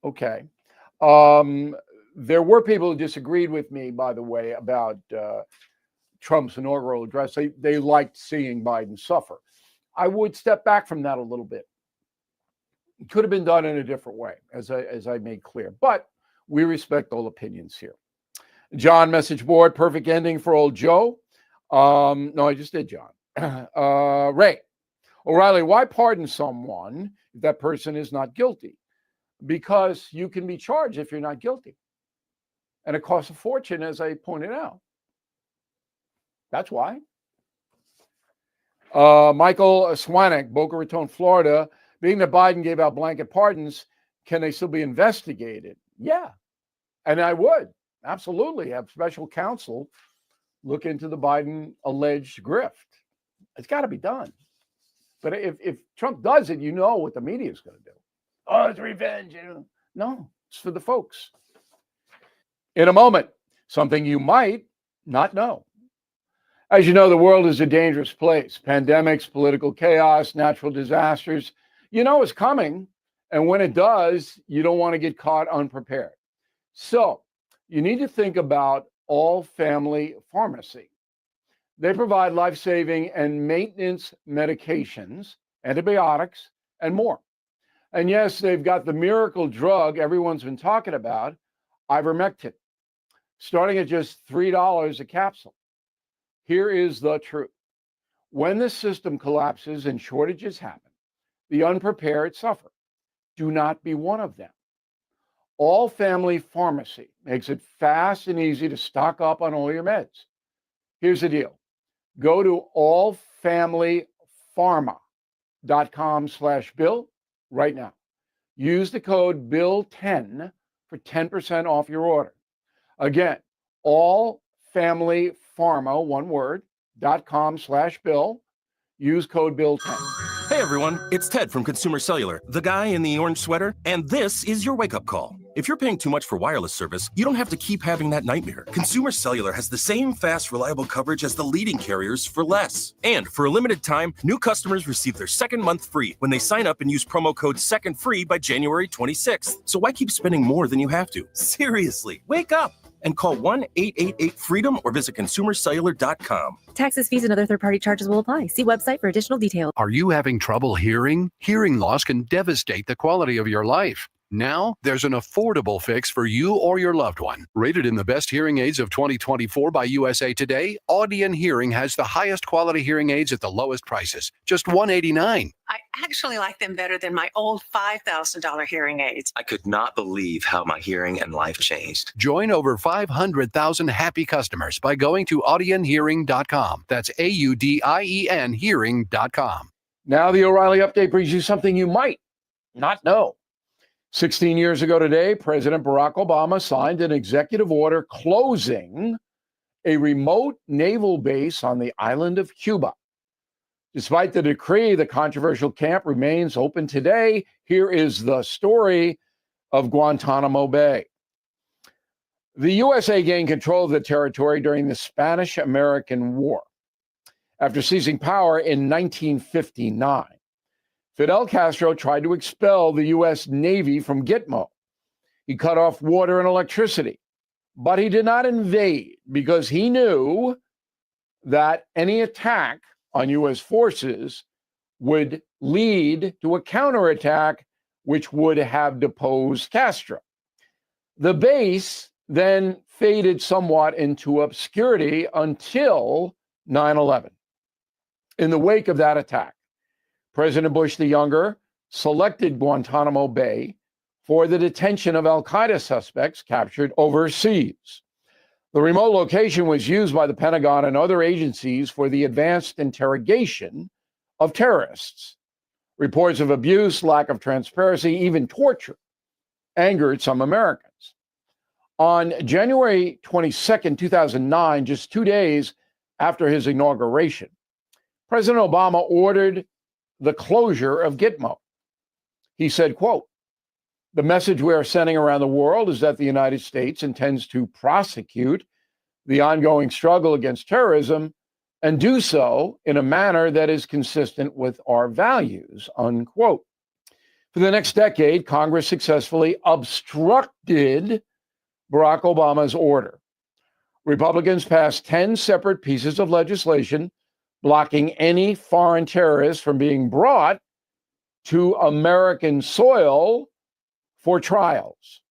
Okay. Um, there were people who disagreed with me, by the way, about Trump's inaugural address. They liked seeing Biden suffer. I would step back from that a little bit. It could have been done in a different way, as I made clear. But we respect all opinions here. John, message board, perfect ending for old Joe. No, I just did John. Ray, O'Reilly, why pardon someone if that person is not guilty? Because you can be charged if you're not guilty. And it costs a fortune, as I pointed out. That's why. Michael Swanek, Boca Raton, Florida. Being that Biden gave out blanket pardons, can they still be investigated? Yeah. And I would absolutely have special counsel look into the Biden alleged grift. It's got to be done. But if Trump does it, you know what the media is going to do. Oh, it's revenge. No, it's for the folks. In a moment, something you might not know. As you know, the world is a dangerous place. Pandemics, political chaos, natural disasters. You know it's coming. And when it does, you don't want to get caught unprepared. So you need to think about All Family Pharmacy. They provide life-saving and maintenance medications, antibiotics, and more. And yes, they've got the miracle drug everyone's been talking about, ivermectin, starting at just $3 a capsule. Here is the truth. When the system collapses and shortages happen, the unprepared suffer. Do not be one of them. All Family Pharmacy makes it fast and easy to stock up on all your meds. Here's the deal. Go to allfamilypharma.com/bill right now. Use the code BILL10 for 10% off your order. Again, allfamilypharma, one word, .com/bill. Use code BILL10. Hey everyone, it's Ted from Consumer Cellular, the guy in the orange sweater, and this is your wake-up call. If you're paying too much for wireless service, you don't have to keep having that nightmare. Consumer Cellular has the same fast, reliable coverage as the leading carriers for less. And for a limited time, new customers receive their second month free when they sign up and use promo code SECONDFREE by January 26th. So why keep spending more than you have to? Seriously, wake up! And call 1-888-FREEDOM or visit consumercellular.com. Taxes, fees, and other third-party charges will apply. See website for additional details. Are you having trouble hearing? Hearing loss can devastate the quality of your life. Now, there's an affordable fix for you or your loved one. Rated in the best hearing aids of 2024 by USA Today, Audion Hearing has the highest quality hearing aids at the lowest prices, just $189. I actually like them better than my old $5,000 hearing aids. I could not believe how my hearing and life changed. Join over 500,000 happy customers by going to audionhearing.com. That's AUDIEN hearing.com. Now the O'Reilly Update brings you something you might not know. 16 years ago today, President Barack Obama signed an executive order closing a remote naval base on the island of Cuba. Despite the decree, the controversial camp remains open today. Here is the story of Guantanamo Bay. The USA gained control of the territory during the Spanish-American War. After seizing power in 1959, Fidel Castro tried to expel the U.S. Navy from Gitmo. He cut off water and electricity, but he did not invade because he knew that any attack on U.S. forces would lead to a counterattack, which would have deposed Castro. The base then faded somewhat into obscurity until 9/11. In the wake of that attack, President Bush the Younger selected Guantanamo Bay for the detention of al-Qaeda suspects captured overseas. The remote location was used by the Pentagon and other agencies for the advanced interrogation of terrorists. Reports of abuse, lack of transparency, even torture angered some Americans. On January 22nd, 2009, just 2 days after his inauguration, President Obama ordered the closure of Gitmo. He said, quote, "The message we are sending around the world is that the United States intends to prosecute the ongoing struggle against terrorism and do so in a manner that is consistent with our values," unquote. For the next decade, Congress successfully obstructed Barack Obama's order. Republicans passed 10 separate pieces of legislation blocking any foreign terrorists from being brought to American soil for trials.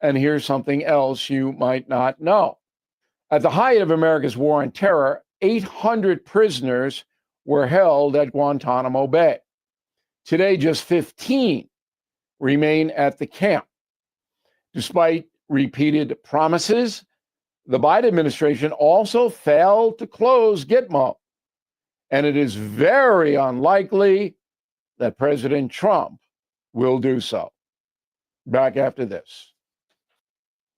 And here's something else you might not know. At the height of America's war on terror, 800 prisoners were held at Guantanamo Bay. Today, just 15 remain at the camp. Despite repeated promises, the Biden administration also failed to close Gitmo. And it is very unlikely that President Trump will do so. Back after this.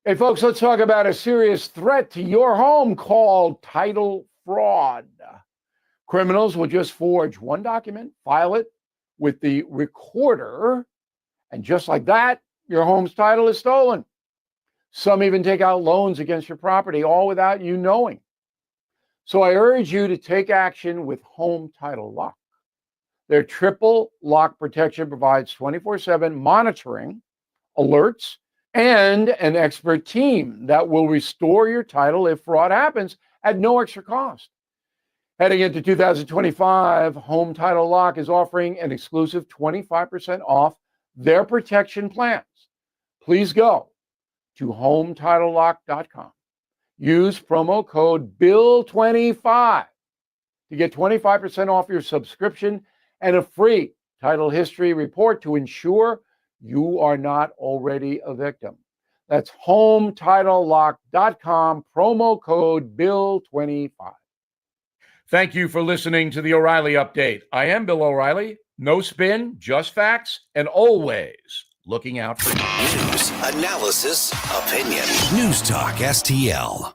Hey, folks, let's talk about a serious threat to your home called title fraud. Criminals will just forge one document, file it with the recorder, and just like that, your home's title is stolen. Some even take out loans against your property, all without you knowing. So I urge you to take action with Home Title Lock. Their triple lock protection provides 24/7 monitoring, alerts, and an expert team that will restore your title if fraud happens at no extra cost. Heading into 2025, Home Title Lock is offering an exclusive 25% off their protection plans. Please go to HomeTitleLock.com. Use promo code BILL25 to get 25% off your subscription and a free title history report to ensure you are not already a victim. That's HomeTitleLock.com, promo code BILL25. Thank you for listening to the O'Reilly Update. I am Bill O'Reilly. No spin, just facts, and always looking out for you. News, analysis, opinion. News Talk STL.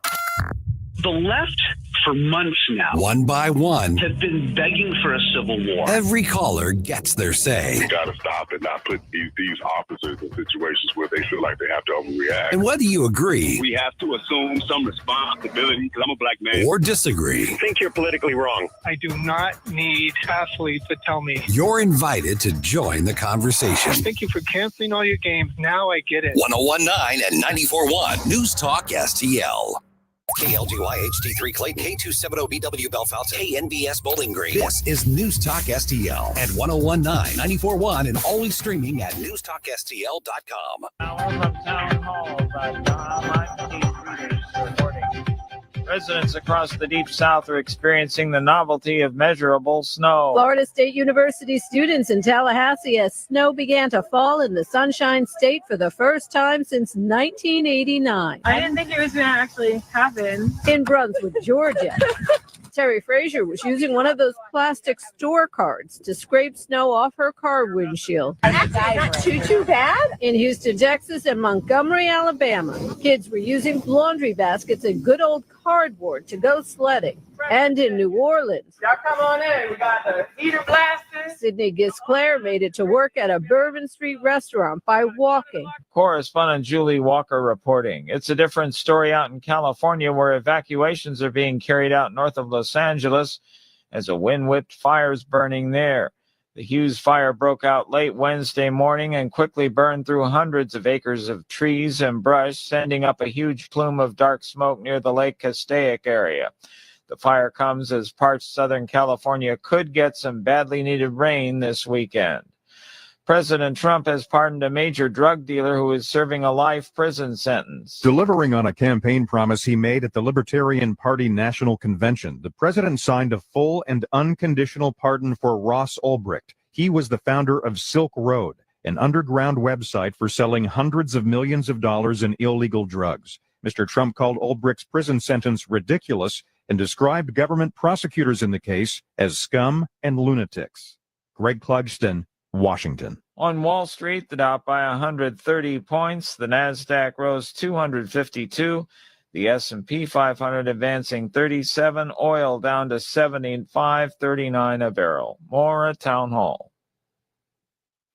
The left, for months now, one by one, have been begging for a civil war. Every caller gets their say. We got to stop and not put these officers in situations where they feel like they have to overreact. And whether you agree, we have to assume some responsibility because I'm a black man, or disagree, I think you're politically wrong. I do not need athletes to tell me. You're invited to join the conversation. Thank you for canceling all your games. Now I get it. 101.9 and 94.1 News Talk STL. KLGY HD3 Clayton, K270BW Belfast, KNBS Bowling Green. This is News Talk STL at 101.9, 94.1, and always streaming at newstalkstl.com. From Town Hall by John Readers reporting. Residents across the Deep South are experiencing the novelty of measurable snow. Florida State University students in Tallahassee as snow began to fall in the Sunshine State for the first time since 1989. I didn't think it was going to actually happen. In Brunswick, Georgia. Terry Frazier was using one of those plastic store cards to scrape snow off her car windshield. Actually, not too bad. In Houston, Texas, and Montgomery, Alabama, kids were using laundry baskets and good old cardboard to go sledding. And in New Orleans, Y'all come on in. We got the heater blasters. Sydney Gisclair made it to work at a Bourbon Street restaurant by walking. Correspondent Julie Walker reporting. It's a different story out in California, where evacuations are being carried out north of Los Angeles as a wind-whipped fire is burning there. The Hughes fire broke out late Wednesday morning and quickly burned through hundreds of acres of trees and brush, sending up a huge plume of dark smoke near the Lake Castaic area. The fire comes as parts Southern California could get some badly needed rain this weekend. President Trump has pardoned a major drug dealer who is serving a life prison sentence. Delivering on a campaign promise he made at the Libertarian Party National Convention, the president signed a full and unconditional pardon for Ross Ulbricht. He was the founder of Silk Road, an underground website for selling hundreds of millions of dollars in illegal drugs. Mr. Trump called Ulbricht's prison sentence ridiculous and described government prosecutors in the case as scum and lunatics. Greg Clugston, Washington. On Wall Street, the Dow by 130 points, the Nasdaq rose 252, the S&P 500 advancing 37, oil down to 75.39 a barrel. More at Town Hall.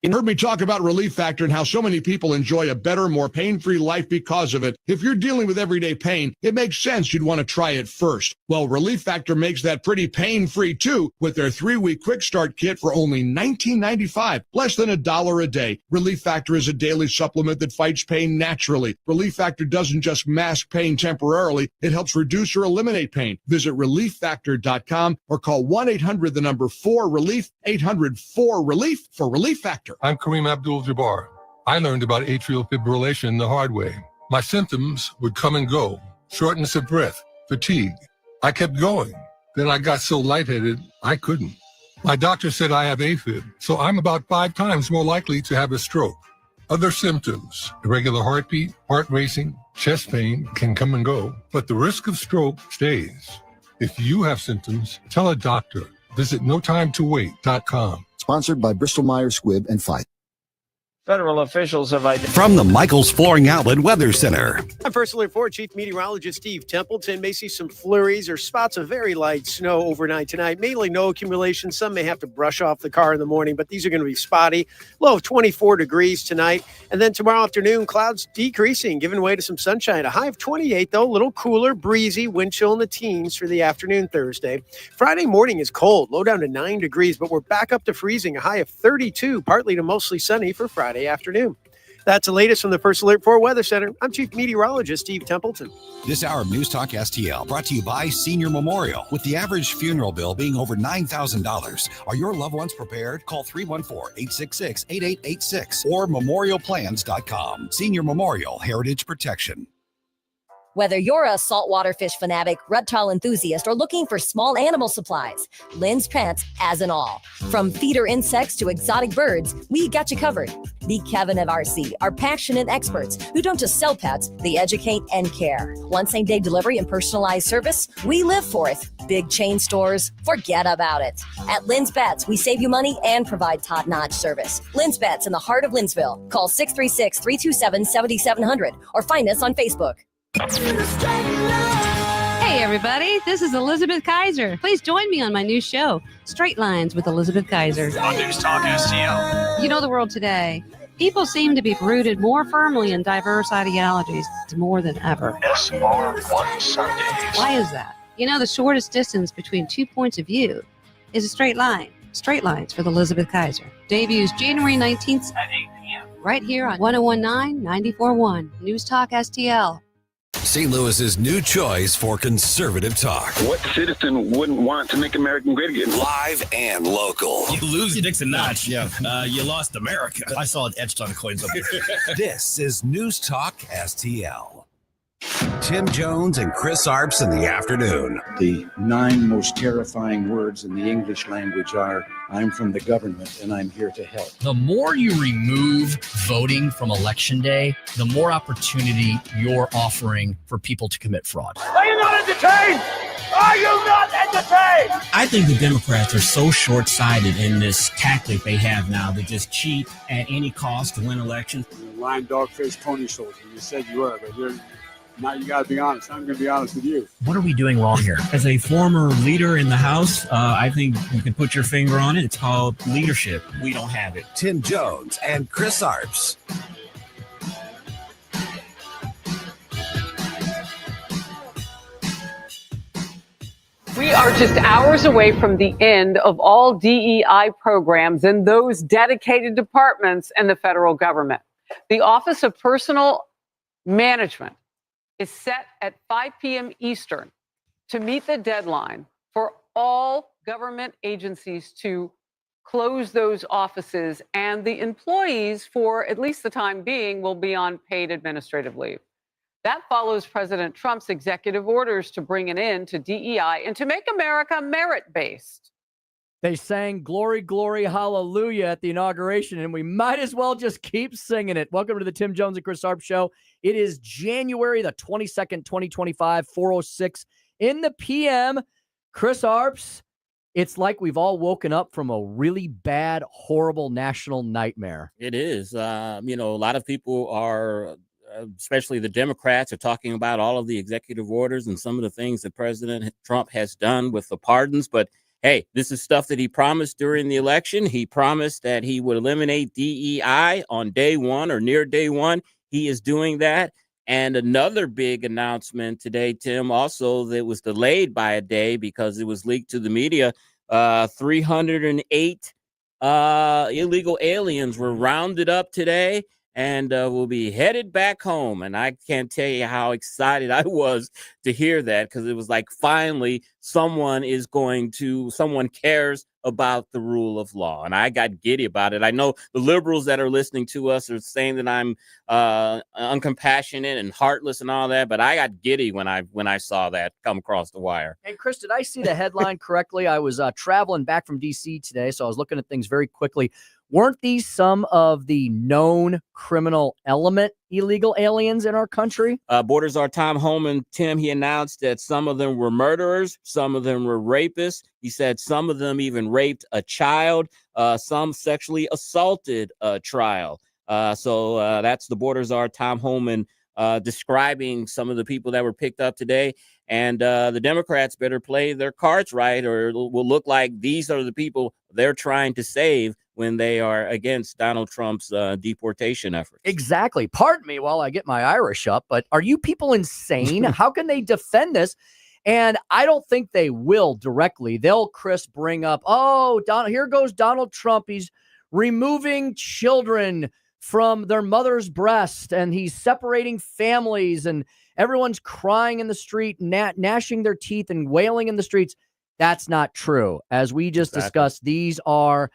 You heard me talk about Relief Factor and how so many people enjoy a better, more pain-free life because of it. If you're dealing with everyday pain, it makes sense you'd want to try it first. Well, Relief Factor makes that pretty pain-free too with their 3-week quick start kit for only $19.95, less than $1 a day. Relief Factor is a daily supplement that fights pain naturally. Relief Factor doesn't just mask pain temporarily, it helps reduce or eliminate pain. Visit relieffactor.com or call 1-800-4RELIEF, 800-4RELIEF for Relief Factor. I'm Kareem Abdul-Jabbar. I learned about atrial fibrillation the hard way. My symptoms would come and go. Shortness of breath, fatigue. I kept going. Then I got so lightheaded, I couldn't. My doctor said I have AFib, so I'm about 5 times more likely to have a stroke. Other symptoms, irregular heartbeat, heart racing, chest pain can come and go, but the risk of stroke stays. If you have symptoms, tell a doctor. Visit notimetowait.com. Sponsored by Bristol-Myers Squibb and Pfizer. Federal officials have identified. From the Michaels Flooring Outlet Weather Center. I'm First Alert 4 Chief Meteorologist Steve Templeton. May see some flurries or spots of very light snow overnight tonight. Mainly no accumulation. Some may have to brush off the car in the morning, but these are going to be spotty. Low of 24 degrees tonight. And then tomorrow afternoon, clouds decreasing, giving way to some sunshine. A high of 28, though. A little cooler, breezy, wind chill in the teens for the afternoon Thursday. Friday morning is cold, low down to 9 degrees, but we're back up to freezing. A high of 32, partly to mostly sunny for Friday afternoon. That's the latest from the First Alert 4 Weather Center. I'm Chief Meteorologist Steve Templeton. This hour of News Talk STL brought to you by Senior Memorial. With the average funeral bill being over $9,000, are your loved ones prepared? Call 314-866-8886 or memorialplans.com. Senior Memorial Heritage Protection. Whether you're a saltwater fish fanatic, reptile enthusiast, or looking for small animal supplies, Lynn's Pets has it all. From feeder insects to exotic birds, we got you covered. Meet Kevin at RC, our passionate experts who don't just sell pets, they educate and care. One same-day delivery and personalized service, we live for it. Big chain stores, forget about it. At Lynn's Pets, we save you money and provide top-notch service. Lynn's Pets in the heart of Lynn'sville. Call 636-327-7700 or find us on Facebook. Hey everybody, this is Elizabeth Kaiser. Please join me on my new show, Straight Lines with Elizabeth Kaiser. On News Talk STL. You know the world today. People seem to be rooted more firmly in diverse ideologies more than ever. SR1 Sundays. Why is that? You know, the shortest distance between 2 points of view is a straight line. Straight Lines with Elizabeth Kaiser. Debuts January 19th at 8 p.m. right here on 1019 94.1 News Talk STL. St. Louis's new choice for conservative talk. What citizen wouldn't want to make America great again? Live and local. You lose, you Dixon Notch. Yeah. You lost America. I saw it etched on coins up here. This is News Talk STL. Tim Jones and Chris Arps in the afternoon. The 9 most terrifying words in the English language are, I'm from the government and I'm here to help. The more you remove voting from Election Day, the more opportunity you're offering for people to commit fraud. Are you not entertained? Are you not entertained? I think the Democrats are so short-sighted in this tactic they have now to just cheat at any cost to win elections. Lying dog-faced pony soldier. You said you were, but now you got to be honest. I'm going to be honest with you. What are we doing wrong here? As a former leader in the House, I think you can put your finger on it. It's called leadership. We don't have it. Tim Jones and Chris Arps. We are just hours away from the end of all DEI programs in those dedicated departments in the federal government. The Office of Personnel Management is set at 5 p.m. Eastern to meet the deadline for all government agencies to close those offices, and the employees, for at least the time being, will be on paid administrative leave. That follows President Trump's executive orders to bring an end to DEI and to make America merit-based. They sang Glory, Glory, Hallelujah at the inauguration, and we might as well just keep singing it. Welcome to the Tim Jones and Chris Arps Show. It is January the 22nd, 2025, 4:06 in the PM. Chris Arps, it's like we've all woken up from a really bad, horrible national nightmare. It is. A lot of people are, especially the Democrats, are talking about all of the executive orders and some of the things that President Trump has done with the pardons, but hey, this is stuff that he promised during the election. He promised that he would eliminate DEI on day one or near day one. He is doing that. And another big announcement today, Tim, also that was delayed by a day because it was leaked to the media. 308 illegal aliens were rounded up today and will be headed back home. And I can't tell you how excited I was to hear that, because it was like finally someone cares about the rule of law. And I got giddy about it. I know the liberals that are listening to us are saying that I'm uncompassionate and heartless and all that, but I got giddy when I saw that come across the wire. Hey, Chris, did I see the headline correctly? I was traveling back from D.C. today, so I was looking at things very quickly. Weren't these some of the known criminal element illegal aliens in our country? Borders are Tom Homan, Tim. He announced that some of them were murderers, some of them were rapists. He said some of them even raped a child, some sexually assaulted a child. So that's the Borders are Tom Homan describing some of the people that were picked up today. And the Democrats better play their cards right, or it will look like these are the people they're trying to save when they are against Donald Trump's deportation efforts. Exactly. Pardon me while I get my Irish up, but are you people insane? How can they defend this? And I don't think they will directly. They'll, Chris, bring up, here goes Donald Trump. He's removing children from their mother's breast, and he's separating families, and everyone's crying in the street, gnashing their teeth and wailing in the streets. That's not true. As we just discussed, these are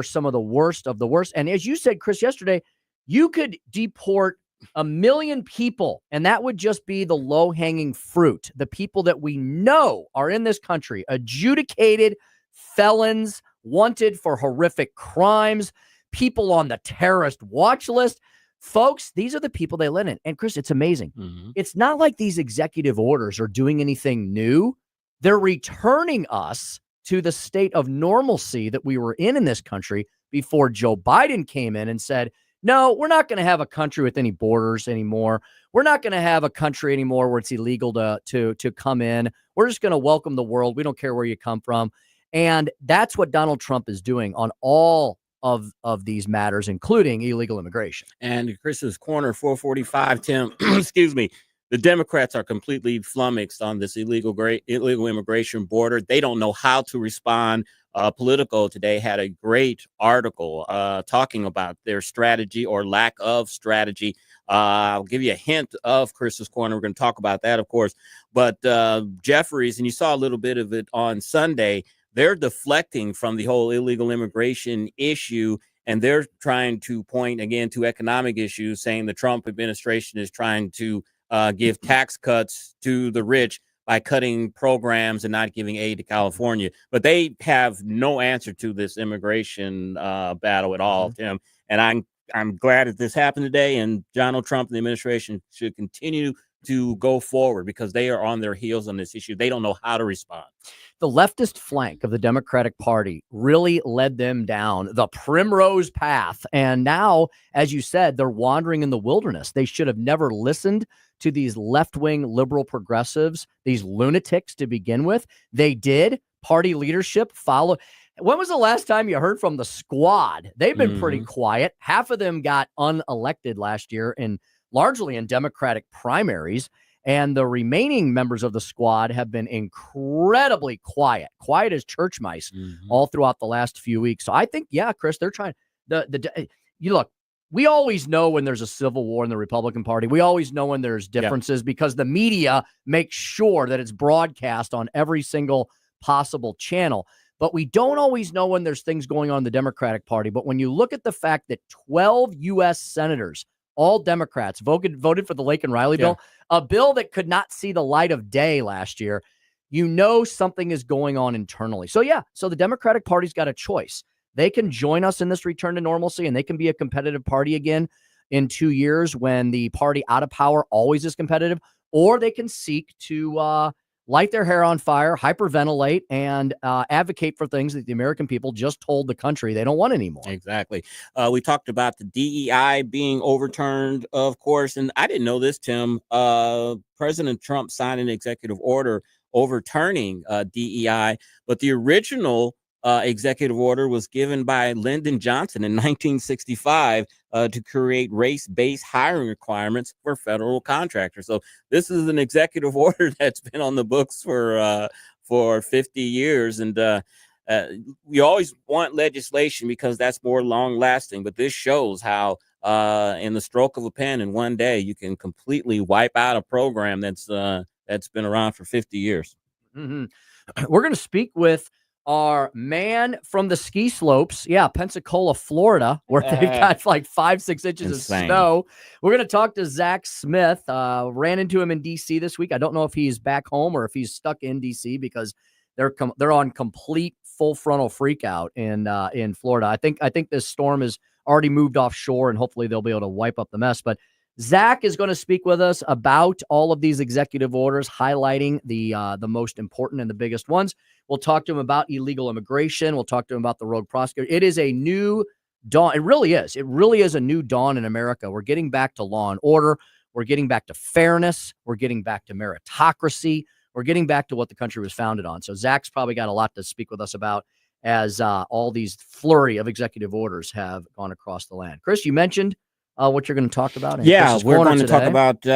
some of the worst of the worst. And as you said, Chris, yesterday, you could deport 1 million people, and that would just be the low-hanging fruit. The people that we know are in this country, adjudicated felons, wanted for horrific crimes, people on the terrorist watch list. Folks, these are the people they let in. And Chris, it's amazing. Mm-hmm. It's not like these executive orders are doing anything new. They're returning us to the state of normalcy that we were in this country before Joe Biden came in and said, no, we're not going to have a country with any borders anymore. We're not going to have a country anymore where it's illegal to come in. We're just going to welcome the world. We don't care where you come from. And that's what Donald Trump is doing on all of these matters, including illegal immigration. And Chris's Corner 445, Tim, excuse me, the Democrats are completely flummoxed on this illegal immigration border. They don't know how to respond. Politico today had a great article talking about their strategy or lack of strategy. I'll give you a hint of Chris's Corner. We're going to talk about that, of course. But Jeffries, and you saw a little bit of it on Sunday, they're deflecting from the whole illegal immigration issue, and they're trying to point again to economic issues, saying the Trump administration is trying to give tax cuts to the rich by cutting programs and not giving aid to California. But they have no answer to this immigration battle at all, Tim. And I'm glad that this happened today, and Donald Trump and the administration should continue to go forward because they are on their heels on this issue. They don't know how to respond. The leftist flank of the Democratic Party really led them down the primrose path. And now, as you said, they're wandering in the wilderness. They should have never listened to these left-wing liberal progressives, these lunatics to begin with. They did. Party leadership followed. When was the last time you heard from the squad? They've been pretty quiet. Half of them got unelected last year, largely in Democratic primaries. And the remaining members of the squad have been incredibly quiet as church mice all throughout the last few weeks. So I think, yeah, Chris, they're trying. You look, we always know when there's a civil war in the Republican Party. We always know when there's differences because the media makes sure that it's broadcast on every single possible channel. But we don't always know when there's things going on in the Democratic Party. But when you look at the fact that 12 U.S. senators, all Democrats, voted for the Lake and Riley bill, a bill that could not see the light of day last year, you know something is going on internally. So the Democratic Party's got a choice. They can join us in this return to normalcy, and they can be a competitive party again in 2 years when the party out of power always is competitive, or they can seek to light their hair on fire, hyperventilate, and advocate for things that the American people just told the country they don't want anymore. Exactly. We talked about the DEI being overturned, of course, and I didn't know this, Tim. President Trump signed an executive order overturning DEI. But the original executive order was given by Lyndon Johnson in 1965 to create race-based hiring requirements for federal contractors. So this is an executive order that's been on the books for 50 years. And we always want legislation because that's more long-lasting. But this shows how in the stroke of a pen in one day, you can completely wipe out a program that's been around for 50 years. Mm-hmm. We're going to speak with our man from the ski slopes. Yeah, Pensacola, Florida, where they've got like 5-6 inches Insane. of snow. We're going to talk to Zack Smith. Ran into him in D.C. this week. I don't know if he's back home or if he's stuck in D.C. because they're on complete full frontal freak out in Florida. I think this storm has already moved offshore, and hopefully they'll be able to wipe up the mess. But Zack is going to speak with us about all of these executive orders, highlighting the most important and the biggest ones. We'll talk to him about illegal immigration. We'll talk to him about the rogue prosecutor. It is a new dawn. It really is. It really is a new dawn in America. We're getting back to law and order. We're getting back to fairness. We're getting back to meritocracy. We're getting back to what the country was founded on. So Zach's probably got a lot to speak with us about as all these flurry of executive orders have gone across the land. Chris, you mentioned what you're going to talk about. Yeah, we're going to talk about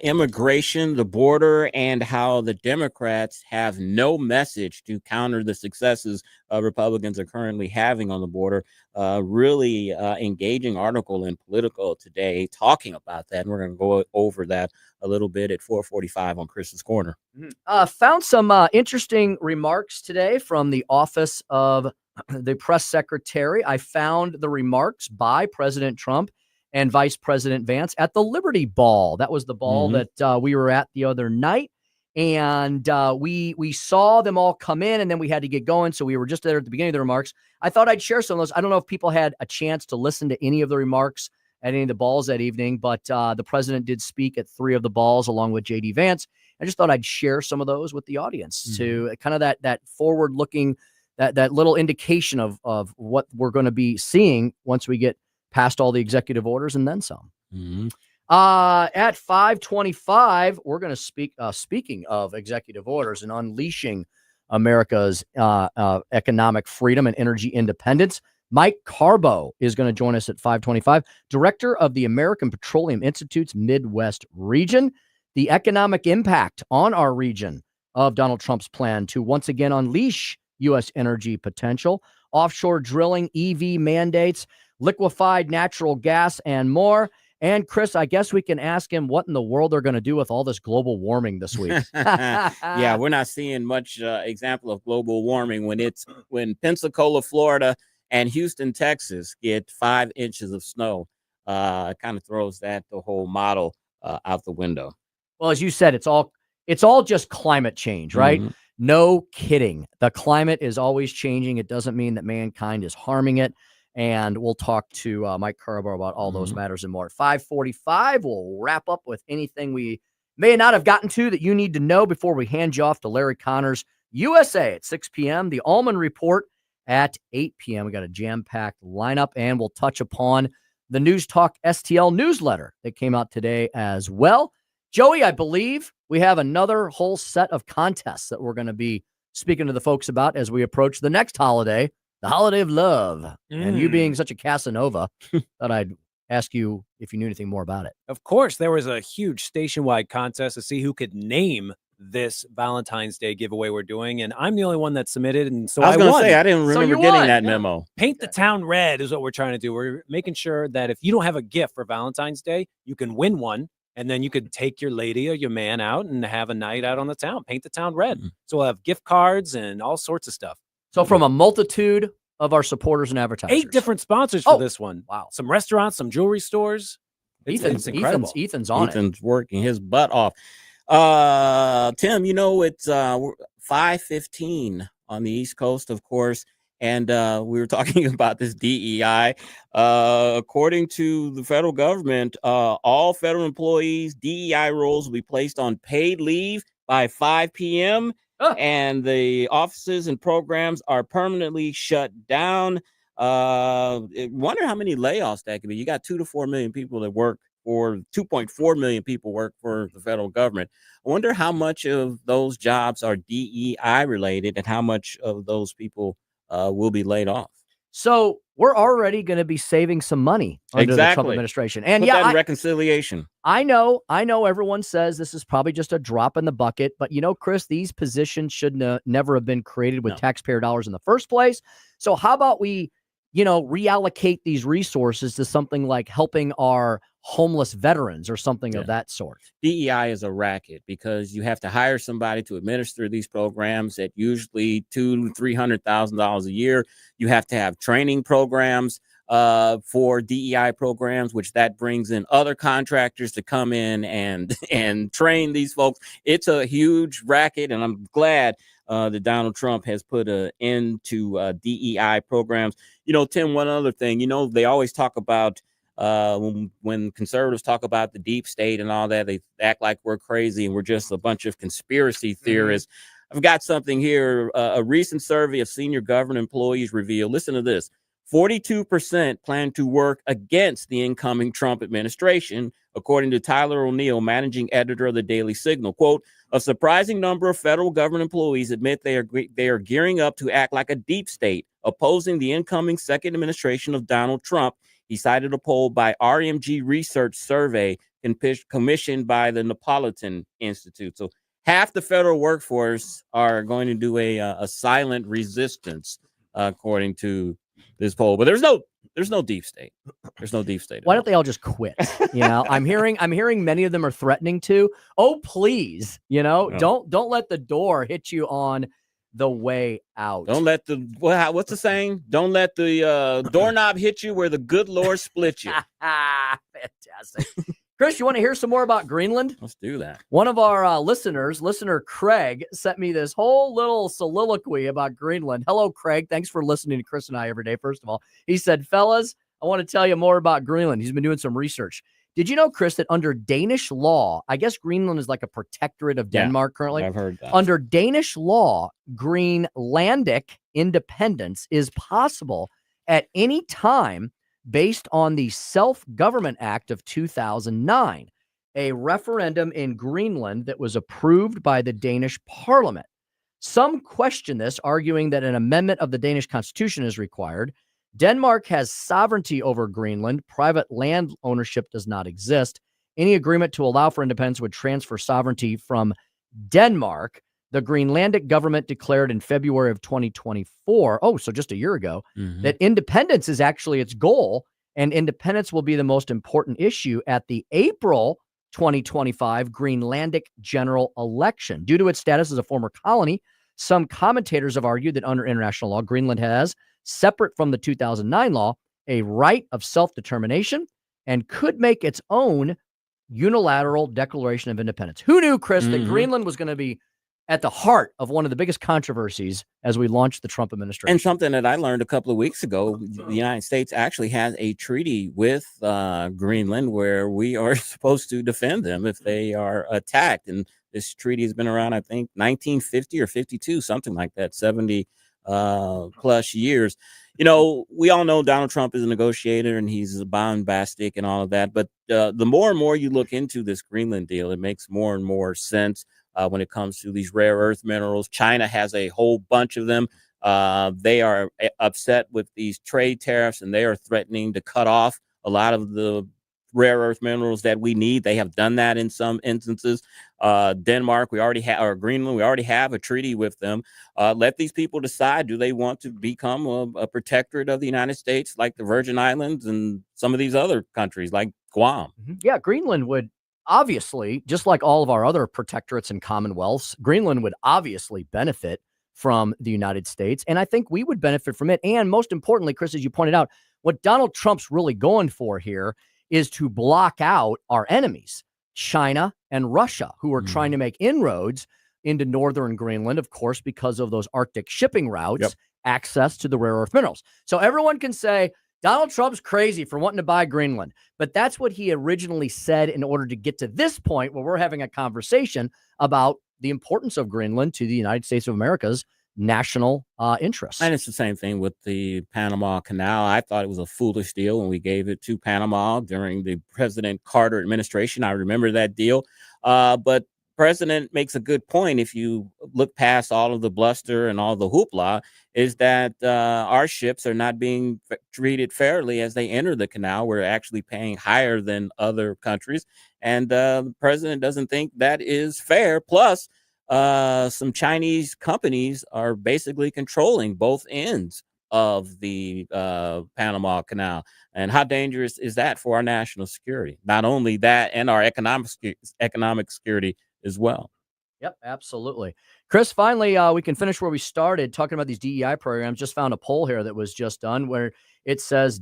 immigration, the border, and how the Democrats have no message to counter the successes Republicans are currently having on the border. Really engaging article in Politico today talking about that. And we're going to go over that a little bit at 4:45 on Chris's Corner. Found some interesting remarks today from the office of the press secretary. I found the remarks by President Trump and Vice President Vance at the Liberty Ball. That was the ball that we were at the other night. And we saw them all come in, and then we had to get going. So we were just there at the beginning of the remarks. I thought I'd share some of those. I don't know if people had a chance to listen to any of the remarks at any of the balls that evening, but the president did speak at 3 of the balls along with J.D. Vance. I just thought I'd share some of those with the audience to kind of that forward-looking, that little indication of what we're going to be seeing once we get past all the executive orders and then some. At 5:25, we're going to speak, speaking of executive orders and unleashing America's economic freedom and energy independence. Mike Karbo is going to join us at 5:25, director of the American Petroleum Institute's Midwest region. The economic impact on our region of Donald Trump's plan to once again unleash U.S. energy potential, offshore drilling, EV mandates, liquefied natural gas, and more. And Chris, I guess we can ask him what in the world they're going to do with all this global warming this week. Yeah, we're not seeing much example of global warming when Pensacola, Florida, and Houston, Texas get 5 inches of snow. It kind of throws the whole model out the window. Well, as you said, it's all just climate change, right? No kidding. The climate is always changing. It doesn't mean that mankind is harming it. And we'll talk to Mike Karbo about all those matters and more. At 5:45, we'll wrap up with anything we may not have gotten to that you need to know before we hand you off to Larry Connors, USA at 6 p.m., the Allman Report at 8 p.m. We got a jam-packed lineup, and we'll touch upon the News Talk STL newsletter that came out today as well. Joey, I believe we have another whole set of contests that we're going to be speaking to the folks about as we approach the next holiday, the holiday of love. And you being such a Casanova, thought I'd ask you if you knew anything more about it. Of course, there was a huge station-wide contest to see who could name this Valentine's Day giveaway we're doing, and I'm the only one that submitted, and so I was going won. to say, I didn't remember getting that memo. Paint the town red is what we're trying to do. We're making sure that if you don't have a gift for Valentine's Day, you can win one, and then you could take your lady or your man out and have a night out on the town. Paint the town red. So we'll have gift cards and all sorts of stuff. So from a multitude of our supporters and advertisers. 8 different sponsors for this one. Wow. Some restaurants, some jewelry stores. It's incredible. Ethan's on Ethan's working his butt off. Tim, you know, it's 5:15 on the East Coast, of course. And we were talking about this DEI. According to the federal government, all federal employees, DEI roles will be placed on paid leave by 5 p.m. And the offices and programs are permanently shut down. Wonder how many layoffs that could be. You got 2 to 4 million people that work 2.4 million people work for the federal government. I wonder how much of those jobs are DEI related and how much of those people will be laid off. So we're already going to be saving some money under the Trump administration. And Put that in reconciliation. I know everyone says this is probably just a drop in the bucket, but Chris, these positions should never have been created with taxpayer dollars in the first place. So how about we, reallocate these resources to something like helping our homeless veterans or something of that sort? DEI is a racket because you have to hire somebody to administer these programs at usually $200,000 to $300,000 a year. You have to have training programs for DEI programs, which that brings in other contractors to come in and train these folks. It's a huge racket, and I'm glad that Donald Trump has put an end to DEI programs. Tim, one other thing, they always talk about when conservatives talk about the deep state and all that, they act like we're crazy and we're just a bunch of conspiracy theorists. I've got something here. A recent survey of senior government employees revealed, listen to this, 42% plan to work against the incoming Trump administration, according to Tyler O'Neill, managing editor of the Daily Signal. Quote, a surprising number of federal government employees admit they are gearing up to act like a deep state, opposing the incoming second administration of Donald Trump. He cited a poll by RMG Research survey commissioned by the Napolitan Institute. So half the federal workforce are going to do a silent resistance, according to this poll. But there's no deep state. There's no deep state. Why don't they all just quit? I'm hearing many of them are threatening to. Oh, please, don't let the door hit you on the way out. Don't let what's the saying? Don't let the doorknob hit you where the good Lord split you. Fantastic. Chris, you want to hear some more about Greenland? Let's do that. One of our listener Craig, sent me this whole little soliloquy about Greenland. Hello, Craig. Thanks for listening to Chris and I every day, first of all. He said, fellas, I want to tell you more about Greenland. He's been doing some research. Did you know, Chris, that under Danish law, I guess Greenland is like a protectorate of Denmark currently? I've heard that. Under Danish law, Greenlandic independence is possible at any time based on the Self-Government Act of 2009, a referendum in Greenland that was approved by the Danish parliament. Some question this, arguing that an amendment of the Danish constitution is required. Denmark has sovereignty over Greenland. Private land ownership does not exist. Any agreement to allow for independence would transfer sovereignty from Denmark. The Greenlandic government declared in February of 2024, so just a year ago, that independence is actually its goal, and independence will be the most important issue at the April 2025 Greenlandic general election. Due to its status as a former colony, some commentators have argued that under international law, Greenland has, separate from the 2009 law, a right of self-determination and could make its own unilateral declaration of independence. Who knew, Chris, that Greenland was going to be at the heart of one of the biggest controversies as we launched the Trump administration? And something that I learned a couple of weeks ago, the United States actually has a treaty with Greenland where we are supposed to defend them if they are attacked. And this treaty has been around, I think, 1950 or 52, something like that, 70 plus years. We all know Donald Trump is a negotiator and he's bombastic and all of that. But the more and more you look into this Greenland deal, it makes more and more sense. When it comes to these rare earth minerals, China has a whole bunch of them. They are upset with these trade tariffs and they are threatening to cut off a lot of the rare earth minerals that we need. They have done that in some instances. Denmark, we already have, or Greenland, we already have a treaty with them. Let these people decide, do they want to become a protectorate of the United States like the Virgin Islands and some of these other countries like Guam? Yeah, Greenland would obviously, just like all of our other protectorates and commonwealths, Greenland would obviously benefit from the United States. And I think we would benefit from it. And most importantly, Chris, as you pointed out, what Donald Trump's really going for here is to block out our enemies, China and Russia, who are trying to make inroads into northern Greenland, of course, because of those Arctic shipping routes, access to the rare earth minerals. So everyone can say, Donald Trump's crazy for wanting to buy Greenland, but that's what he originally said in order to get to this point where we're having a conversation about the importance of Greenland to the United States of America's national interests. And it's the same thing with the Panama Canal. I thought it was a foolish deal when we gave it to Panama during the President Carter administration. I remember that deal. But President makes a good point. If you look past all of the bluster and all the hoopla, is that our ships are not being treated fairly as they enter the canal. We're actually paying higher than other countries. And the president doesn't think that is fair. Plus, some Chinese companies are basically controlling both ends of the Panama Canal. And how dangerous is that for our national security? Not only that, and our economic security as well. Yep, absolutely. Chris, finally, we can finish where we started talking about these DEI programs. Just found a poll here that was just done where it says,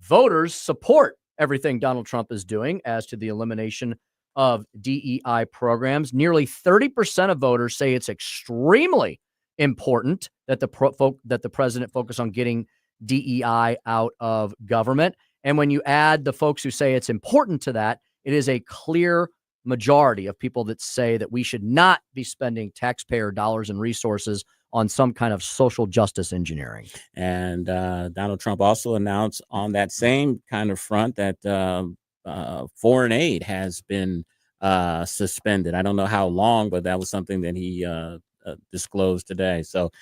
voters support everything Donald Trump is doing as to the elimination of DEI programs. Nearly 30% of voters say it's extremely important that the president focus on getting DEI out of government. And when you add the folks who say it's important to that, it is a clear majority of people that say that we should not be spending taxpayer dollars and resources on some kind of social justice engineering. And Donald Trump also announced on that same kind of front that foreign aid has been suspended. I don't know how long, but that was something that he disclosed today. So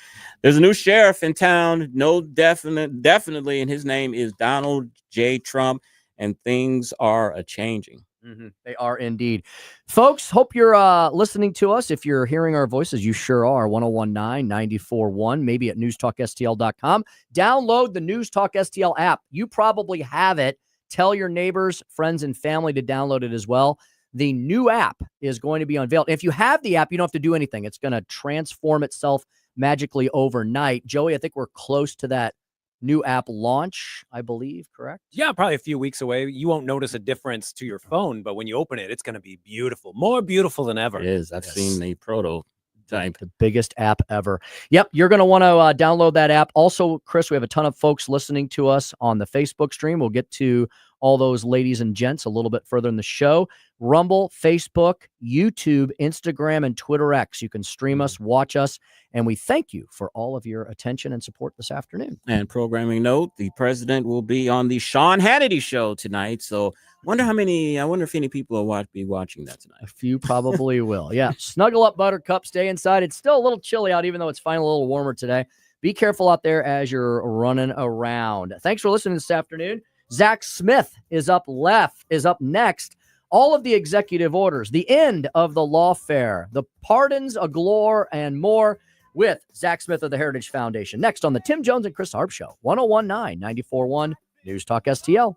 there's a new sheriff in town. Definitely, and his name is Donald J. Trump, and things are a-changing. Mm-hmm. They are indeed. Folks, hope you're listening to us. If you're hearing our voices, you sure are. 1019 94.1, maybe at newstalkstl.com. Download the News Talk STL app. You probably have it. Tell your neighbors, friends, and family to download it as well. The new app is going to be unveiled. If you have the app, you don't have to do anything. It's going to transform itself magically overnight. Joey, I think we're close to that new app launch, I believe, correct? Yeah, probably a few weeks away. You won't notice a difference to your phone, but when you open it, it's going to be beautiful, more beautiful than ever. It is. I've seen the prototype. The biggest app ever. Yep, you're going to want to download that app. Also, Chris, we have a ton of folks listening to us on the Facebook stream. We'll get to all those ladies and gents a little bit further in the show. Rumble, Facebook, YouTube, Instagram, and Twitter X. You can stream us, watch us, and we thank you for all of your attention and support this afternoon. And programming note, the president will be on the Sean Hannity show tonight. So I wonder if any people will be watching that tonight. A few probably will. Yeah. Snuggle up, Buttercup. Stay inside. It's still a little chilly out, even though it's finally a little warmer today. Be careful out there as you're running around. Thanks for listening this afternoon. Zack Smith is up next. All of the executive orders, the end of the lawfare, the pardons galore, and more with Zack Smith of the Heritage Foundation. Next on the Tim Jones and Chris Arps Show, 1019 94.1 News Talk STL.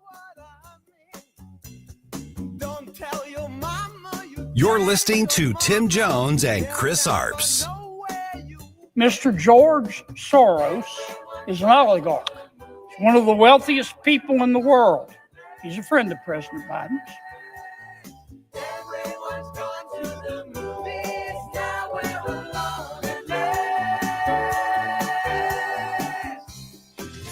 You're listening to Tim Jones and Chris Arps. Mr. George Soros is an oligarch. He's one of the wealthiest people in the world. He's a friend of President Biden's.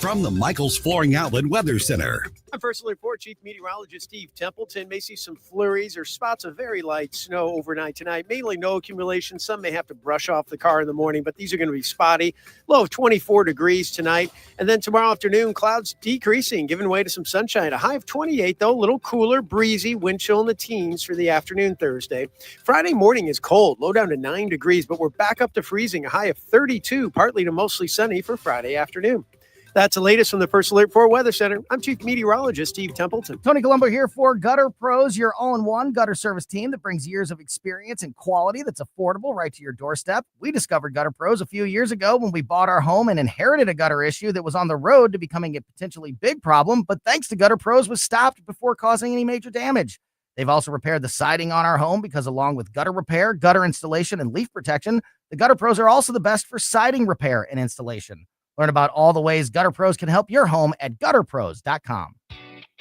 From the Michaels Flooring Outlet Weather Center. I'm First Alert 4 Chief Meteorologist Steve Templeton. May see some flurries or spots of very light snow overnight tonight. Mainly no accumulation. Some may have to brush off the car in the morning, but these are going to be spotty. Low of 24 degrees tonight. And then tomorrow afternoon, clouds decreasing, giving way to some sunshine. A high of 28, though, a little cooler, breezy, wind chill in the teens for the afternoon Thursday. Friday morning is cold, low down to 9 degrees, but we're back up to freezing. A high of 32, partly to mostly sunny for Friday afternoon. That's the latest from the First Alert 4 Weather Center. I'm Chief Meteorologist Steve Templeton. Tony Colombo here for Gutter Pros, your all-in-one gutter service team that brings years of experience and quality that's affordable right to your doorstep. We discovered Gutter Pros a few years ago when we bought our home and inherited a gutter issue that was on the road to becoming a potentially big problem, but thanks to Gutter Pros was stopped before causing any major damage. They've also repaired the siding on our home because along with gutter repair, gutter installation, and leaf protection, the Gutter Pros are also the best for siding repair and installation. Learn about all the ways Gutter Pros can help your home at gutterpros.com.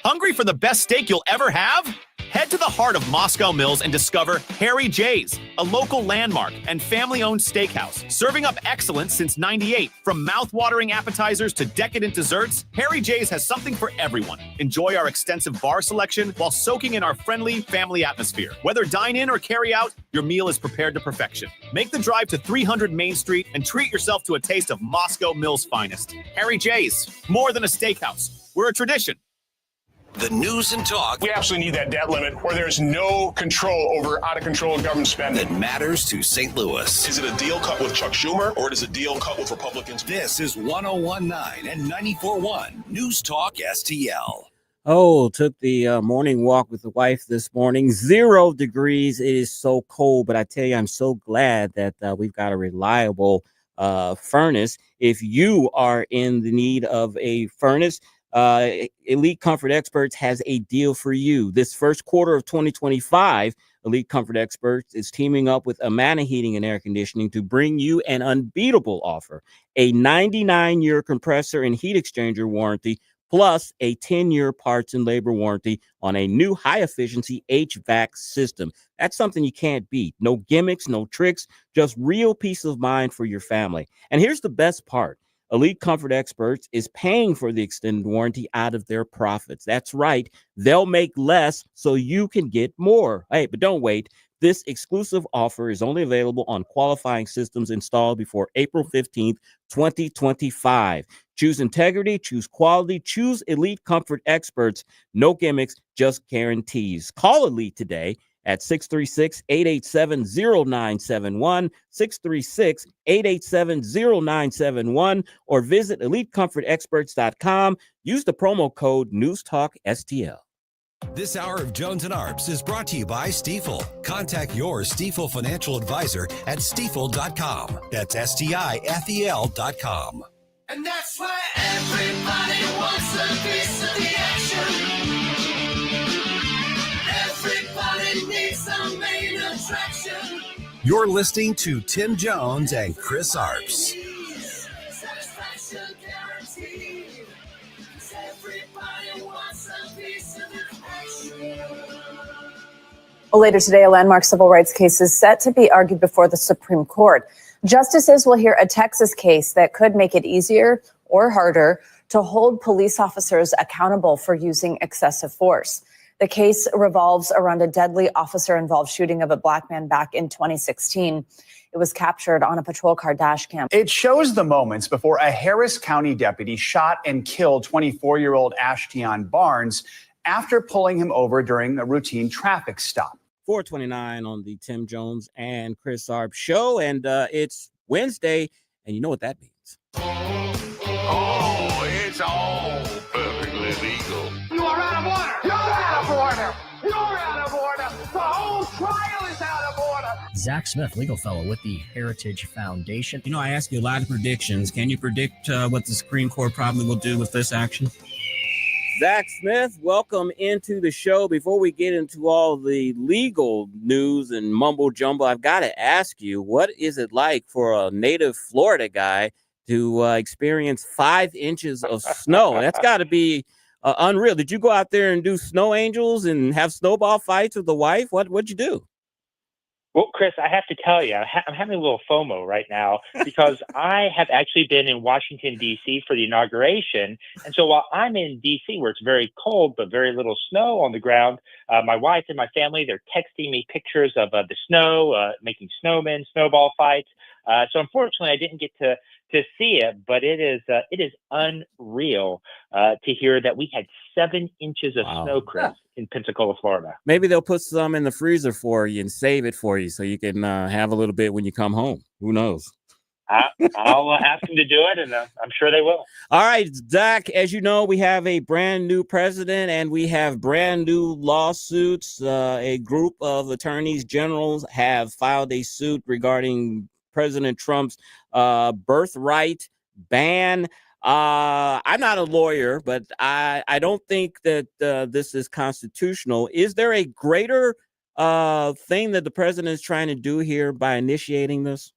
Hungry for the best steak you'll ever have? Head to the heart of Moscow Mills and discover Harry J's, a local landmark and family-owned steakhouse, serving up excellence since '98. From mouth-watering appetizers to decadent desserts, Harry J's has something for everyone. Enjoy our extensive bar selection while soaking in our friendly family atmosphere. Whether dine-in or carry out, your meal is prepared to perfection. Make the drive to 300 Main Street and treat yourself to a taste of Moscow Mills' finest. Harry J's, more than a steakhouse. We're a tradition. The news and talk We absolutely need that debt limit where there's no control over out-of-control government spending. that matters to St. Louis. Is it a deal cut with Chuck Schumer or is it a deal cut with Republicans? This is 101.9 and 94.1 News Talk STL. Oh, took the morning walk with the wife this morning. 0 degrees. It is so cold, but I tell you, I'm so glad that we've got a reliable furnace. If you are in the need of a furnace, Elite Comfort Experts has a deal for you. This first quarter of 2025, Elite Comfort Experts is teaming up with Amana Heating and Air Conditioning to bring you an unbeatable offer: a 99-year compressor and heat exchanger warranty, plus a 10-year parts and labor warranty on a new high-efficiency HVAC system. That's something you can't beat. No gimmicks, no tricks, just real peace of mind for your family. And here's the best part. Elite Comfort Experts is paying for the extended warranty out of their profits. That's right. They'll make less so you can get more. Hey, but don't wait. This exclusive offer is only available on qualifying systems installed before April 15th, 2025. Choose integrity, choose quality, choose Elite Comfort Experts. No gimmicks, just guarantees. Call Elite today at 636-887-0971, 636-887-0971, or visit EliteComfortExperts.com. Use the promo code NewsTalkSTL. This hour of Jones and Arps is brought to you by Stifel. Contact your Stifel financial advisor at stifel.com. That's STIFEL.com. And that's why everybody wants a piece of the action. Everybody needs a main attraction. You're listening to Tim Jones and Chris Arps. Satisfaction guaranteed. 'Cause everybody wants a piece of the action. Well, later today, a landmark civil rights case is set to be argued before the Supreme Court. Justices will hear a Texas case that could make it easier or harder to hold police officers accountable for using excessive force. The case revolves around a deadly officer-involved shooting of a black man back in 2016. It was captured on a patrol car dash cam. It shows the moments before a Harris County deputy shot and killed 24-year-old Ashtion Barnes after pulling him over during a routine traffic stop. 429 on the Tim Jones and Chris Arps show, and it's Wednesday, and you know what that means. Oh, it's all perfectly legal. You are out of order. You're out of order. You're out of order. The whole trial is out of order. Zack Smith, legal fellow with the Heritage Foundation. You know, I ask you a lot of predictions. Can you predict what the Supreme Court probably will do with this action? Zack Smith, welcome into the show. Before we get into all the legal news and mumbo jumbo, I've got to ask you, what is it like for a native Florida guy to experience 5 inches of snow? That's got to be unreal. Did you go out there and do snow angels and have snowball fights with the wife? What'd you do? Well, Chris, I have to tell you, I'm having a little FOMO right now because I have actually been in Washington, D.C. for the inauguration. And so while I'm in D.C., where it's very cold but very little snow on the ground, my wife and my family, they're texting me pictures of the snow, making snowmen, snowball fights. So unfortunately, I didn't get to see it, but it is unreal to hear that we had 7 inches of snow, Chris, in Pensacola, Florida. Maybe they'll put some in the freezer for you and save it for you so you can have a little bit when you come home. Who knows? I'll ask them to do it, and I'm sure they will. All right, Zack, as you know, we have a brand new president and we have brand new lawsuits. A group of attorneys generals have filed a suit regarding President Trump's birthright ban. I'm not a lawyer, but I don't think that this is constitutional. Is there a greater thing that the president is trying to do here by initiating this?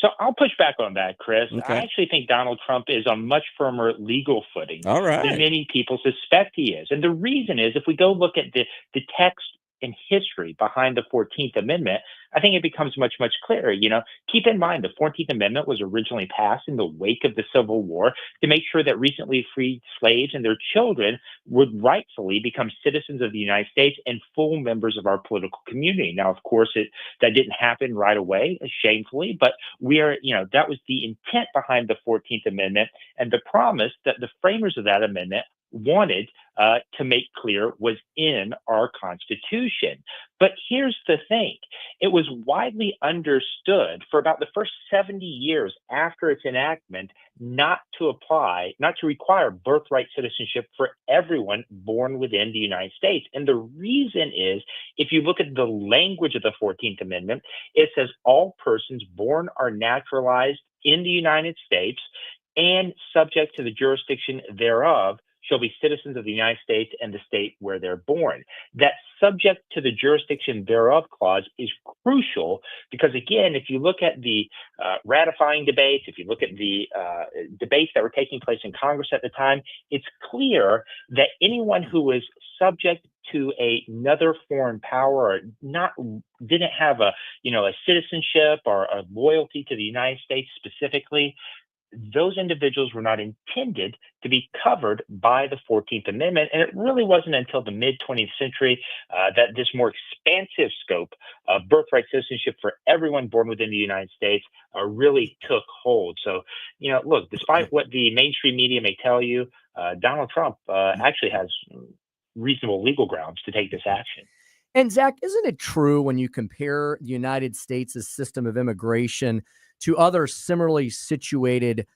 So I'll push back on that, Chris. Okay. I actually think Donald Trump is on much firmer legal footing All right. than many people suspect he is. And the reason is, if we go look at the text and history behind the 14th Amendment, I think it becomes much, much clearer. Keep in mind the 14th Amendment was originally passed in the wake of the Civil War to make sure that recently freed slaves and their children would rightfully become citizens of the United States and full members of our political community. Now, of course, that didn't happen right away, shamefully, but that was the intent behind the 14th Amendment and the promise that the framers of that amendment wanted to make clear was in our Constitution. But here's the thing. It was widely understood for about the first 70 years after its enactment not to require birthright citizenship for everyone born within the United States. And the reason is, if you look at the language of the 14th Amendment, it says all persons born are naturalized in the United States and subject to the jurisdiction thereof shall be citizens of the United States and the state where they're born. That subject to the jurisdiction thereof clause is crucial because, again, if you look at the ratifying debates, if you look at the debates that were taking place in Congress at the time, it's clear that anyone who was subject to another foreign power or didn't have a citizenship or a loyalty to the United States specifically, those individuals were not intended to be covered by the 14th Amendment. And it really wasn't until the mid-20th century that this more expansive scope of birthright citizenship for everyone born within the United States really took hold. So, look, despite what the mainstream media may tell you, Donald Trump actually has reasonable legal grounds to take this action. And Zach, isn't it true when you compare the United States' system of immigration to other similarly situated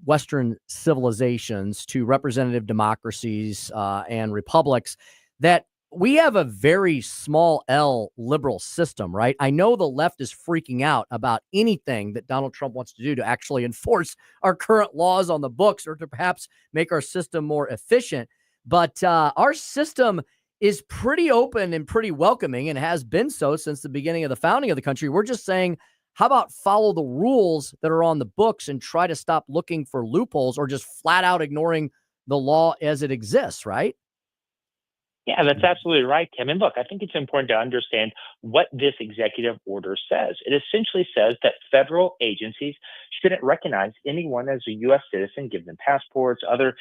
Western civilizations, to representative democracies and republics, that we have a very small L liberal system, right? I know the left is freaking out about anything that Donald Trump wants to do to actually enforce our current laws on the books or to perhaps make our system more efficient. But our system is pretty open and pretty welcoming and has been so since the beginning of the founding of the country. We're just saying, how about follow the rules that are on the books and try to stop looking for loopholes or just flat out ignoring the law as it exists, right? Yeah, that's absolutely right, Tim. And look, I think it's important to understand what this executive order says. It essentially says that federal agencies shouldn't recognize anyone as a U.S. citizen, give them passports, other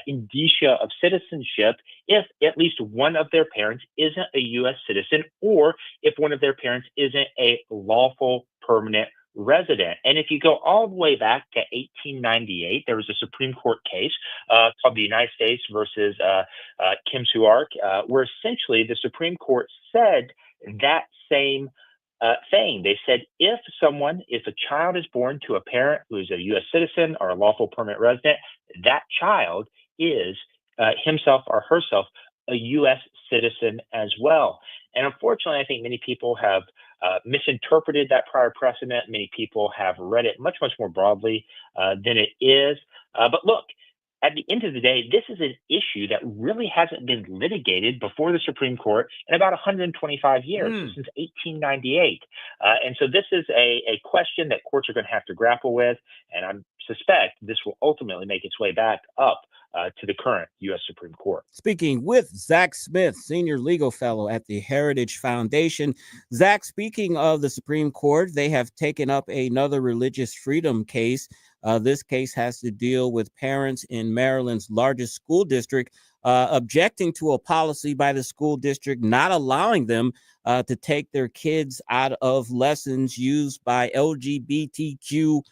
indicia of citizenship, if at least one of their parents isn't a U.S. citizen or if one of their parents isn't a lawful permanent resident. And if you go all the way back to 1898, there was a Supreme Court case called the United States versus Kim Suark, where essentially the Supreme Court said that same thing. They said if a child is born to a parent who is a U.S. citizen or a lawful permanent resident, that child is himself or herself a U.S. citizen as well. And unfortunately, I think many people have misinterpreted that prior precedent. Many people have read it much, much more broadly than it is. But look, at the end of the day, this is an issue that really hasn't been litigated before the Supreme Court in about 125 years, since 1898. And so this is a question that courts are going to have to grapple with. And I suspect this will ultimately make its way back up to the current U.S. Supreme Court. Speaking with Zack Smith, Senior Legal Fellow at the Heritage Foundation. Zack, speaking of the Supreme Court, they have taken up another religious freedom case. This case has to deal with parents in Maryland's largest school district objecting to a policy by the school district not allowing them to take their kids out of lessons used by LGBTQ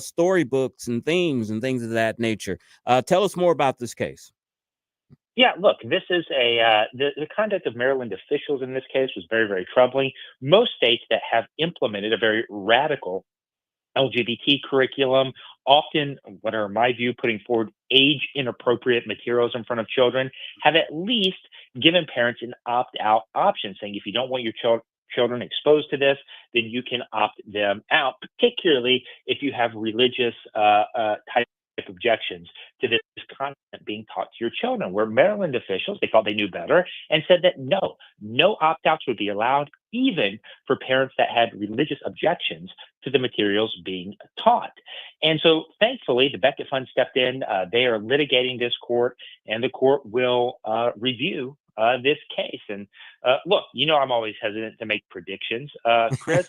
storybooks and themes and things of that nature. Tell us more about this case. Yeah, look, this is the conduct of Maryland officials in this case was very, very troubling. Most states that have implemented a very radical LGBT curriculum, often what are, in my view, putting forward age inappropriate materials in front of children, have at least given parents an opt-out option, saying if you don't want your children exposed to this, then you can opt them out, particularly if you have religious type objections to this content being taught to your children, where Maryland officials, they thought they knew better and said that no opt-outs would be allowed, even for parents that had religious objections to the materials being taught. And so thankfully, the Beckett Fund stepped in. They are litigating this court, and the court will review this case. And look, I'm always hesitant to make predictions, Chris,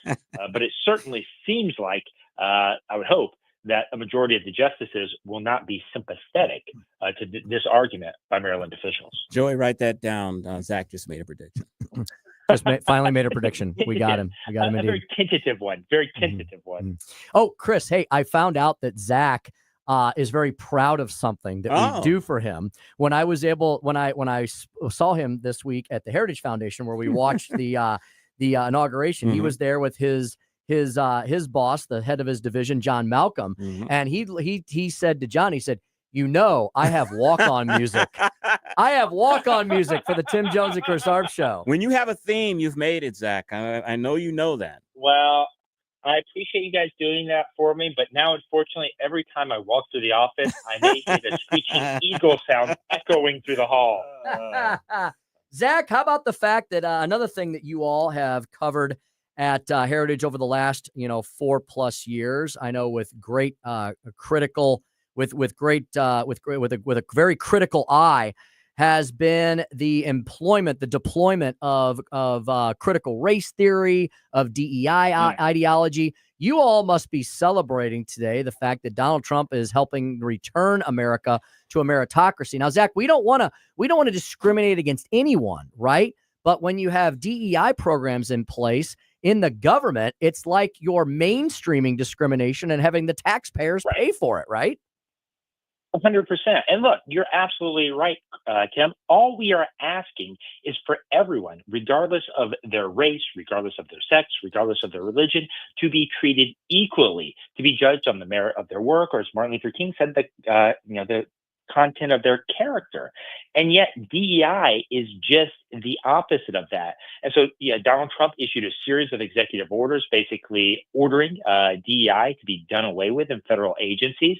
but it certainly seems like, I would hope, that a majority of the justices will not be sympathetic to this argument by Maryland officials. Joey, write that down. Zach just made a prediction. Finally made a prediction. We got him. We got him. A Indeed. very tentative one. Very tentative one. Oh, Chris, hey, I found out that Zach is very proud of something that we do for him. When I saw him this week at the Heritage Foundation, where we watched the inauguration, he was there with his boss, the head of his division, John Malcolm, and he said to John, he said, I have walk-on music. I have walk-on music for the Tim Jones and Chris Arps show. When you have a theme, you've made it, Zach. I know you know that. Well, I appreciate you guys doing that for me, but now, unfortunately, every time I walk through the office, I may hear the screeching eagle sound echoing through the hall. Zach, how about the fact that another thing that you all have covered at Heritage over the last 4+ years, I know with great critical with a very critical eye, has been the deployment of critical race theory, of DEI ideology. You all must be celebrating today the fact that Donald Trump is helping return America to a meritocracy. Now, Zach, we don't want to discriminate against anyone, right? But when you have DEI programs in place in the government, it's like you're mainstreaming discrimination and having the taxpayers pay for it, right? 100%. And look, you're absolutely right, Tim. All we are asking is for everyone, regardless of their race, regardless of their sex, regardless of their religion, to be treated equally, to be judged on the merit of their work, or as Martin Luther King said, the content of their character. And yet DEI is just the opposite of that. And so, Donald Trump issued a series of executive orders basically ordering DEI to be done away with in federal agencies.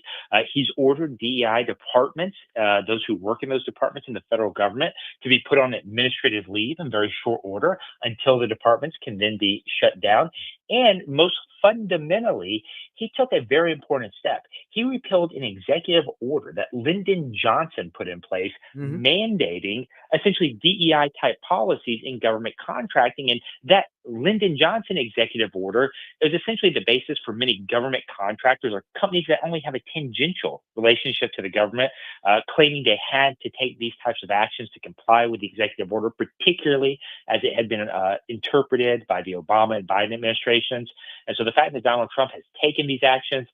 He's ordered DEI departments, those who work in those departments in the federal government, to be put on administrative leave in very short order until the departments can then be shut down. And most fundamentally, he took a very important step. He repealed an executive order that Lyndon Johnson put in place, mandating essentially DEI type policies in government contracting. And that Lyndon Johnson executive order is essentially the basis for many government contractors or companies that only have a tangential relationship to the government, claiming they had to take these types of actions to comply with the executive order, particularly as it had been interpreted by the Obama and Biden administrations. And so the fact that Donald Trump has taken these actions,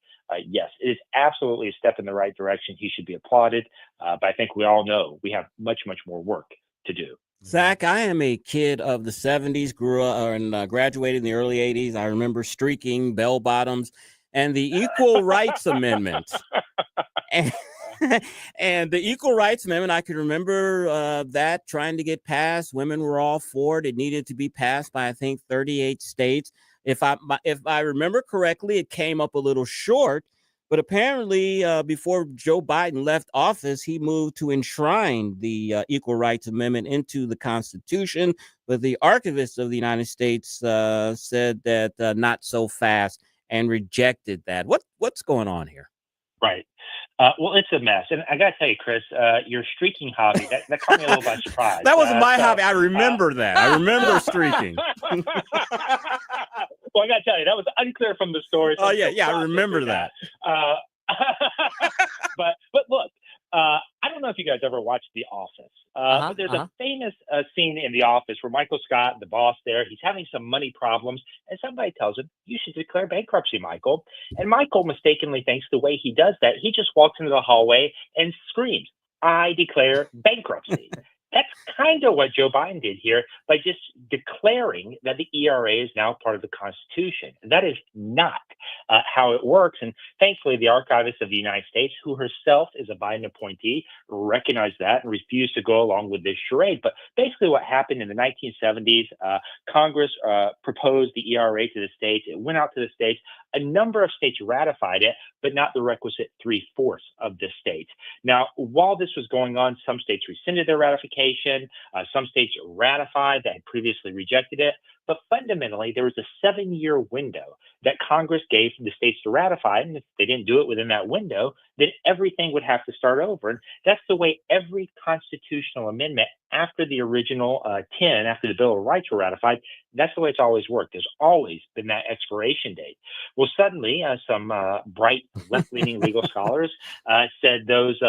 yes, it is absolutely a step in the right direction. He should be applauded. But I think we all know we have much, much more work to do. Zach, I am a kid of the 70s, grew up and graduated in the early 80s. I remember streaking, bell bottoms, and the Equal Rights Amendment. And the Equal Rights Amendment, I can remember that trying to get passed. Women were all for it. It needed to be passed by, I think, 38 states. If I remember correctly, it came up a little short, but apparently before Joe Biden left office, he moved to enshrine the Equal Rights Amendment into the Constitution. But the archivist of the United States said that not so fast and rejected that. What's going on here? Right. Well, it's a mess. And I got to tell you, Chris, your streaking hobby, that caught me a little by surprise. That wasn't my hobby. I remember that. I remember streaking. Well, I got to tell you, that was unclear from the story. So I remember that. But look, I don't know if you guys ever watched The Office. But there's a famous scene in The Office where Michael Scott, the boss there, he's having some money problems, and somebody tells him, "You should declare bankruptcy, Michael." And Michael mistakenly thinks the way he does that, he just walks into the hallway and screams, "I declare bankruptcy." That's kind of what Joe Biden did here by just declaring that the ERA is now part of the Constitution. That is not how it works. And thankfully, the Archivist of the United States, who herself is a Biden appointee, recognized that and refused to go along with this charade. But basically what happened in the 1970s, Congress proposed the ERA to the states. It went out to the states. A number of states ratified it, but not the requisite 3/4 of the states. Now, while this was going on, some states rescinded their ratification. Some states ratified that had previously rejected it. But fundamentally, there was a 7-year window that Congress gave the states to ratify. And if they didn't do it within that window, then everything would have to start over. And that's the way every constitutional amendment after the original 10, after the Bill of Rights were ratified, that's the way it's always worked. There's always been that expiration date. Well, suddenly, some bright left-leaning legal scholars said those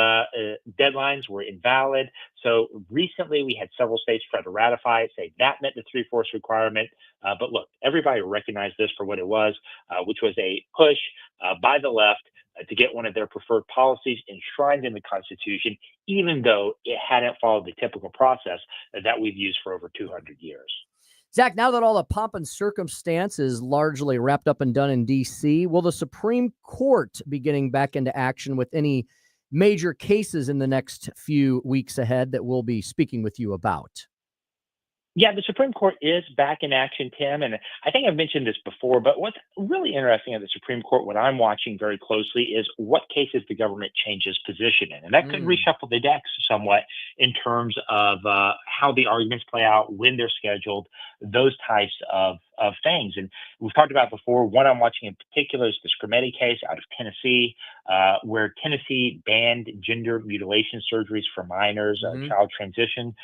deadlines were invalid. So recently, we had several states try to ratify it, say that met the 3/4 requirement. But look, everybody recognized this for what it was, which was a push by the left to get one of their preferred policies enshrined in the Constitution, even though it hadn't followed the typical process that we've used for over 200 years. Zach, now that all the pomp and circumstance is largely wrapped up and done in D.C., will the Supreme Court be getting back into action with any major cases in the next few weeks ahead that we'll be speaking with you about? Yeah, the Supreme Court is back in action, Tim. And I think I've mentioned this before, but what's really interesting at the Supreme Court, what I'm watching very closely, is what cases the government changes position in. And that could reshuffle the decks somewhat in terms of how the arguments play out, when they're scheduled, those types of things. And we've talked about before, one I'm watching in particular is the Scrimeti case out of Tennessee, where Tennessee banned gender mutilation surgeries for minors, child transition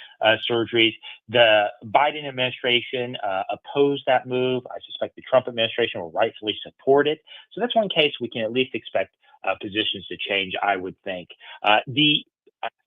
surgeries. The Biden administration opposed that move. I suspect the Trump administration will rightfully support it. So that's one case we can at least expect positions to change, I would think. The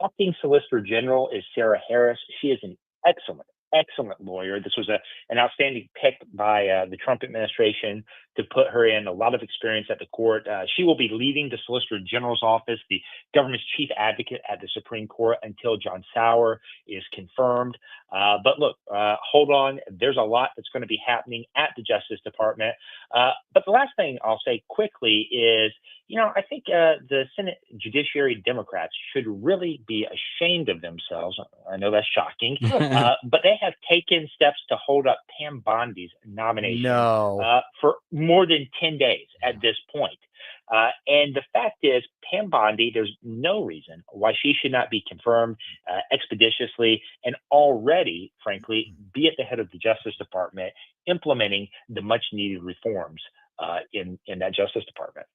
acting Solicitor General is Sarah Harris. She is an excellent lawyer. This was an outstanding pick by the Trump administration to put her in. A lot of experience at the court. She will be leading the Solicitor General's office, the government's chief advocate at the Supreme Court, until John Sauer is confirmed. But look, hold on. There's a lot that's going to be happening at the Justice Department. But the last thing I'll say quickly is, I think the Senate Judiciary Democrats should really be ashamed of themselves. I know that's shocking, but they have taken steps to hold up Pam Bondi's nomination for more than 10 days at this point. And the fact is, Pam Bondi, there's no reason why she should not be confirmed expeditiously and already, frankly, be at the head of the Justice Department, implementing the much needed reforms in that Justice Department.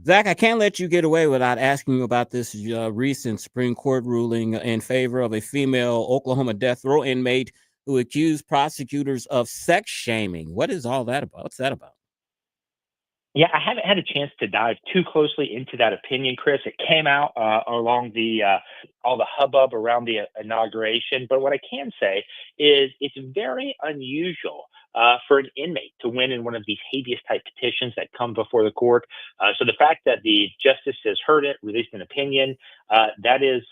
Zach, I can't let you get away without asking you about this recent Supreme Court ruling in favor of a female Oklahoma death row inmate who accused prosecutors of sex shaming. What is all that about? What's that about? Yeah, I haven't had a chance to dive too closely into that opinion, Chris. It came out along all the hubbub around the inauguration. But what I can say is it's very unusual for an inmate to win in one of these habeas type petitions that come before the court. So the fact that the justice has heard it, released an opinion, that is,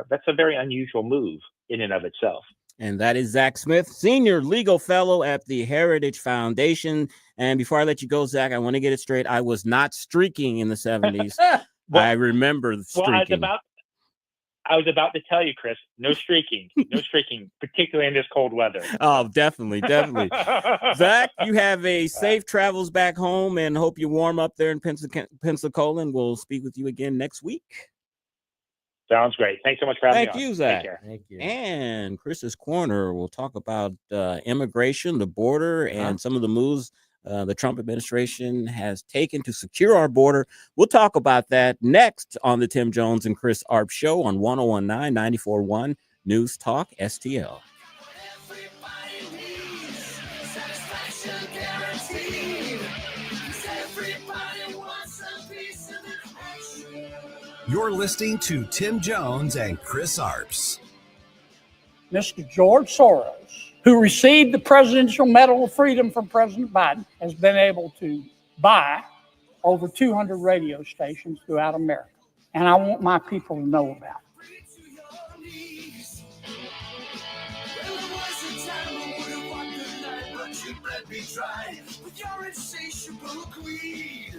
that's a very unusual move in and of itself. And that is Zack Smith, Senior Legal Fellow at the Heritage Foundation. And before I let you go, Zach, I want to get it straight. I was not streaking in the 70s. Well, I remember streaking. Well, I was about to tell you, Chris, no streaking, particularly in this cold weather. Oh, definitely. Zach, you have a safe travels back home and hope you warm up there in Pensacola. And we'll speak with you again next week. Sounds great. Thanks so much for having me on. Thank you, Zach. Take care. Thank you. And Chris's Corner, we'll talk about immigration, the border, and some of the moves the Trump administration has taken to secure our border. We'll talk about that next on the Tim Jones and Chris Arps Show on 101.9, 94.1 News Talk STL. You're listening to Tim Jones and Chris Arps. Mr. George Soros, who received the Presidential Medal of Freedom from President Biden, has been able to buy over 200 radio stations throughout America. And I want my people to know about it. let me try with your insatiable greed.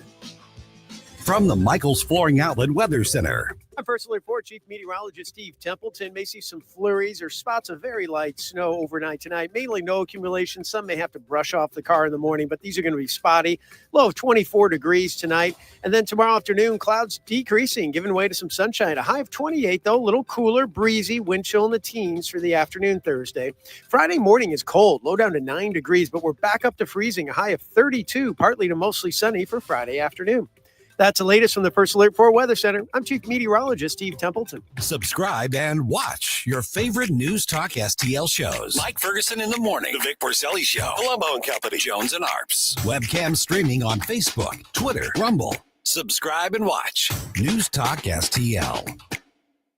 From the Michaels Flooring Outlet Weather Center. I'm Personal Report Chief Meteorologist Steve Templeton. May see some flurries or spots of very light snow overnight tonight. Mainly no accumulation. Some may have to brush off the car in the morning, but these are going to be spotty. Low of 24 degrees tonight. And then tomorrow afternoon, clouds decreasing, giving way to some sunshine. A high of 28, though, a little cooler, breezy, wind chill in the teens for the afternoon Thursday. Friday morning is cold, low down to 9 degrees, but we're back up to freezing. A high of 32, partly to mostly sunny for Friday afternoon. That's the latest from the First Alert 4 Weather Center. I'm Chief Meteorologist Steve Templeton. Subscribe and watch your favorite News Talk STL shows. Mike Ferguson in the Morning, The Vic Porcelli Show, Colombo and Company, Jones and Arps. Webcam streaming on Facebook, Twitter, Rumble. Subscribe and watch News Talk STL.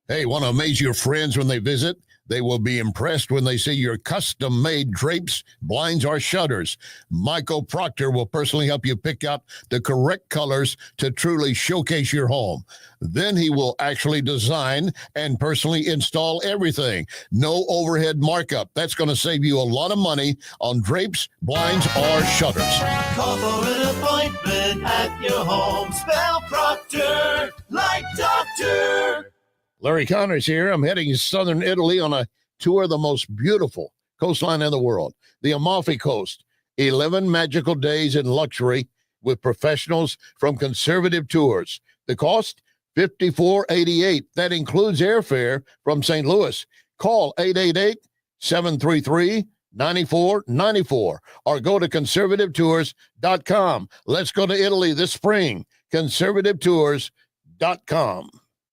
Hey, want to amaze your friends when they visit? They will be impressed when they see your custom-made drapes, blinds, or shutters. Michael Proctor will personally help you pick out the correct colors to truly showcase your home. Then he will actually design and personally install everything. No overhead markup. That's going to save you a lot of money on drapes, blinds, or shutters. Call for an appointment at your home. Spell Proctor like doctor. Larry Connors here. I'm heading to southern Italy on a tour of the most beautiful coastline in the world, the Amalfi Coast. 11 magical days in luxury with professionals from Conservative Tours. The cost, $54.88. That includes airfare from St. Louis. Call 888-733-9494 or go to conservativetours.com. Let's go to Italy this spring. conservativetours.com.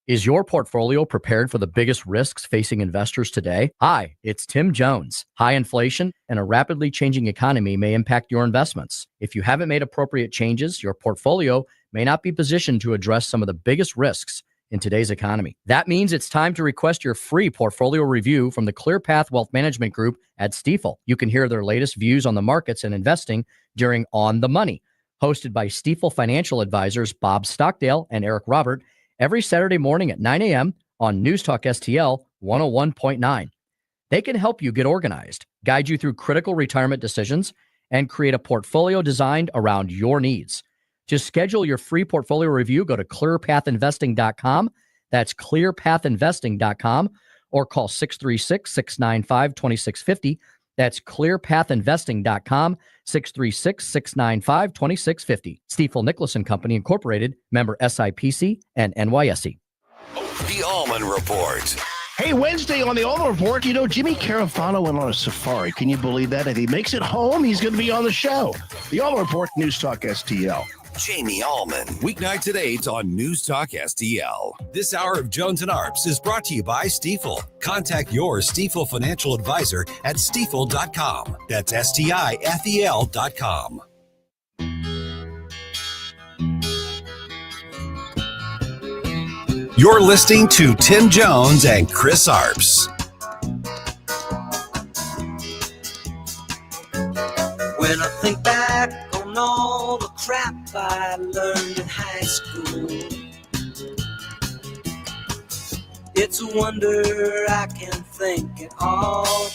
Is your portfolio prepared for the biggest risks facing investors today? Hi, it's Tim Jones. High inflation and a rapidly changing economy may impact your investments. If you haven't made appropriate changes, your portfolio may not be positioned to address some of the biggest risks in today's economy. That means it's time to request your free portfolio review from the ClearPath Wealth Management Group at Stifel. You can hear their latest views on the markets and investing during On the Money, hosted by Stifel financial advisors Bob Stockdale and Eric Robert, every Saturday morning at 9 a.m. on News Talk STL 101.9. They can help you get organized, guide you through critical retirement decisions, and create a portfolio designed around your needs. To schedule your free portfolio review, go to clearpathinvesting.com. That's clearpathinvesting.com, or call 636-695-2650. That's clearpathinvesting.com, 636-695-2650. Stifel Nicholas & Company Incorporated, member SIPC and NYSE. The Allman Report. Hey, Wednesday on the Allman Report, you know, Jimmy Carafano went on a safari. Can you believe that? If he makes it home, he's going to be on the show. The Allman Report, News Talk STL. Jamie Allman, weeknights at 8 on News Talk STL. This hour of Jones and Arps is brought to you by Stifel. Contact your Stifel financial advisor at stifel.com. That's STIFEL.com. You're listening to Tim Jones and Chris Arps. When I think back on all the crap I learned in high school, it's a wonder I can think at all.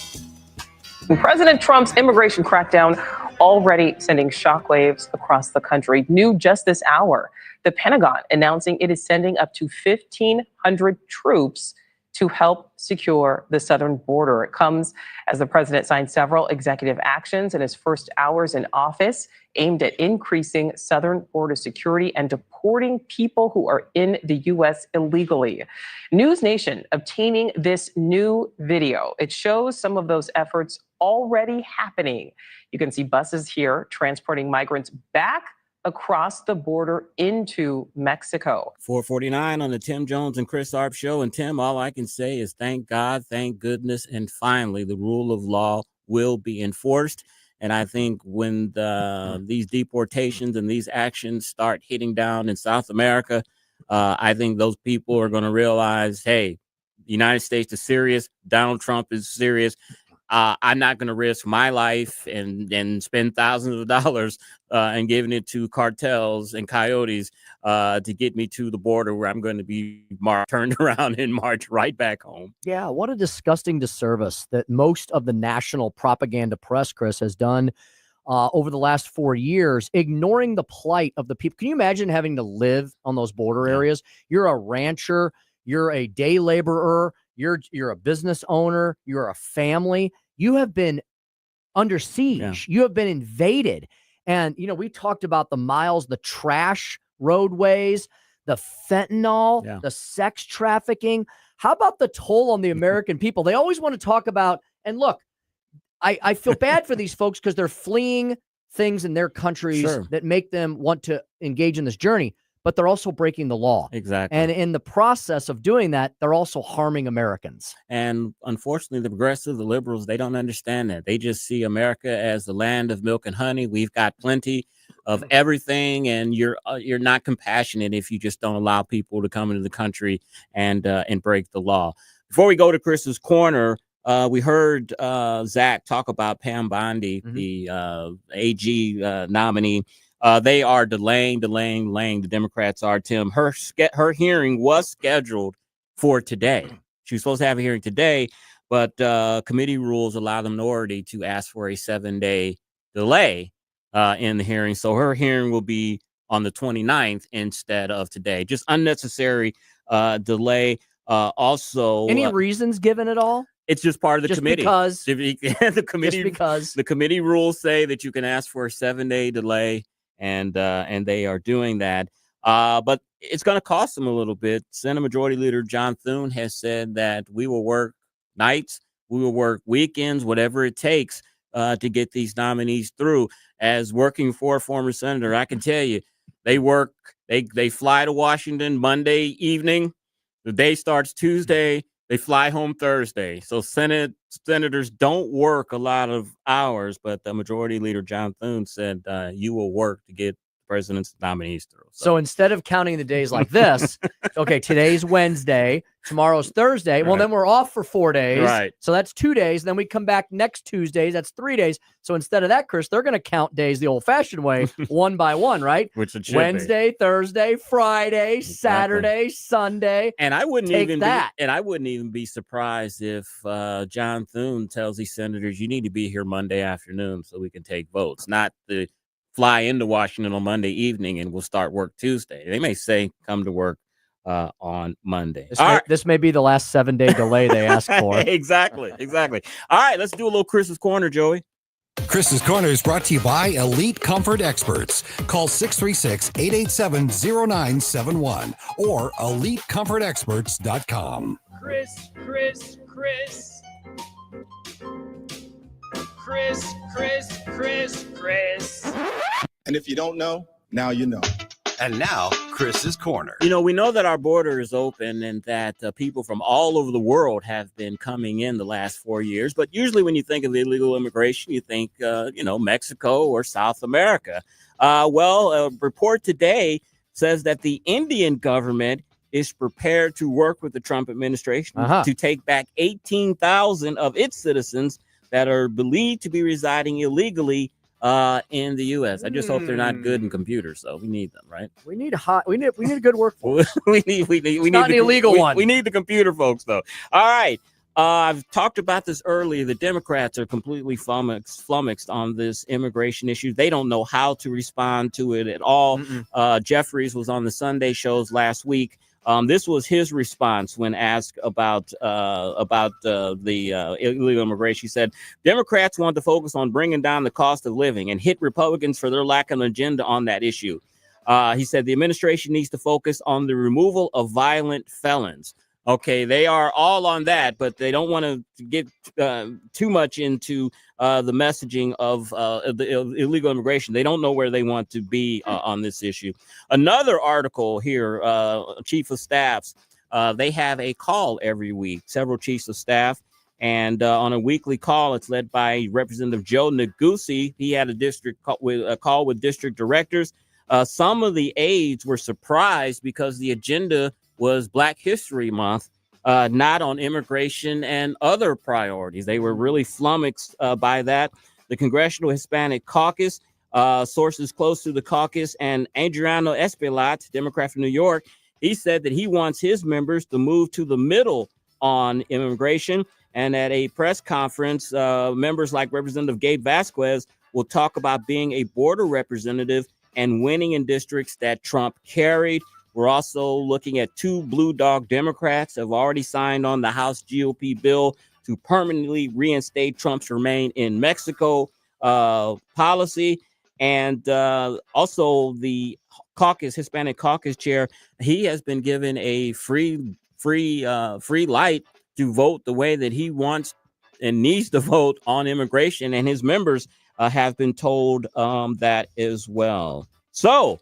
President Trump's immigration crackdown already sending shockwaves across the country. New just this hour, the Pentagon announcing it is sending up to 1,500 troops to help secure the southern border. It comes as the president signed several executive actions in his first hours in office aimed at increasing southern border security and deporting people who are in the U.S. illegally. News Nation obtaining this new video. It shows some of those efforts already happening. You can see buses here transporting migrants back across the border into Mexico. 449 on the Tim Jones and Chris Arp show. And Tim, all I can say is thank God, thank goodness, and finally the rule of law will be enforced. And I think when these deportations and these actions start hitting down in South America, I think those people are going to realize, hey, the United States is serious. Donald Trump is serious. I'm not going to risk my life and spend thousands of dollars and giving it to cartels and coyotes to get me to the border where I'm going to be turned around and march right back home. Yeah, what a disgusting disservice that most of the national propaganda press, Chris, has done over the last 4 years, ignoring the plight of the people. Can you imagine having to live on those border areas? You're a rancher, you're a day laborer, you're a business owner, you're a family. You have been under siege. You have been invaded. And, we talked about the miles, the trash roadways, the fentanyl, the sex trafficking. How about the toll on the American people? They always want to talk about, and look, I feel bad for these folks because they're fleeing things in their countries that make them want to engage in this journey, but they're also breaking the law. Exactly. And in the process of doing that, they're also harming Americans. And unfortunately, the progressives, the liberals, they don't understand that. They just see America as the land of milk and honey. We've got plenty of everything, and you're not compassionate if you just don't allow people to come into the country and break the law. Before we go to Chris's Corner, we heard Zack talk about Pam Bondi, the AG nominee. They are delaying. The Democrats are, Tim. Her hearing was scheduled for today. She was supposed to have a hearing today, but committee rules allow the minority to ask for a 7-day delay in the hearing. So her hearing will be on the 29th instead of today. Just unnecessary delay. Also, any reasons given at all? It's just part of the committee. Because the committee rules say that you can ask for a 7-day delay, and they are doing that. But it's going to cost them a little bit. Senate Majority Leader John Thune has said that we will work nights, we will work weekends, whatever it takes to get these nominees through. As working for a former senator, I can tell you, they fly to Washington Monday evening. The day starts Tuesday. They fly home Thursday. So senators don't work a lot of hours, but the Majority Leader John Thune said you will work to get the president's nominees through. So instead of counting the days like this, okay, today's Wednesday, tomorrow's Thursday. Well, then we're off for 4 days. Right. So that's 2 days. Then we come back next Tuesday. That's 3 days. So instead of that, Chris, they're going to count days the old-fashioned way, one by one, right? Which it should Wednesday, be. Thursday, Friday, Saturday, Sunday. And I wouldn't even even be surprised if John Thune tells these senators, you need to be here Monday afternoon so we can take votes, not the fly into Washington on Monday evening and we'll start work Tuesday. They may say come to work on Monday. This may be the last 7-day delay they asked for. Exactly. All right, let's do a little Chris's Corner, Joey. Chris's Corner is brought to you by Elite Comfort Experts. Call 636-887-0971 or EliteComfortExperts.com. Chris. And if you don't know, now you know. And now, Chris's Corner. We know that our border is open and that people from all over the world have been coming in the last 4 years. But usually when you think of illegal immigration, you think, Mexico or South America. A report today says that the Indian government is prepared to work with the Trump administration to take back 18,000 of its citizens that are believed to be residing illegally in the U.S. I just hope they're not good in computers, though. We need them, right? We need a good workforce. we need not an illegal one. We need the computer folks, though. All right. I've talked about this earlier. The Democrats are completely flummoxed on this immigration issue. They don't know how to respond to it at all. Jeffries was on the Sunday shows last week. This was his response when asked about the illegal immigration. He said, Democrats want to focus on bringing down the cost of living and hit Republicans for their lack of an agenda on that issue. He said the administration needs to focus on the removal of violent felons. Okay, they are all on that, but they don't want to get too much into the messaging of the illegal immigration. They don't know where they want to be on this issue. Another article here, Chief of Staffs, they have a call every week, several chiefs of staff. And on a weekly call, it's led by Representative Joe Negussi. He had a call with district directors. Some of the aides were surprised because the agenda was Black History Month, not on immigration and other priorities. They were really flummoxed by that. The Congressional Hispanic Caucus, sources close to the caucus, and Adriano Espaillat, Democrat from New York, he said that he wants his members to move to the middle on immigration. And at a press conference, members like Representative Gabe Vasquez will talk about being a border representative and winning in districts that Trump carried. We're also looking at 2 blue dog Democrats have already signed on the House GOP bill to permanently reinstate Trump's remain in Mexico policy. And also the Hispanic caucus chair, he has been given a free light to vote the way that he wants and needs to vote on immigration. And his members have been told that as well. So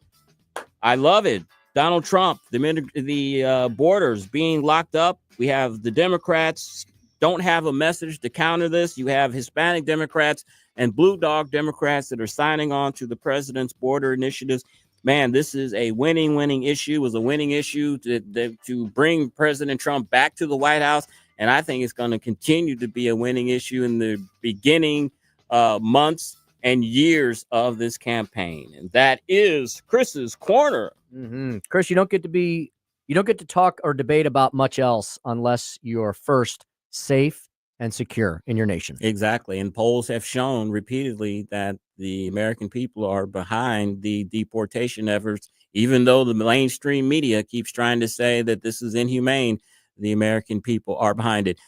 I love it. Donald Trump, the borders being locked up. We have the Democrats don't have a message to counter this. You have Hispanic Democrats and blue dog Democrats that are signing on to the president's border initiatives. Man, this is a winning issue. It was a winning issue to bring President Trump back to the White House. And I think it's going to continue to be a winning issue in the beginning months and years of this campaign. And that is Chris's Corner. Mm-hmm. Chris, you don't get to talk or debate about much else unless you're first safe and secure in your nation. Exactly. And polls have shown repeatedly that the American people are behind the deportation efforts, even though the mainstream media keeps trying to say that this is inhumane. The American people are behind it.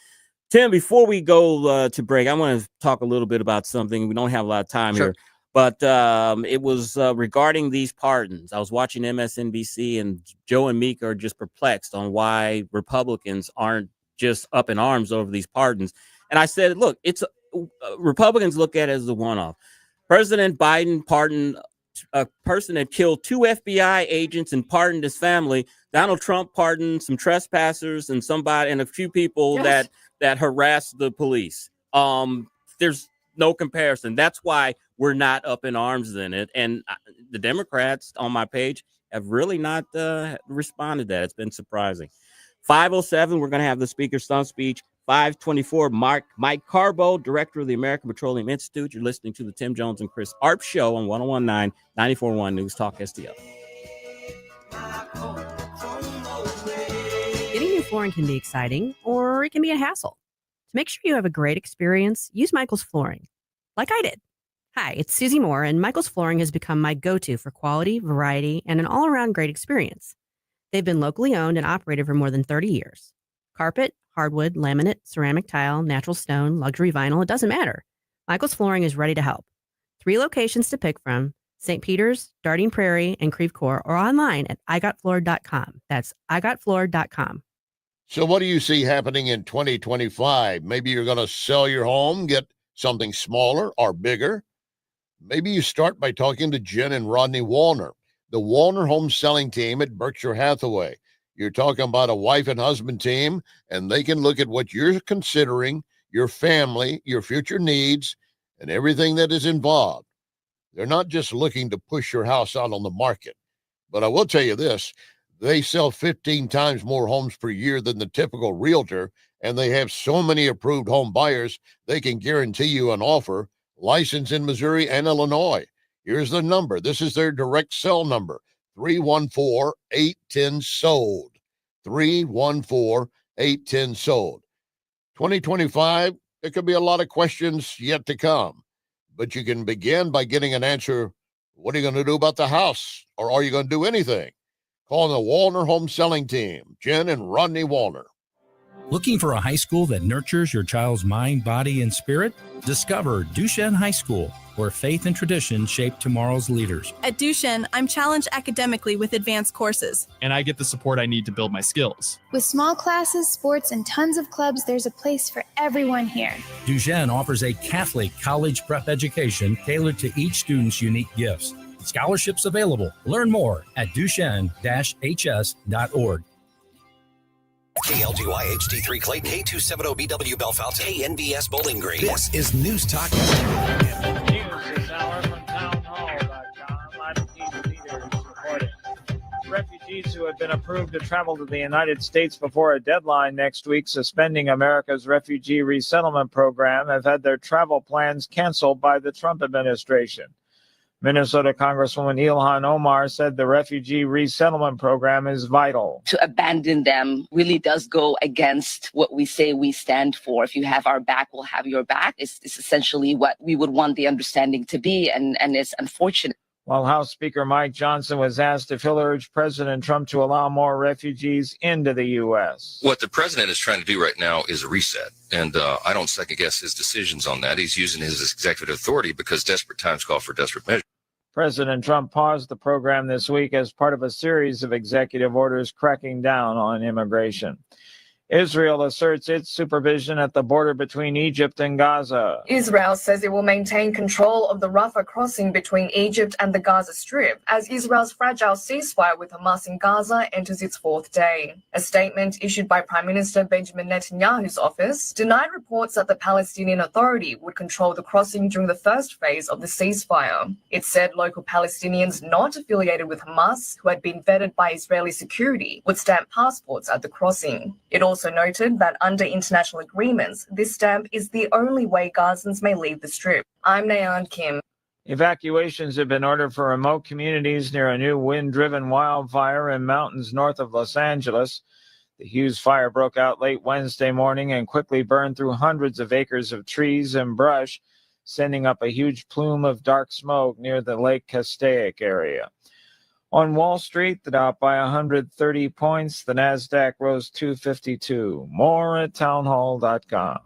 Tim, before we go to break, I want to talk a little bit about something. We don't have a lot of time here, but it was regarding these pardons. I was watching MSNBC, and Joe and Meek are just perplexed on why Republicans aren't just up in arms over these pardons. And I said, look, Republicans look at it as a one-off. President Biden pardoned a person that killed 2 FBI agents and pardoned his family. Donald Trump pardoned some trespassers and a few people that harassed the police. There's no comparison. That's why we're not up in arms in it. And the Democrats on my page have really not responded to that. It's been surprising. 5:07, we're going to have the Speaker's stump speech. 5:24, Mike Karbo, director of the American Petroleum Institute. You're listening to the Tim Jones and Chris Arps show on 101.9, 94.1 News Talk STL. Getting new flooring can be exciting, or it can be a hassle. To make sure you have a great experience, use Michael's Flooring, like I did. Hi, it's Susie Moore, and Michael's Flooring has become my go-to for quality, variety, and an all-around great experience. They've been locally owned and operated for more than 30 years. Carpet, hardwood, laminate, ceramic tile, natural stone, luxury vinyl, it doesn't matter. Michael's Flooring is ready to help. 3 locations to pick from: St. Peter's, Darting Prairie, and Creve Coeur, or online at igotfloored.com. That's igotfloored.com. So what do you see happening in 2025? Maybe you're going to sell your home, get something smaller or bigger. Maybe you start by talking to Jen and Rodney Wallner, the Wallner home selling team at Berkshire Hathaway. You're talking about a wife and husband team, and they can look at what you're considering, your family, your future needs, and everything that is involved. They're not just looking to push your house out on the market. But I will tell you this, they sell 15 times more homes per year than the typical realtor, and they have so many approved home buyers, they can guarantee you an offer, licensed in Missouri and Illinois. Here's the number. This is their direct sell number, 314-810-SOLD. 314-810-SOLD. 2025, there could be a lot of questions yet to come, but you can begin by getting an answer. What are you going to do about the house? Or are you going to do anything? Call the Wallner Home Selling Team, Jen and Rodney Wallner. Looking for a high school that nurtures your child's mind, body, and spirit? Discover Duchesne High School, where faith and tradition shape tomorrow's leaders. At Duchesne, I'm challenged academically with advanced courses. And I get the support I need to build my skills. With small classes, sports, and tons of clubs, there's a place for everyone here. Duchesne offers a Catholic college prep education tailored to each student's unique gifts. Scholarships available. Learn more at duchesne-hs.org. KLGY HD3 Clayton, K270BW Bellefonte, KNBS Bowling Green. This is News Talk. News this hour from townhall.com. I'm Keith Peters reporting. Refugees who had been approved to travel to the United States before a deadline next week suspending America's refugee resettlement program have had their travel plans canceled by the Trump administration. Minnesota Congresswoman Ilhan Omar said the refugee resettlement program is vital. To abandon them really does go against what we say we stand for. If you have our back, we'll have your back. It's essentially what we would want the understanding to be, and it's unfortunate. While House Speaker Mike Johnson was asked if he'll urge President Trump to allow more refugees into the U.S. What the president is trying to do right now is a reset, and I don't second guess his decisions on that. He's using his executive authority because desperate times call for desperate measures. President Trump paused the program this week as part of a series of executive orders cracking down on immigration. Israel asserts its supervision at the border between Egypt and Gaza. Israel says it will maintain control of the Rafah crossing between Egypt and the Gaza Strip as Israel's fragile ceasefire with Hamas in Gaza enters its fourth day. A statement issued by Prime Minister Benjamin Netanyahu's office denied reports that the Palestinian Authority would control the crossing during the first phase of the ceasefire. It said local Palestinians not affiliated with Hamas, who had been vetted by Israeli security, would stamp passports at the crossing. It also noted that under international agreements, this stamp is the only way Gazans may leave the Strip. I'm Nayan Kim. Evacuations have been ordered for remote communities near a new wind-driven wildfire in mountains north of Los Angeles. The Hughes fire broke out late Wednesday morning and quickly burned through hundreds of acres of trees and brush, sending up a huge plume of dark smoke near the Lake Castaic area. On Wall Street, the Dow by 130 points. The Nasdaq rose 252. More at townhall.com.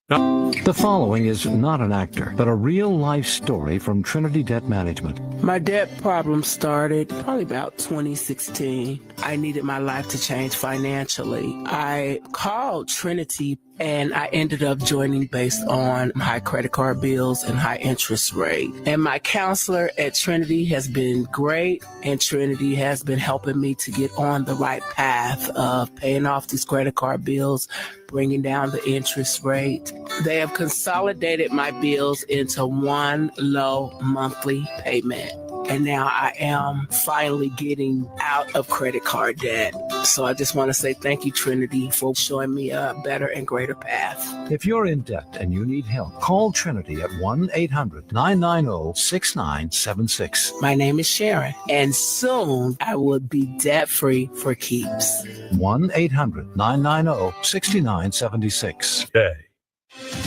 The following is not an actor, but a real-life story from Trinity Debt Management. My debt problem started probably about 2016. I needed my life to change financially. I called Trinity and I ended up joining based on high credit card bills and high interest rate. And my counselor at Trinity has been great, and Trinity has been helping me to get on the right path of paying off these credit card bills, bringing down the interest rate. They have consolidated my bills into one low monthly payment. And now I am finally getting out of credit card debt. So I just want to say thank you, Trinity, for showing me a better and greater path. If you're in debt and you need help, call Trinity at 1-800-990-6976. My name is Sharon, and soon I will be debt-free for keeps. 1-800-990-6976. Okay.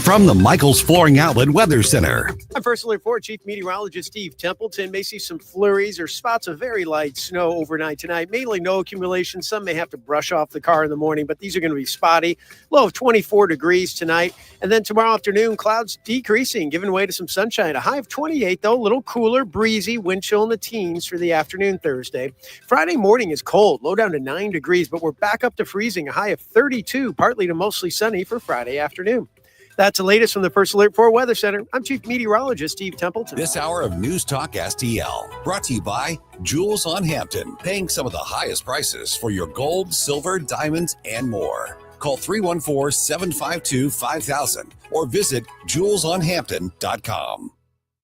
From the Michaels Flooring Outlet Weather Center. I'm First Alert 4 Chief Meteorologist Steve Templeton. May see some flurries or spots of very light snow overnight tonight. Mainly no accumulation. Some may have to brush off the car in the morning, but these are going to be spotty. Low of 24 degrees tonight. And then tomorrow afternoon, clouds decreasing, giving way to some sunshine. A high of 28, though. A little cooler, breezy, wind chill in the teens for the afternoon Thursday. Friday morning is cold, low down to 9 degrees, but we're back up to freezing. A high of 32, partly to mostly sunny for Friday afternoon. That's the latest from the First Alert 4 Weather Center. I'm Chief Meteorologist Steve Templeton. This hour of News Talk STL brought to you by Jewels on Hampton, paying some of the highest prices for your gold, silver, diamonds, and more. Call 314-752-5000 or visit jewelsonhampton.com.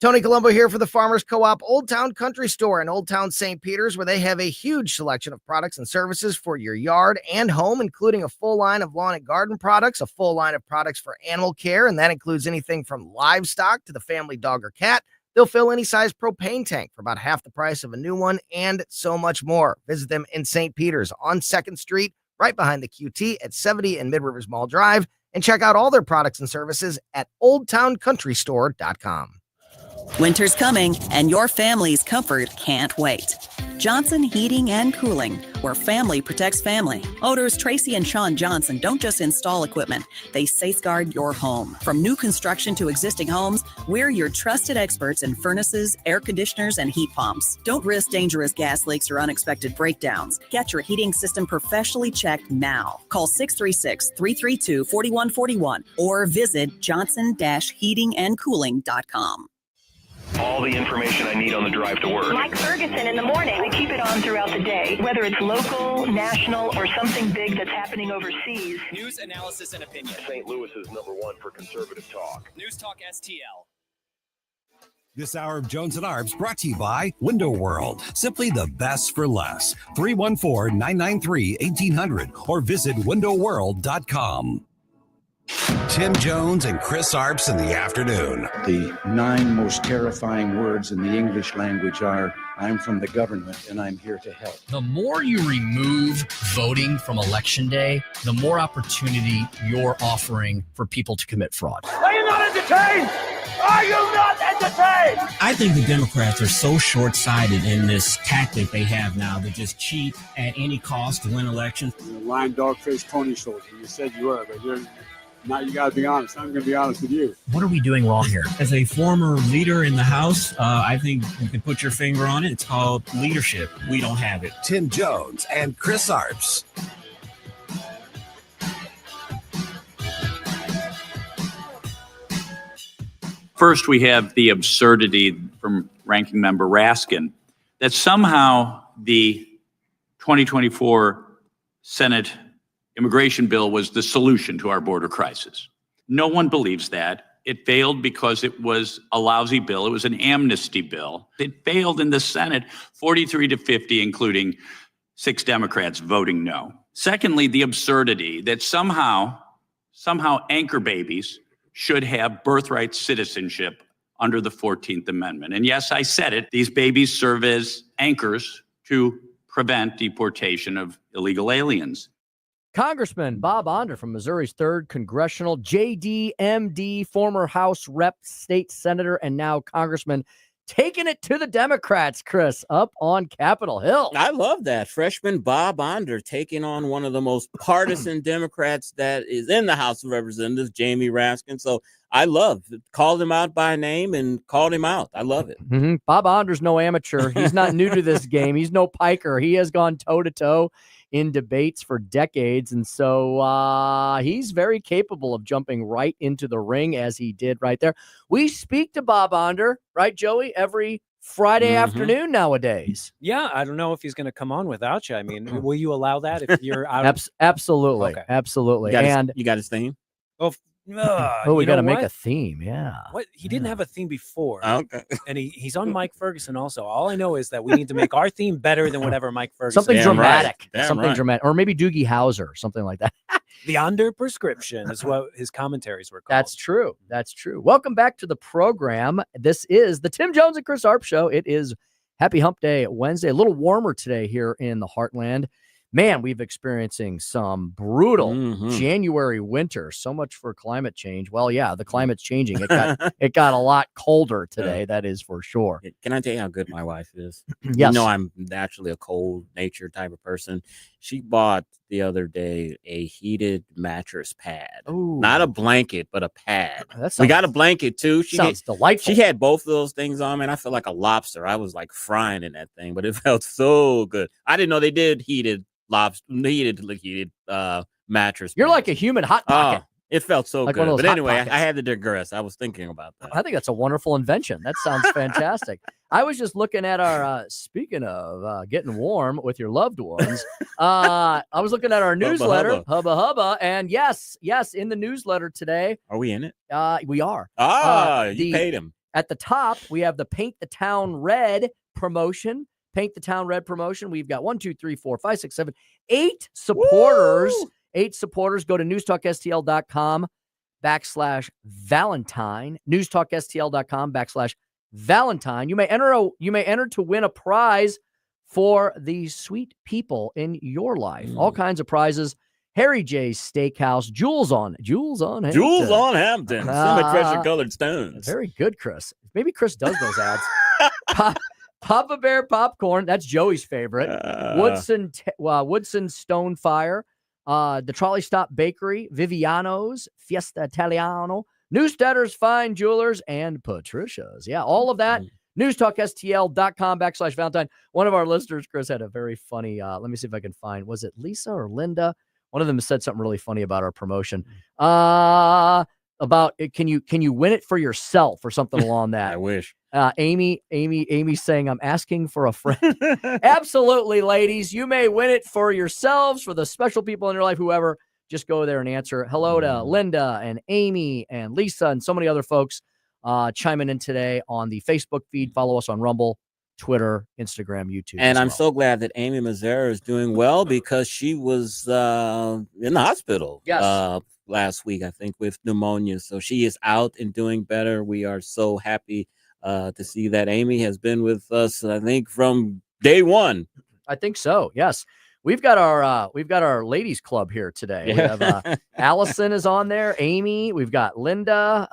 Tony Colombo here for the Farmers Co-op Old Town Country Store in Old Town St. Peters, where they have a huge selection of products and services for your yard and home, including a full line of lawn and garden products, a full line of products for animal care, and that includes anything from livestock to the family dog or cat. They'll fill any size propane tank for about half the price of a new one, and so much more. Visit them in St. Peters on 2nd Street, right behind the QT at 70 and Mid-Rivers Mall Drive, and check out all their products and services at oldtowncountrystore.com. Winter's coming, and your family's comfort can't wait. Johnson Heating and Cooling, where family protects family. Owners Tracy and Sean Johnson don't just install equipment, they safeguard your home. From new construction to existing homes, we're your trusted experts in furnaces, air conditioners, and heat pumps. Don't risk dangerous gas leaks or unexpected breakdowns. Get your heating system professionally checked now. Call 636-332-4141 or visit johnson-heatingandcooling.com. All the information I need on the drive to work. Mike Ferguson in the morning. We keep it on throughout the day, whether it's local, national, or something big that's happening overseas. News, analysis, and opinion. St. Louis is #1 for conservative talk. News Talk STL. This hour of Jones and Arps brought to you by Window World. Simply the best for less. 314-993-1800 or visit windowworld.com. Tim Jones and Chris Arps in the afternoon. The 9 most terrifying words in the English language are, I'm from the government and I'm here to help. The more you remove voting from Election Day, the more opportunity you're offering for people to commit fraud. Are you not entertained? Are you not entertained? I think the Democrats are so short-sighted in this tactic they have now to just cheat at any cost to win elections. You're a lying dog-faced pony soldier. You said you were, but now you got to be honest. I'm going to be honest with you. What are we doing wrong here? As a former leader in the House, I think you can put your finger on it. It's called leadership. We don't have it. Tim Jones and Chris Arps. First, we have the absurdity from Ranking Member Raskin that somehow the 2024 Senate immigration bill was the solution to our border crisis. No one believes that. It failed because it was a lousy bill. It was an amnesty bill. It failed in the Senate 43-50, including 6 Democrats voting no. Secondly, the absurdity that somehow anchor babies should have birthright citizenship under the 14th Amendment. And yes, I said it, these babies serve as anchors to prevent deportation of illegal aliens. Congressman Bob Onder from Missouri's 3rd Congressional, JDMD, former House Rep, state senator, and now congressman, taking it to the Democrats, Chris, up on Capitol Hill. I love that. Freshman Bob Onder taking on one of the most partisan Democrats that is in the House of Representatives, Jamie Raskin. So I love it. Called him out by name and called him out. I love it. Mm-hmm. Bob Onder's no amateur. He's not new to this game. He's no piker. He has gone toe-to-toe in debates for decades. And so he's very capable of jumping right into the ring as he did right there. We speak to Bob Onder, right, Joey, every Friday afternoon nowadays. Yeah, I don't know if he's going to come on without you. I mean, will you allow that if you're out? Absolutely. Okay. Absolutely. You got his theme? We got to make a theme. Yeah. What he didn't have a theme before. Okay. And he's on Mike Ferguson also. All I know is that we need to make our theme better than whatever Mike Ferguson. Something dramatic. Right. Something dramatic. Or maybe Doogie Howser, something like that. The Under prescription is what his commentaries were called. That's true. That's true. Welcome back to the program. This is the Tim Jones and Chris Arps Show. It is Happy Hump Day Wednesday. A little warmer today here in the Heartland. Man, we've experiencing some brutal January winter. So much for climate change. Well, yeah, the climate's changing. It got a lot colder today. That is for sure. Can I tell you how good my wife is? Yes. You know, I'm naturally a cold nature type of person. She bought the other day a heated mattress pad. Ooh. Not a blanket, but a pad. We got a blanket too. Sounds delightful. She had both of those things on, man. I felt like a lobster. I was like frying in that thing, but it felt so good. I didn't know they did heated mattress. You're like a human hot pocket. It felt so Like good. one of those But hot anyway, pockets. I had to digress. I was thinking about that. I think that's a wonderful invention. That sounds fantastic. I was just looking at our, speaking of getting warm with your loved ones, I was looking at our newsletter, Hubba Hubba, and yes, in the newsletter today. Are we in it? We are. You paid him. At the top, we have the Paint the Town Red promotion. Paint the Town Red promotion. We've got 1, 2, 3, 4, 5, 6, 7, 8 supporters. Woo! 8 supporters. Go to newstalkstl.com/Valentine. Newstalkstl.com/Valentine. You may enter to win a prize for the sweet people in your life. All kinds of prizes. Harry J's Steakhouse. Jewels on Hampton. Jewels on Hampton. Treasure colored stones. Very good, Chris. Maybe Chris does those ads. Papa Bear Popcorn, that's Joey's favorite. Woodson Stonefire, the Trolley Stop Bakery, Viviano's, Fiesta Italiano, Newstetter's Fine Jewelers, and Patricia's. Yeah, all of that. NewsTalkSTL.com/Valentine. One of our listeners, Chris, had a very funny, let me see if I can find, was it Lisa or Linda? One of them said something really funny about our promotion. About can you win it for yourself or something along that? I wish. Amy saying, I'm asking for a friend. Absolutely, ladies. You may win it for yourselves, for the special people in your life, whoever. Just go there and answer. Hello to Linda and Amy and Lisa and so many other folks chiming in today on the Facebook feed. Follow us on Rumble, Twitter, Instagram, YouTube. And as I'm well. so glad that Amy Mazzara is doing well because she was in the hospital last week, I think, with pneumonia. So she is out and doing better. We are so happy to see that Amy has been with us, I think, from day one. I think so. Yes. We've got our ladies club here today. We have Allison is on there, Amy. We've got Linda.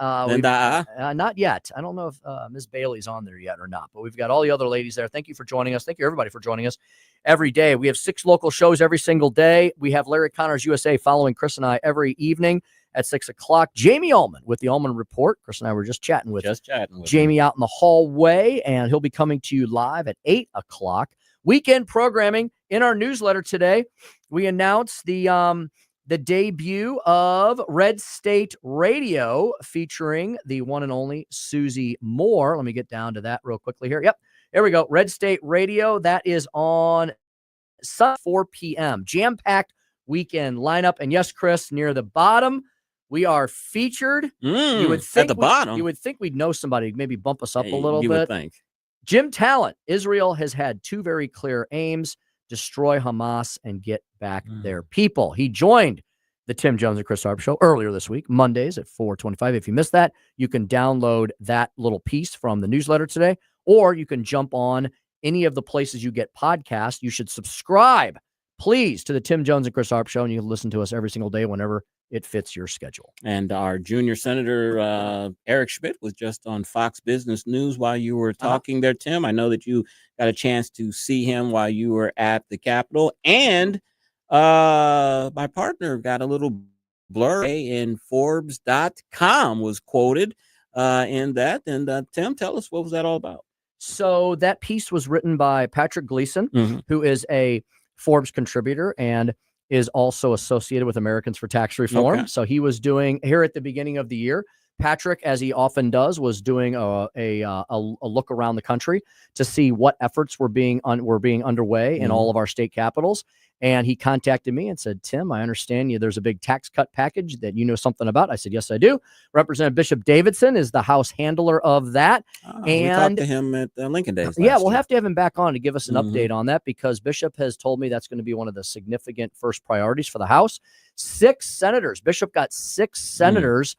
Not yet. I don't know if Ms. Bailey's on there yet or not, but we've got all the other ladies there. Thank you for joining us. Thank you everybody for joining us every day. We have 6 local shows every single day. We have Larry Connors USA following Chris and I every evening at 6 o'clock. Jamie Ullman with the Ullman Report. Chris and I were just chatting with Jamie out in the hallway, and he'll be coming to you live at 8 o'clock. Weekend programming in our newsletter today. We announced the debut of Red State Radio featuring the one and only Susie Moore. Let me get down to that real quickly here. Yep, there we go. Red State Radio. That is on Sunday, 4 p.m. Jam-packed weekend lineup. And yes, Chris, near the bottom, we are featured. You would think at the bottom. You would think we'd know somebody, maybe bump us up a little you bit. would think. Jim Talent. Israel has had 2 very clear aims: destroy Hamas and get back their people. He joined the Tim Jones and Chris Arps show earlier this week, Mondays at 4:25. If you missed that, you can download that little piece from the newsletter today, or you can jump on any of the places you get podcasts. You should subscribe, please, to the Tim Jones and Chris Arps show, and you can listen to us every single day whenever it fits your schedule. And our junior senator, Eric Schmidt, was just on Fox Business News while you were talking there, Tim. I know that you got a chance to see him while you were at the Capitol. And my partner got a little blur in Forbes.com was quoted in that. And Tim, tell us, what was that all about? So that piece was written by Patrick Gleason, who is a Forbes contributor and is also associated with Americans for Tax Reform. So he was doing here at the beginning of the year. Patrick, as he often does, was doing a look around the country to see what efforts were being underway in all of our state capitals. And he contacted me and said, Tim, I understand there's a big tax cut package that you know something about. I said, yes, I do. Representative Bishop Davidson is the House handler of that. We talked to him at Lincoln Days. We'll have to have him back on to give us an update on that, because Bishop has told me that's going to be one of the significant first priorities for the House. 6 senators. Bishop got 6 senators,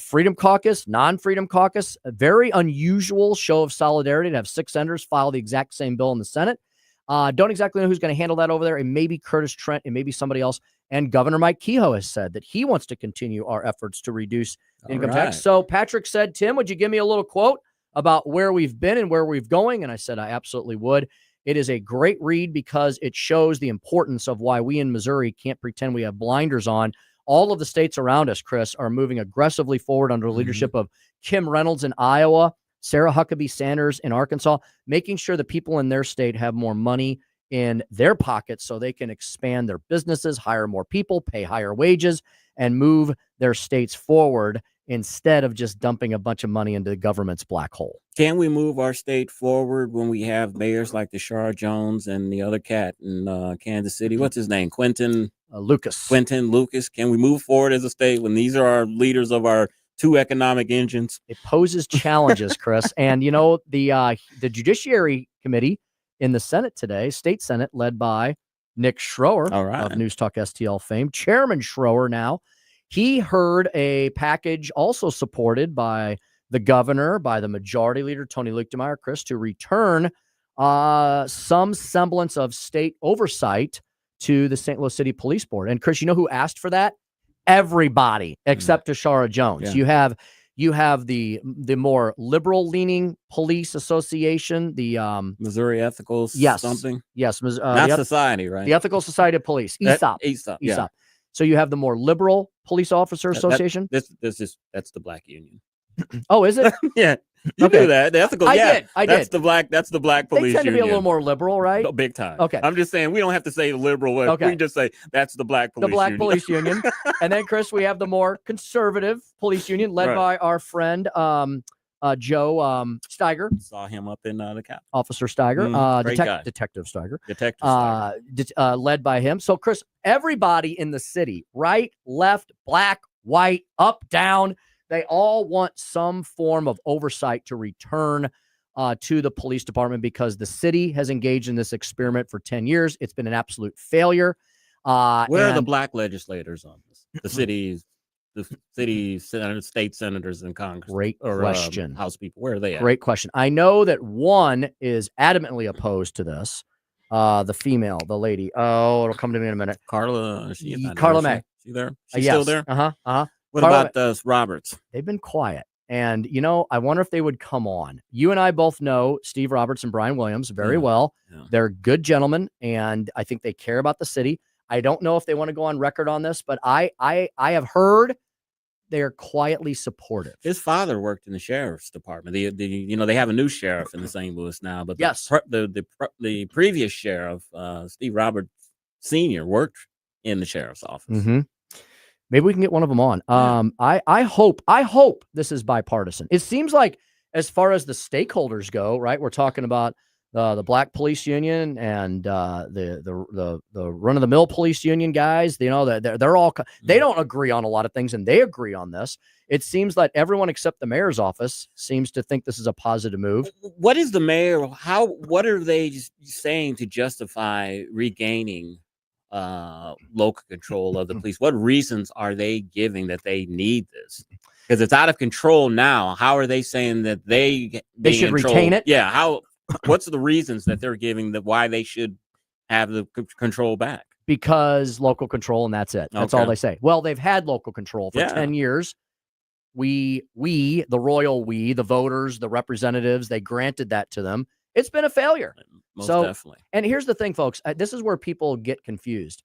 Freedom Caucus, non-Freedom Caucus, a very unusual show of solidarity to have 6 senators file the exact same bill in the Senate. Don't exactly know who's going to handle that over there. It may be Curtis Trent. It may be somebody else. And Governor Mike Kehoe has said that he wants to continue our efforts to reduce income tax. So Patrick said, Tim, would you give me a little quote about where we've been and where we're going? And I said, I absolutely would. It is a great read because it shows the importance of why we in Missouri can't pretend we have blinders on. All of the states around us, Chris, are moving aggressively forward under the leadership of Kim Reynolds in Iowa, Sarah Huckabee Sanders in Arkansas, making sure the people in their state have more money in their pockets so they can expand their businesses, hire more people, pay higher wages, and move their states forward instead of just dumping a bunch of money into the government's black hole. Can we move our state forward when we have mayors like Tashara Jones and the other cat in Kansas City? What's his name? Quentin Lucas. Quentin Lucas. Can we move forward as a state when these are our leaders of our 2 economic engines? It poses challenges, Chris. And, the Judiciary Committee in the Senate today, State Senate, led by Nick Schroer of News Talk STL fame, Chairman Schroer now, he heard a package also supported by the governor, by the majority leader, Tony Lichtenmeyer, Chris, to return some semblance of state oversight to the St. Louis City Police Board. And Chris, you know who asked for that? Everybody except Tashara Jones. Yeah. You have the more liberal leaning police association, the Missouri Ethical something. Yes, not society, right? The Ethical Society of Police, ESOP. ESOP. Yeah. So you have the more liberal police officer association. That's the black union. Oh, is it? Yeah. You knew that. The ethical, I did. That's the black police They tend to be union. a little more liberal, right? No, big time. Okay. I'm just saying we don't have to say liberal. Okay. We can just say that's the black police union. Police union. And then, Chris, we have the more conservative police union led by our friend Joe Steiger. Saw him up in the cap. Officer Steiger. Detective Steiger. Detective Steiger. Led by him. So, Chris, everybody in the city, right, left, black, white, up, down, they all want some form of oversight to return to the police department because the city has engaged in this experiment for 10 years. It's been an absolute failure. Where are the black legislators on this? The city state senators and Congress. Great question. House people. Where are they at? Great question. I know that one is adamantly opposed to this. The female, the lady. Oh, it'll come to me in a minute. Carla May. She there? She's Yes. still there? What Carla about Roberts? They've been quiet. And, I wonder if they would come on. You and I both know Steve Roberts and Brian Williams very well. Yeah. They're good gentlemen, and I think they care about the city. I don't know if they want to go on record on this, but I have heard they are quietly supportive. His father worked in the sheriff's department. They have a new sheriff in the St. Louis now, but yes, the previous sheriff, Steve Roberts Sr., worked in the sheriff's office. Mm-hmm. Maybe we can get one of them on. I hope this is bipartisan. It seems like as far as the stakeholders go, right? We're talking about the Black Police Union and the run of the mill police union guys. They're all they don't agree on a lot of things, and they agree on this. It seems like everyone except the mayor's office seems to think this is a positive move. What is the mayor? What are they saying to justify regaining local control of the police? What reasons are they giving that they need this? Because it's out of control now. How are they saying that they should retain it? Yeah. What's the reasons that they're giving that why they should have the control back? Because local control, and that's it. That's all they say. Well, they've had local control for 10 years. The voters, the representatives, they granted that to them. It's been a failure. Most definitely. And here's the thing, folks. This is where people get confused.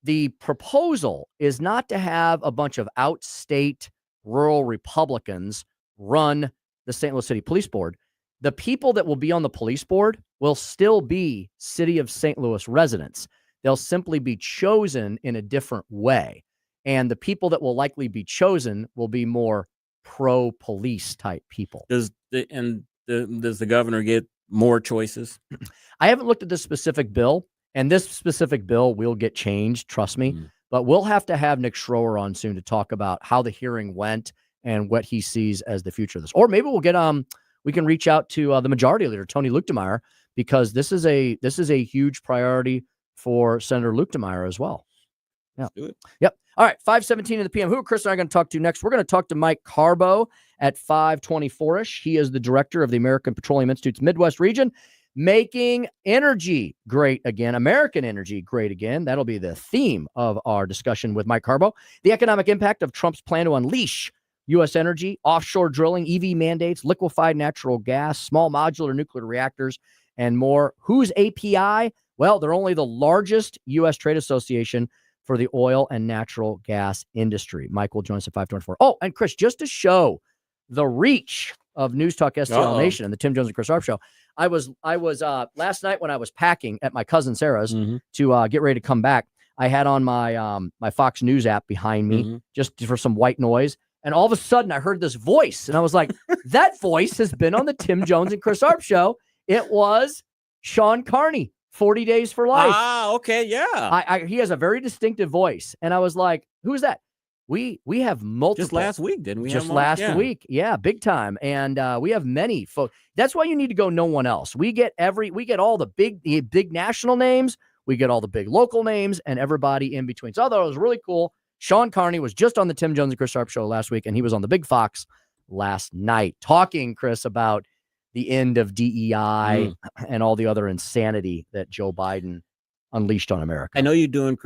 The proposal is not to have a bunch of outstate rural Republicans run the St. Louis City Police Board. The people that will be on the police board will still be City of St. Louis residents. They'll simply be chosen in a different way. And the people that will likely be chosen will be more pro-police type people. Does the governor get more choices? I haven't looked at this specific bill, and this specific bill will get changed, trust me. But we'll have to have Nick Schroer on soon to talk about how the hearing went and what he sees as the future of this. Or maybe we'll get we can reach out to the majority leader, Tony Luetkemeyer, because this is a huge priority for Senator Luetkemeyer as well. Yeah. Let's do it. Yep. All right. 5:17 in the PM. Who are Chris and I going to talk to next? We're going to talk to Mike Karbo at 5:24ish. He is the director of the American Petroleum Institute's Midwest region, making energy great again, American energy great again. That'll be the theme of our discussion with Mike Karbo. The economic impact of Trump's plan to unleash U.S. energy, offshore drilling, EV mandates, liquefied natural gas, small modular nuclear reactors, and more. Who's API? Well, they're only the largest U.S. trade association for the oil and natural gas industry. Mike will join us at 5:24. Oh, and Chris, just to show the reach of News Talk STL Nation and the Tim Jones and Chris Arps show, I was last night when I was packing at my cousin Sarah's to get ready to come back, I had on my my Fox News app behind me just for some white noise. And all of a sudden I heard this voice and I was like, that voice has been on the Tim Jones and Chris Arps show. It was Sean Carney, 40 Days for Life. Ah, okay. Yeah. He has a very distinctive voice. And I was like, who is that? We have multiple. Just last week, didn't we? Just last week. Yeah, big time. And we have many folks. That's why you need to go no one else. We get all the big national names. We get all the big local names and everybody in between. So I thought it was really cool. Sean Carney was just on the Tim Jones and Chris Arps show last week, and he was on the Big Fox last night talking, Chris, about the end of DEI and all the other insanity that Joe Biden unleashed on America. I know you're doing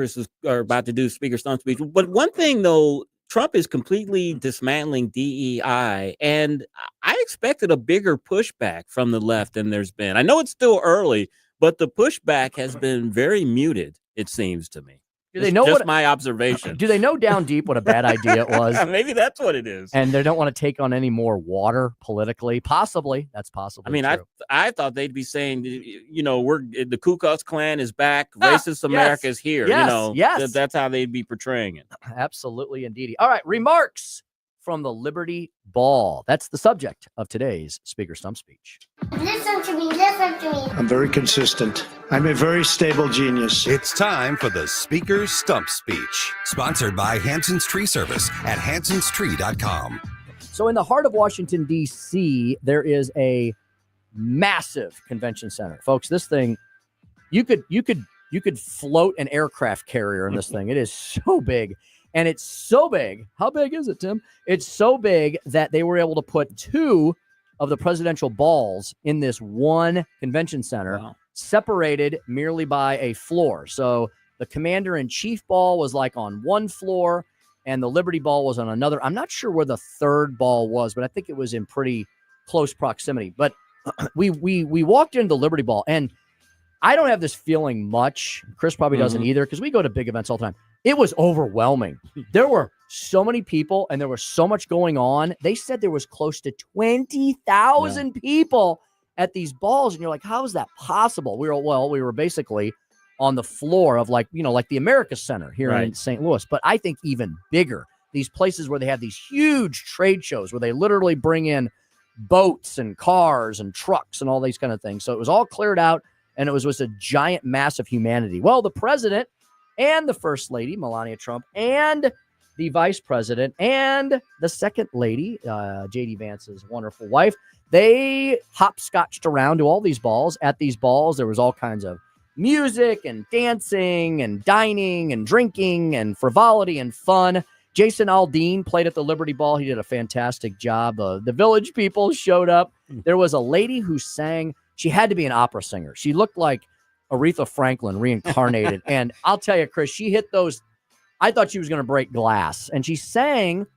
about to do Speaker Stump speech, but one thing though, Trump is completely dismantling DEI, and I expected a bigger pushback from the left than there's been. I know it's still early, but the pushback has been very muted, it seems to me. Do they know just my observation? Do they know down deep what a bad idea it was? Maybe that's what it is. And they don't want to take on any more water politically. Possibly. That's possible. I mean, true. I thought they'd be saying, the Ku Klux Klan is back. Racist America is here. Yes. That's how they'd be portraying it. Absolutely, indeed. All right. Remarks from the Liberty Ball. That's the subject of today's Speaker Stump speech. Listen to me, listen to me. I'm very consistent. I'm a very stable genius. It's time for the Speaker Stump Speech, sponsored by Hanson's Tree Service at hansonstree.com. So in the heart of Washington, D.C., there is a massive convention center, folks. This thing, you could float an aircraft carrier in this thing. It is so big. And it's so big. How big is it, Tim? It's so big that they were able to put 2 of the presidential balls in this one convention center, separated merely by a floor. So the commander-in-chief ball was like on one floor, and the Liberty ball was on another. I'm not sure where the third ball was, but I think it was in pretty close proximity. But we walked into the Liberty ball, and I don't have this feeling much. Chris probably doesn't either, because we go to big events all the time. It was overwhelming. There were so many people, and there was so much going on. They said there was close to 20,000 people at these balls, and you're like, how is that possible? We were basically on the floor of like the America Center here in St. Louis, but I think even bigger. These places where they have these huge trade shows where they literally bring in boats and cars and trucks and all these kind of things. So it was all cleared out, and it was a giant mass of humanity. Well, the president and the first lady, Melania Trump, and the vice president and the second lady, J.D. Vance's wonderful wife, they hopscotched around to all these balls. At these balls, there was all kinds of music and dancing and dining and drinking and frivolity and fun. Jason Aldean played at the Liberty Ball. He did a fantastic job. The village people showed up. There was a lady who sang. She had to be an opera singer. She looked like Aretha Franklin reincarnated. And I'll tell you, Chris, she hit those. I thought she was going to break glass. And she sang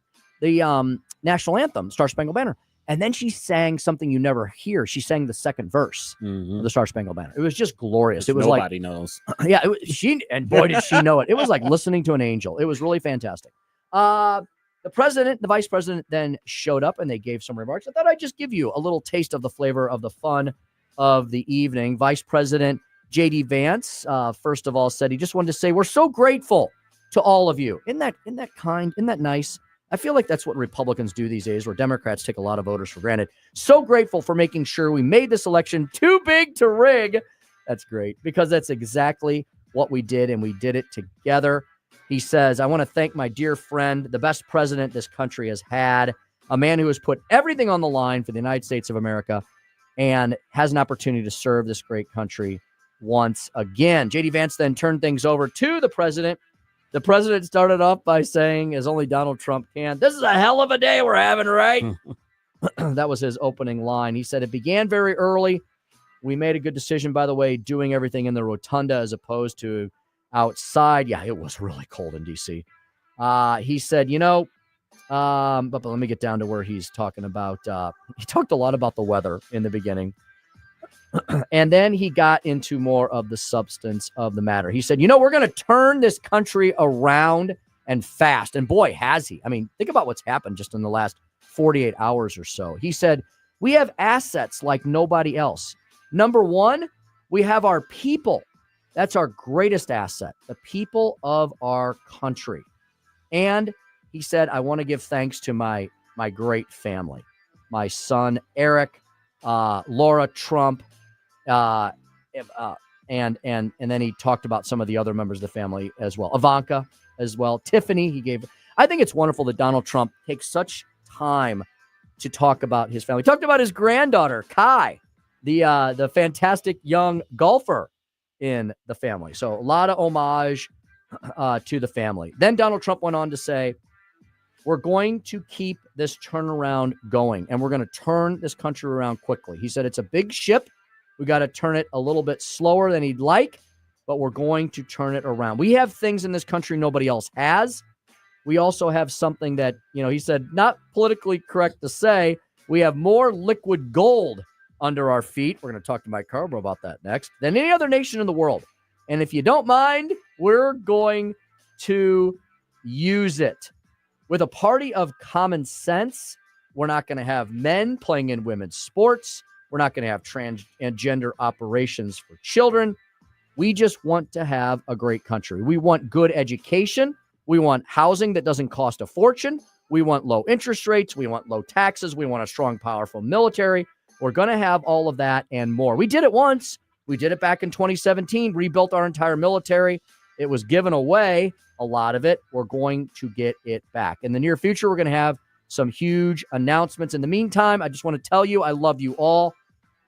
the national anthem, Star Spangled Banner. And then she sang something you never hear. She sang the second verse of the Star Spangled Banner. It was just glorious. It was nobody knows. Yeah, and boy, did she know it. It was like listening to an angel. It was really fantastic. The president, the vice president then showed up, and they gave some remarks. I thought I'd just give you a little taste of the flavor of the fun of the evening. Vice President J.D. Vance, first of all, said he just wanted to say, we're so grateful to all of you. Isn't that kind? Isn't that nice? I feel like that's what Republicans do these days, where Democrats take a lot of voters for granted. So grateful for making sure we made this election too big to rig. That's great, because that's exactly what we did, and we did it together. He says, I want to thank my dear friend, the best president this country has had, a man who has put everything on the line for the United States of America and has an opportunity to serve this great country once again. J.D. Vance then turned things over to the president. The president started off by saying, as only Donald Trump can, this is a hell of a day we're having, right? That was his opening line. He said, it began very early. We made a good decision, by the way, doing everything in the rotunda as opposed to outside. Yeah, it was really cold in D.C. He said, but let me get down to where he's talking about. He talked a lot about the weather in the beginning. And then he got into more of the substance of the matter. He said, we're going to turn this country around and fast. And boy, has he. I mean, think about what's happened just in the last 48 hours or so. He said, we have assets like nobody else. Number one, we have our people. That's our greatest asset, the people of our country. And he said, I want to give thanks to my great family, my son, Eric, Laura Trump, and then he talked about some of the other members of the family as well. Ivanka as well. Tiffany, I think it's wonderful that Donald Trump takes such time to talk about his family. He talked about his granddaughter, Kai, the fantastic young golfer in the family. So a lot of homage to the family. Then Donald Trump went on to say, we're going to keep this turnaround going, and we're going to turn this country around quickly. He said it's a big ship. We got to turn it a little bit slower than he'd like, but we're going to turn it around. We have things in this country nobody else has. We also have something that, he said, not politically correct to say, we have more liquid gold under our feet. We're going to talk to Mike Karbo about that next, than any other nation in the world. And if you don't mind, we're going to use it. With a party of common sense, we're not going to have men playing in women's sports. We're not going to have transgender operations for children. We just want to have a great country. We want good education. We want housing that doesn't cost a fortune. We want low interest rates. We want low taxes. We want a strong, powerful military. We're going to have all of that and more. We did it once. We did it back in 2017, rebuilt our entire military. It was given away, a lot of it. We're going to get it back. In the near future, we're going to have some huge announcements. In the meantime, I just want to tell you, I love you all.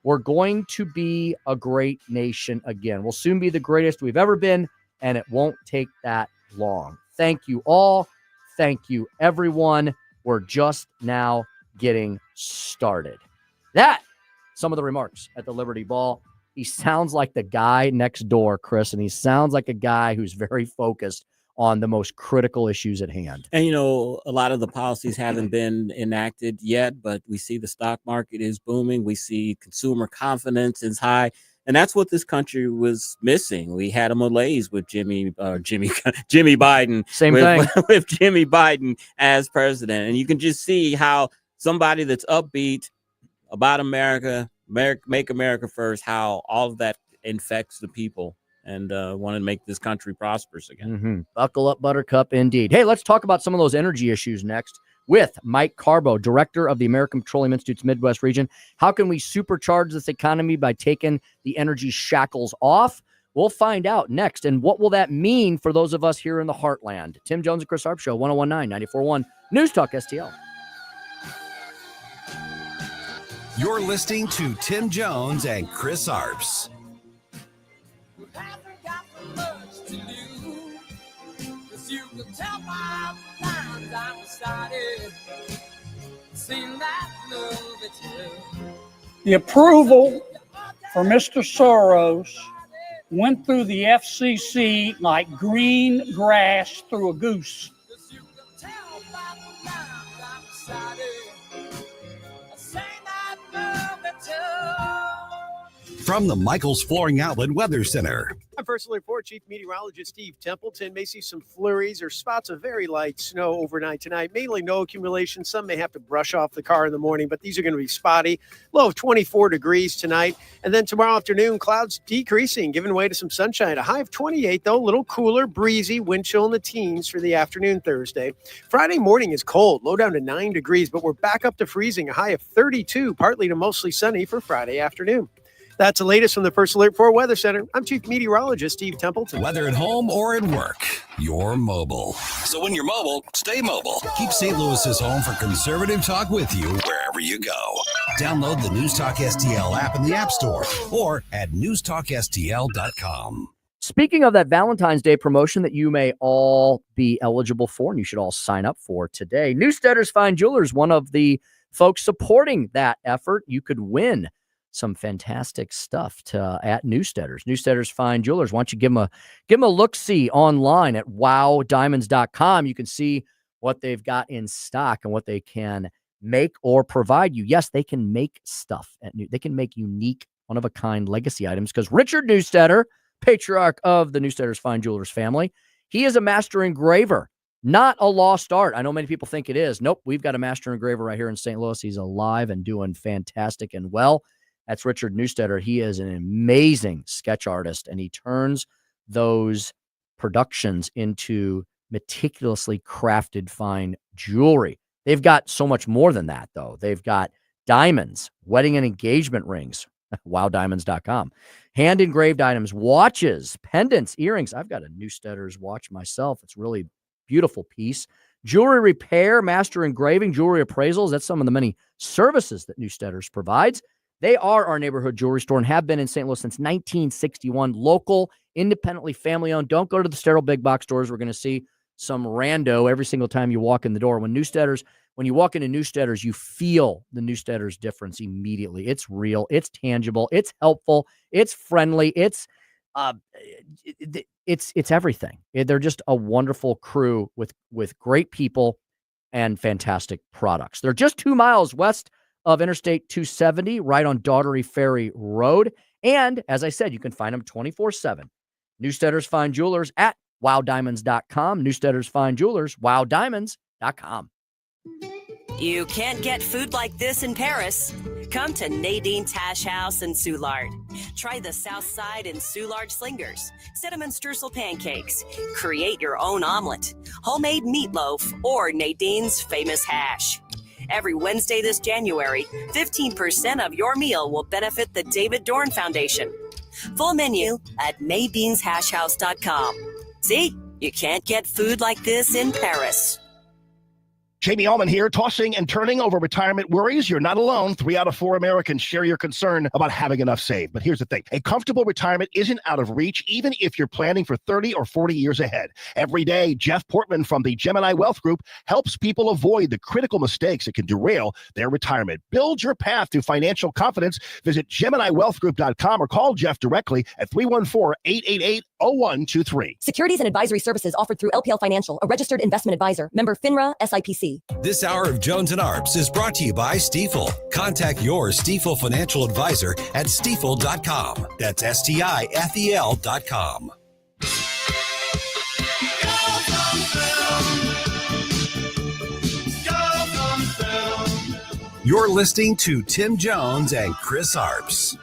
We're going to be a great nation again. We'll soon be the greatest we've ever been, and it won't take that long. Thank you all. Thank you, everyone. We're just now getting started. Some of the remarks at the Liberty Ball. He sounds like the guy next door, Chris, and he sounds like a guy who's very focused on the most critical issues at hand. And, a lot of the policies haven't been enacted yet, but we see the stock market is booming. We see consumer confidence is high. And that's what this country was missing. We had a malaise with Jimmy Biden. Same thing. With Jimmy Biden as president. And you can just see how somebody that's upbeat about America, make America first, how all of that infects the people and want to make this country prosperous again. Mm-hmm. Buckle up, Buttercup, indeed. Hey, let's talk about some of those energy issues next with Mike Karbo, director of the American Petroleum Institute's Midwest region. How can we supercharge this economy by taking the energy shackles off? We'll find out next. And what will that mean for those of us here in the heartland? Tim Jones and Chris Arps Show, 1019, 94.1 News Talk STL. You're listening to Tim Jones and Chris Arps. The approval for Mr. Soros went through the FCC like green grass through a goose. From the Michaels Flooring Outlet Weather Center. I'm First Alert 4 Chief Meteorologist Steve Templeton. May see some flurries or spots of very light snow overnight tonight. Mainly no accumulation. Some may have to brush off the car in the morning, but these are going to be spotty. Low of 24 degrees tonight. And then tomorrow afternoon, clouds decreasing, giving way to some sunshine. A high of 28, though. A little cooler, breezy, wind chill in the teens for the afternoon Thursday. Friday morning is cold, low down to 9 degrees, but we're back up to freezing. A high of 32, partly to mostly sunny for Friday afternoon. That's the latest from the First Alert 4 Weather Center. I'm Chief Meteorologist Steve Templeton. Whether at home or at work, you're mobile. So when you're mobile, stay mobile. Keep St. Louis's home for conservative talk with you wherever you go. Download the News Talk STL app in the App Store or at newstalkstl.com. Speaking of that Valentine's Day promotion that you may all be eligible for and you should all sign up for today, Newsteaders Fine Jewelers, one of the folks supporting that effort. You could win some fantastic stuff at Newsteaders. Newsteaders Fine Jewelers. Why don't you give them a look-see online at wowdiamonds.com. You can see what they've got in stock and what they can make or provide you. Yes, they can make stuff. They can make unique, one-of-a-kind legacy items because Richard Newsteader, patriarch of the Newsteaders Fine Jewelers family, he is a master engraver, not a lost art. I know many people think it is. Nope, we've got a master engraver right here in St. Louis. He's alive and doing fantastic and well. That's Richard Newsteader. He is an amazing sketch artist, and he turns those productions into meticulously crafted fine jewelry. They've got so much more than that, though. They've got diamonds, wedding and engagement rings, wowdiamonds.com, hand-engraved items, watches, pendants, earrings. I've got a Newsteader's watch myself. It's a really beautiful piece. Jewelry repair, master engraving, jewelry appraisals. That's some of the many services that Newsteader's provides. They are our neighborhood jewelry store and have been in St. Louis since 1961. Local, independently family-owned. Don't go to the sterile big box stores. We're going to see some rando every single time you walk in the door. When you walk into Newsteader's, you feel the Newsteader's difference immediately. It's real. It's tangible. It's helpful. It's friendly. It's everything. They're just a wonderful crew with great people and fantastic products. They're just 2 miles west of Interstate 270, right on Daughtery Ferry Road. And as I said, you can find them 24/7. Newsteaders Fine Jewelers at wowdiamonds.com. Newsteaders Fine Jewelers, wowdiamonds.com. You can't get food like this in Paris. Come to Nadine's Hash House in Soulard. Try the South Side and Soulard Slingers, cinnamon streusel pancakes, create your own omelet, homemade meatloaf, or Nadine's famous hash. Every Wednesday this January, 15% of your meal will benefit the David Dorn Foundation. Full menu at Nadine'sHashHouse.com. See, you can't get food like this in Paris. Jamie Allman here, tossing and turning over retirement worries. You're not alone. 3 out of 4 Americans share your concern about having enough saved. But here's the thing. A comfortable retirement isn't out of reach, even if you're planning for 30 or 40 years ahead. Every day, Jeff Portman from the Gemini Wealth Group helps people avoid the critical mistakes that can derail their retirement. Build your path to financial confidence. Visit GeminiWealthGroup.com or call Jeff directly at 314-888-0123. Securities and advisory services offered through LPL Financial, a registered investment advisor. Member FINRA, SIPC. This hour of Jones and Arps is brought to you by Stifel. Contact your Stifel financial advisor at stifel.com. That's STIFEL.com. You're listening to Tim Jones and Chris Arps.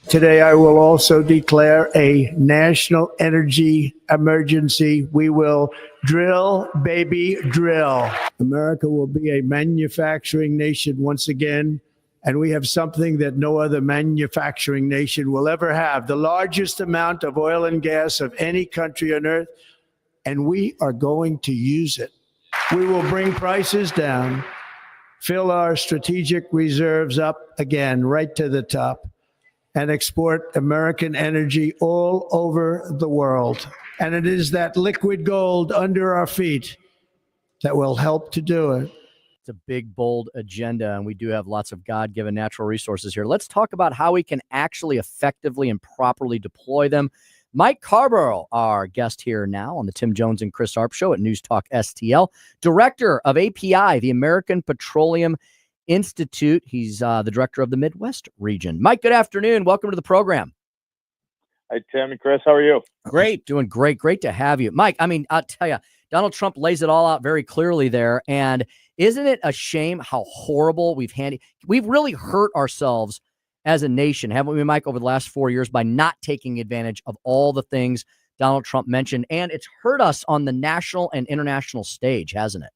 Today, I will also declare a national energy emergency. We will drill, baby, drill. America will be a manufacturing nation once again, and we have something that no other manufacturing nation will ever have, the largest amount of oil and gas of any country on earth, and we are going to use it. We will bring prices down, fill our strategic reserves up again, right to the top, and export American energy all over the world. And it is that liquid gold under our feet that will help to do it. It's a big, bold agenda, and we do have lots of God-given natural resources here. Let's talk about how we can actually effectively and properly deploy them. Mike Karbo, our guest here now on the Tim Jones and Chris Arps Show at News Talk STL, director of API, the American Petroleum Institute. He's the director of the Midwest region. Mike, good afternoon. Welcome to the program. Hi, Tim and Chris. How are you? Great. Doing great. Great to have you. Mike, I mean, I'll tell you, Donald Trump lays it all out very clearly there. And isn't it a shame how horrible we've really hurt ourselves as a nation, haven't we, Mike, over the last 4 years by not taking advantage of all the things Donald Trump mentioned? And it's hurt us on the national and international stage, hasn't it?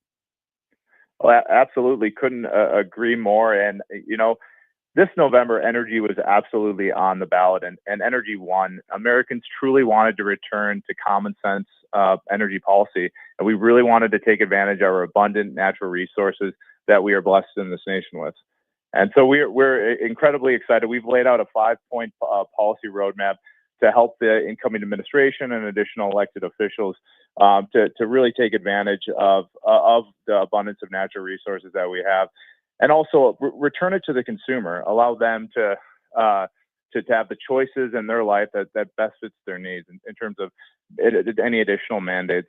Well, absolutely. Couldn't agree more. And, you know, this November, energy was absolutely on the ballot, and energy won. Americans truly wanted to return to common sense energy policy, and we really wanted to take advantage of our abundant natural resources that we are blessed in this nation with. And so we're incredibly excited. We've laid out a 5-point policy roadmap to help the incoming administration and additional elected officials to really take advantage of the abundance of natural resources that we have, and also return it to the consumer, allow them to have the choices in their life that best fits their needs in terms of any additional mandates.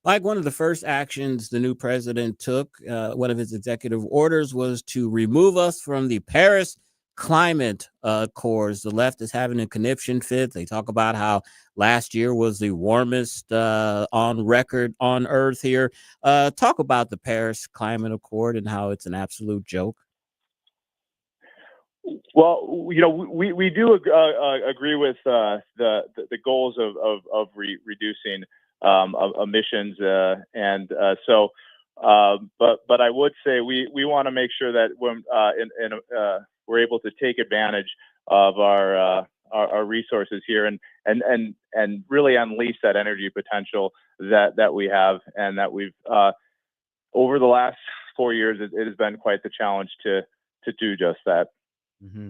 Like one of the first actions the new president took, one of his executive orders was to remove us from the Paris Climate Accords. The left is having a conniption fit. They talk about how last year was the warmest on record on Earth here. Talk about the Paris Climate Accord and how it's an absolute joke. Well, you know, we do agree with the goals of reducing emissions, but I would say we want to make sure that when we're able to take advantage of our resources here and really unleash that energy potential that we have, and that we've over the last 4 years it has been quite the challenge to do just that. Mm-hmm.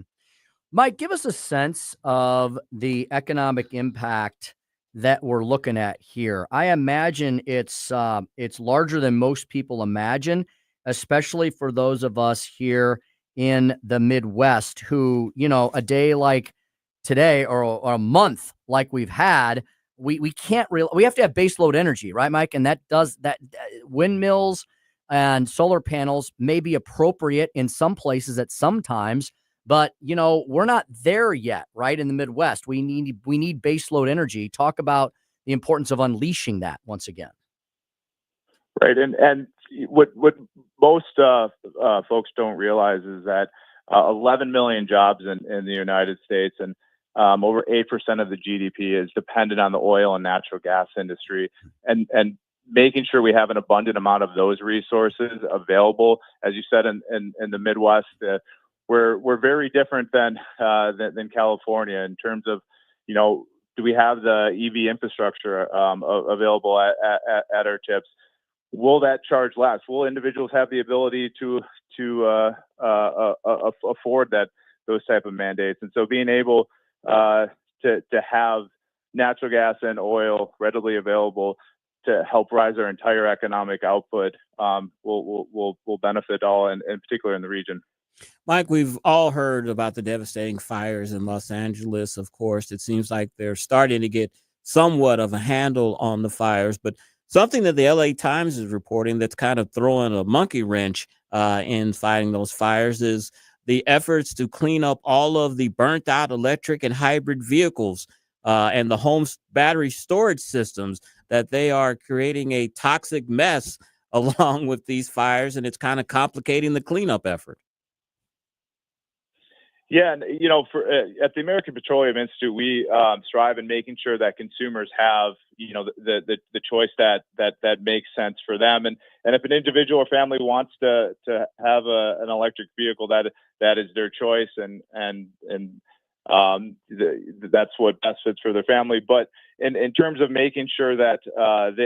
Mike, give us a sense of the economic impact that we're looking at here. I imagine it's larger than most people imagine, especially for those of us here in the Midwest who, you know, a day like today or a month like we've had, we can't really, we have to have baseload energy, right, Mike? And that windmills and solar panels may be appropriate in some places at some times, but, you know, we're not there yet, right? In the Midwest, we need baseload energy. Talk about the importance of unleashing that once again. Right. And what most folks don't realize is that 11 million jobs in the United States and over 8% of the GDP is dependent on the oil and natural gas industry, and making sure we have an abundant amount of those resources available. As you said, in the Midwest, we're very different than California in terms of, you know, Do we have the EV infrastructure available at our tips? Will that charge last? Will individuals have the ability to afford those type of mandates? And so being able to have natural gas and oil readily available to help rise our entire economic output will benefit all, and in particular in the region. Mike, we've all heard about the devastating fires in Los Angeles. Of course, it seems like they're starting to get somewhat of a handle on the fires, but something that the LA Times is reporting that's kind of throwing a monkey wrench in fighting those fires is the efforts to clean up all of the burnt out electric and hybrid vehicles and the home's battery storage systems, that they are creating a toxic mess along with these fires, and it's kind of complicating the cleanup effort. Yeah, and at the American Petroleum Institute, we strive in making sure that consumers have the choice that makes sense for them. And if an individual or family wants to have an electric vehicle, that is their choice, and that's what best fits for their family. But in terms of making sure that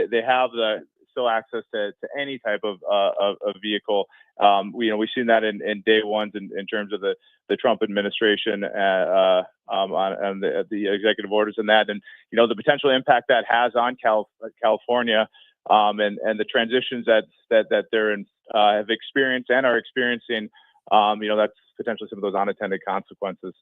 they have still access to any type of vehicle, we've seen that in day ones in terms of the Trump administration on the executive orders and that, and the potential impact that has on California and the transitions that they're have experienced and are experiencing. That's potentially some of those unintended consequences.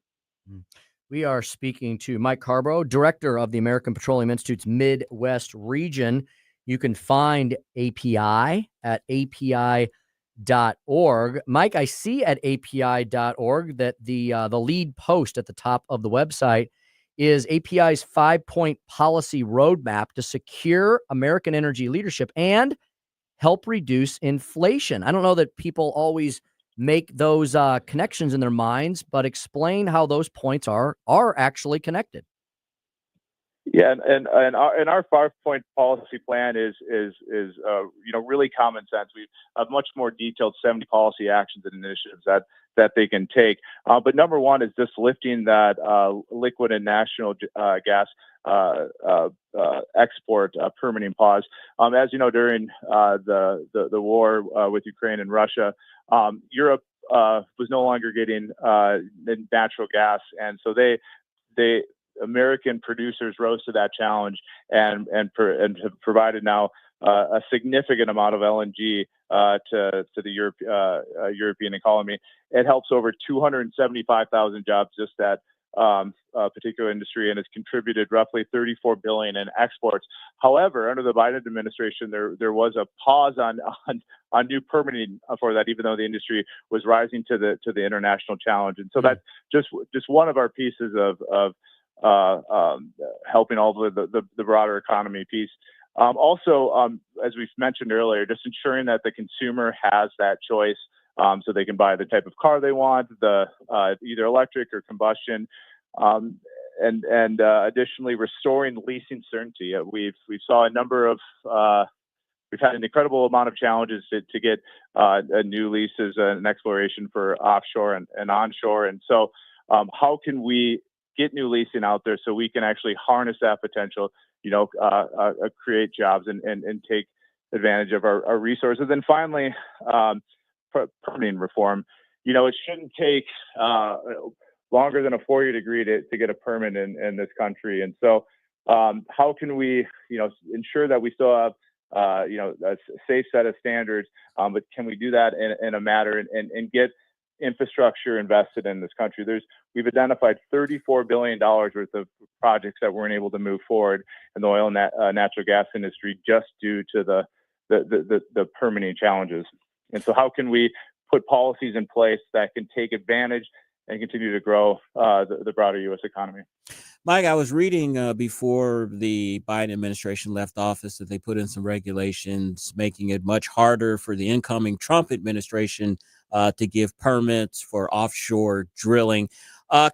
We are speaking to Mike Karbo, director of the American Petroleum Institute's Midwest region. You can find API at api.org. Mike, I see at api.org that the lead post at the top of the website is API's 5-point policy roadmap to secure American energy leadership and help reduce inflation. I don't know that people always make those connections in their minds, but explain how those points are actually connected. Yeah, and our 5-point policy plan is really common sense. We have much more detailed 70 policy actions and initiatives that they can take. But number one is just lifting that liquid and national gas export permitting pause. As you know, during the war with Ukraine and Russia, Europe was no longer getting natural gas, and so they American producers rose to that challenge and have provided now a significant amount of LNG to the European economy. It helps over 275,000 jobs just at a particular industry, and has contributed roughly $34 billion in exports. However, under the Biden administration, there was a pause on new permitting for that, even though the industry was rising to the international challenge. And so that's just one of our pieces of helping all the broader economy piece. Also, as we've mentioned earlier, just ensuring that the consumer has that choice, so they can buy the type of car they want, either electric or combustion, and additionally restoring leasing certainty. We've had an incredible amount of challenges to get new leases and exploration for offshore and onshore, and so how can we get new leasing out there so we can actually harness that potential, create jobs and take advantage of our resources. And finally, permitting reform. It shouldn't take longer than a 4-year degree to get a permit in this country. And so how can we, ensure that we still have, a safe set of standards, but can we do that in a matter and get infrastructure invested in this country? We've identified $34 billion worth of projects that weren't able to move forward in the oil and natural gas industry just due to the permitting challenges. And so how can we put policies in place that can take advantage and continue to grow the broader U.S. economy? Mike, I was reading before the Biden administration left office that they put in some regulations making it much harder for the incoming Trump administration to give permits for offshore drilling.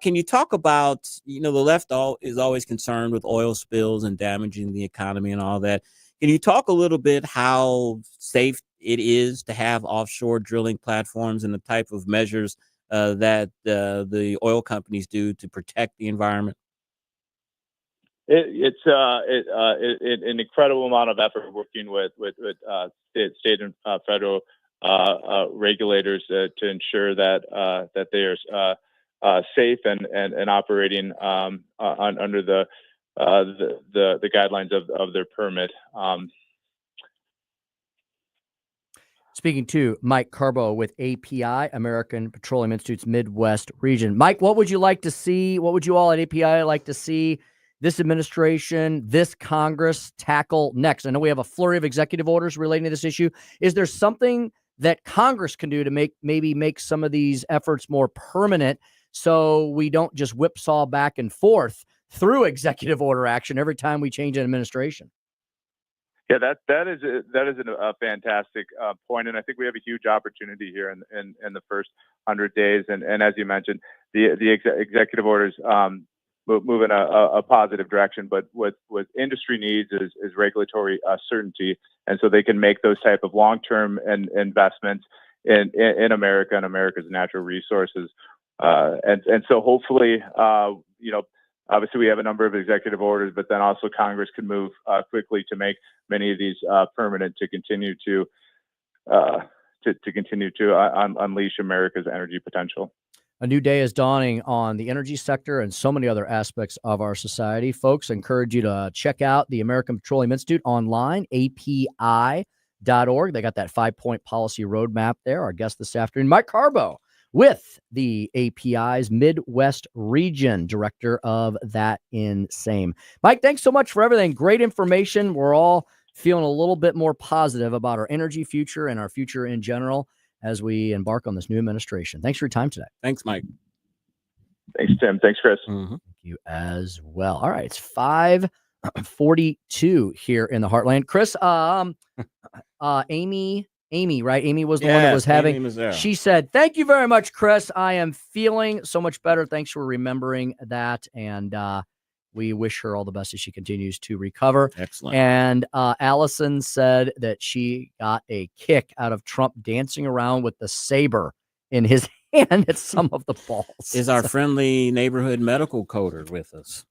Can you talk about, the left is always concerned with oil spills and damaging the economy and all that. Can you talk a little bit how safe it is to have offshore drilling platforms and the type of measures that the oil companies do to protect the environment? It's an incredible amount of effort working with state and federal regulators to ensure that they are safe and operating under the guidelines of their permit. Speaking to Mike Karbo with API, American Petroleum Institute's Midwest region. Mike, what would you like to see? What would you all at API like to see this administration, this Congress tackle next? I know we have a flurry of executive orders relating to this issue. Is there something that Congress can do to make some of these efforts more permanent so we don't just whipsaw back and forth through executive order action every time we change an administration? Yeah, that is a fantastic point, and I think we have a huge opportunity here in the first 100 days. And as you mentioned, the executive orders move in a positive direction. But what industry needs is regulatory certainty, and so they can make those type of long-term investments in America and America's natural resources. And so hopefully, obviously, we have a number of executive orders, but then also Congress can move quickly to make many of these permanent to continue to unleash America's energy potential. A new day is dawning on the energy sector and so many other aspects of our society. Folks, I encourage you to check out the American Petroleum Institute online, API.org. They got that 5-point policy roadmap there. Our guest this afternoon, Mike Karbo, with the API's Midwest region, director of that in same. Mike, thanks so much for everything. Great information. We're all feeling a little bit more positive about our energy future and our future in general as we embark on this new administration. Thanks for your time today. Thanks, Mike. Thanks, Tim. Thanks, Chris. Mm-hmm. Thank you as well. All right, it's 5:42 here in the Heartland. Chris, Amy, right? Amy was the one that was having. She said, "Thank you very much, Chris. I am feeling so much better. Thanks for remembering that." And we wish her all the best as she continues to recover. Excellent. And Allison said that she got a kick out of Trump dancing around with the saber in his hand at some of the balls. Is our friendly neighborhood medical coder with us?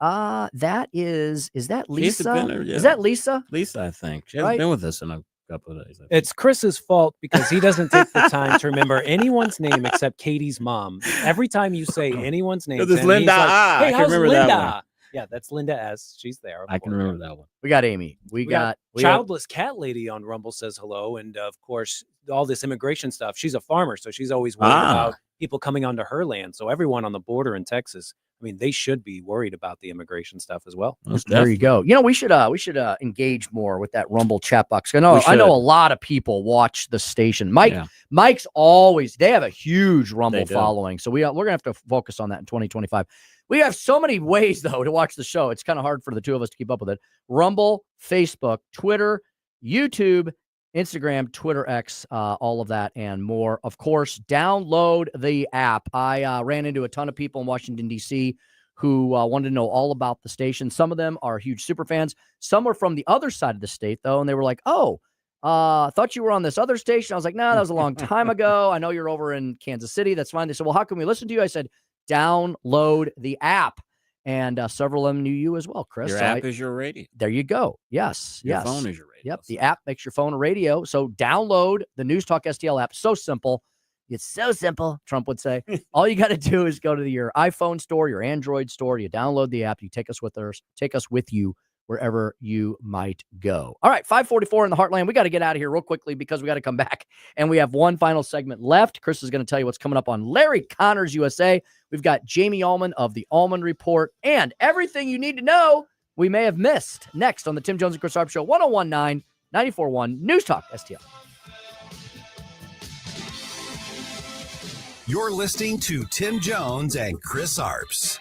That is that Lisa? Yeah. Is that Lisa? Lisa, I think. She hasn't been with us in a couple of days. It's Chris's fault because he doesn't take the time to remember anyone's name except Katie's mom. Every time you say anyone's name, This Linda. like, hey, I can how's remember Linda? that one. Yeah, that's Linda S. She's there. I can remember that one. We got Amy. We got Childless Cat Lady on Rumble says hello. And of course, all this immigration stuff. She's a farmer, so she's always worried about people coming onto her land. So everyone on the border in Texas, I mean, they should be worried about the immigration stuff as well. There you go. We should engage more with that Rumble chat box. I know a lot of people watch the station. Mike's always, they have a huge Rumble following. So we're gonna have to focus on that in 2025. We have so many ways though to watch the show. It's kind of hard for the two of us to keep up with it. Rumble, Facebook, Twitter, YouTube, Instagram, Twitter, X, all of that and more. Of course, download the app. I ran into a ton of people in Washington, D.C. who wanted to know all about the station. Some of them are huge super fans. Some are from the other side of the state, though, and they were like, thought you were on this other station. I was like, no, that was a long time ago. I know you're over in Kansas City. That's fine. They said, well, how can we listen to you? I said, download the app. And several of them knew you as well, Chris. Your app is your radio. There you go. Yes. Your phone is your radio. Yep. The app makes your phone a radio. So download the News Talk STL app. So simple. It's so simple, Trump would say. All you got to do is go to your iPhone store, your Android store. You download the app. You take us with you wherever you might go. All right, 5:44 in the Heartland. We got to get out of here real quickly because we got to come back. And we have one final segment left. Chris is going to tell you what's coming up on Larry Connors USA. We've got Jamie Allman of the Allman Report and everything you need to know we may have missed next on the Tim Jones and Chris Arps Show, 101.9, 94.1 News Talk STL. You're listening to Tim Jones and Chris Arps.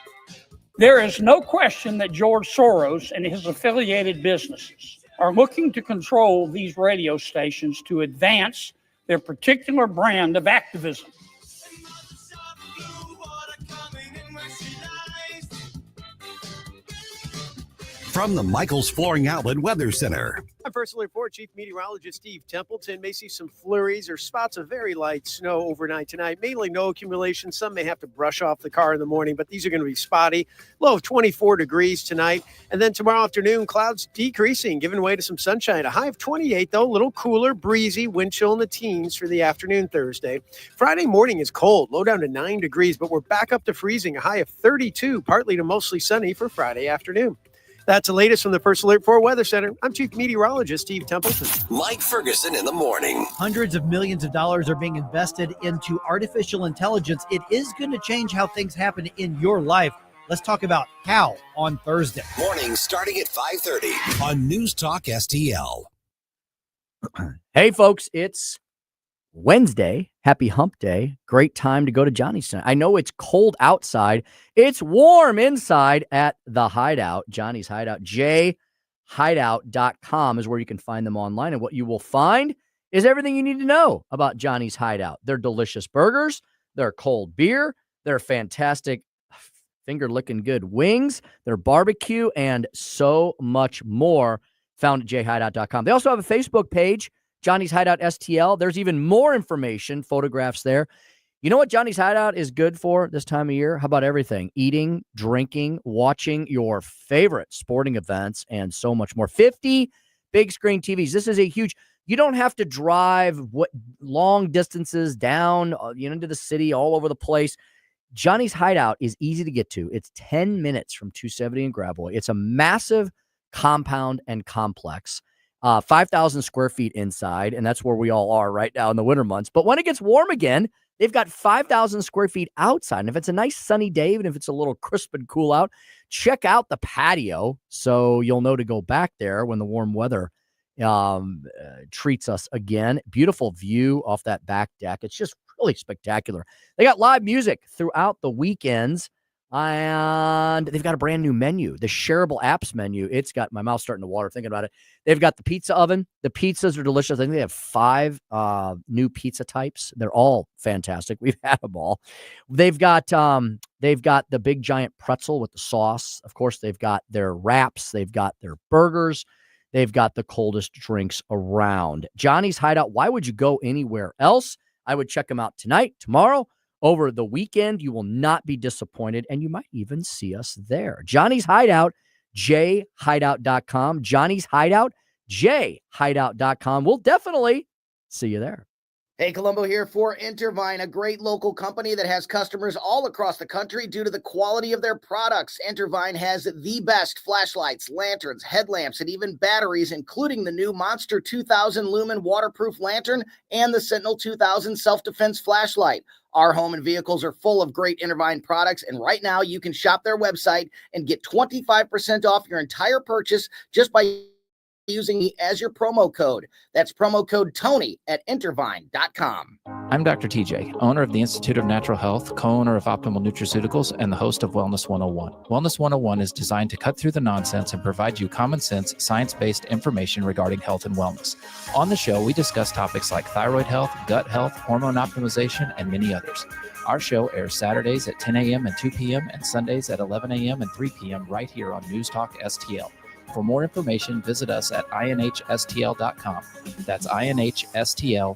There is no question that George Soros and his affiliated businesses are looking to control these radio stations to advance their particular brand of activism. From the Michaels Flooring Outlet Weather Center, I'm First Alert 4 Chief Meteorologist Steve Templeton. May see some flurries or spots of very light snow overnight tonight. Mainly no accumulation. Some may have to brush off the car in the morning, but these are going to be spotty. Low of 24 degrees tonight. And then tomorrow afternoon, clouds decreasing, giving way to some sunshine. A high of 28, though. A little cooler, breezy, wind chill in the teens for the afternoon Thursday. Friday morning is cold, low down to 9 degrees, but we're back up to freezing. A high of 32, partly to mostly sunny for Friday afternoon. That's the latest from the First Alert 4 Weather Center. I'm Chief Meteorologist Steve Templeton. Mike Ferguson in the morning. Hundreds of millions of dollars are being invested into artificial intelligence. It is going to change how things happen in your life. Let's talk about how on Thursday. Morning starting at 5:30 on News Talk STL. Hey, folks, it's Wednesday. Happy hump day. Great time to go to Johnny's tonight. I know it's cold outside. It's warm inside at the Hideout, Johnny's Hideout. jhideout.com is where you can find them online. And what you will find is everything you need to know about Johnny's Hideout. Their delicious burgers, their cold beer, their fantastic finger-licking good wings, their barbecue, and so much more found at jhideout.com. They also have a Facebook page, Johnny's Hideout STL. There's even more information, photographs there. You know what Johnny's Hideout is good for this time of year? How about everything? Eating, drinking, watching your favorite sporting events, and so much more. 50 big screen TVs. This is a huge, you don't have to drive long distances down into the city, all over the place. Johnny's Hideout is easy to get to. It's 10 minutes from 270 and Gravois. It's a massive compound and complex. 5,000 square feet inside, and that's where we all are right now in the winter months. But when it gets warm again, they've got 5,000 square feet outside. And if it's a nice sunny day, even if it's a little crisp and cool out, check out the patio so you'll know to go back there when the warm weather treats us again. Beautiful view off that back deck. It's just really spectacular. They got live music throughout the weekends. And they've got a brand new menu, the shareable apps menu. It's got my mouth starting to water thinking about it. They've got the pizza oven. The pizzas are delicious. I think they have 5 new pizza types. They're all fantastic. We've had them all. They've got the big giant pretzel with the sauce. Of course, they've got their wraps. They've got their burgers. They've got the coldest drinks around. Johnny's Hideout. Why would you go anywhere else? I would check them out tonight, tomorrow. Over the weekend, you will not be disappointed, and you might even see us there. Johnny's Hideout, jhideout.com. Johnny's Hideout, jhideout.com. We'll definitely see you there. Hey, Colombo here for Intervine, a great local company that has customers all across the country due to the quality of their products. Intervine has the best flashlights, lanterns, headlamps, and even batteries, including the new Monster 2000 Lumen waterproof lantern and the Sentinel 2000 self-defense flashlight. Our home and vehicles are full of great Intervine products, and right now you can shop their website and get 25% off your entire purchase just by using me as your promo code. That's promo code Tony at intervine.com. I'm Dr. TJ, owner of the Institute of Natural Health, co-owner of Optimal Nutraceuticals, and the host of Wellness 101. Wellness 101 is designed to cut through the nonsense and provide you common sense, science-based information regarding health and wellness. On the show, we discuss topics like thyroid health, gut health, hormone optimization, and many others. Our show airs Saturdays at 10 a.m. and 2 p.m. and Sundays at 11 a.m. and 3 p.m. right here on News Talk STL. For more information, visit us at inhstl.com. That's inhstl.com.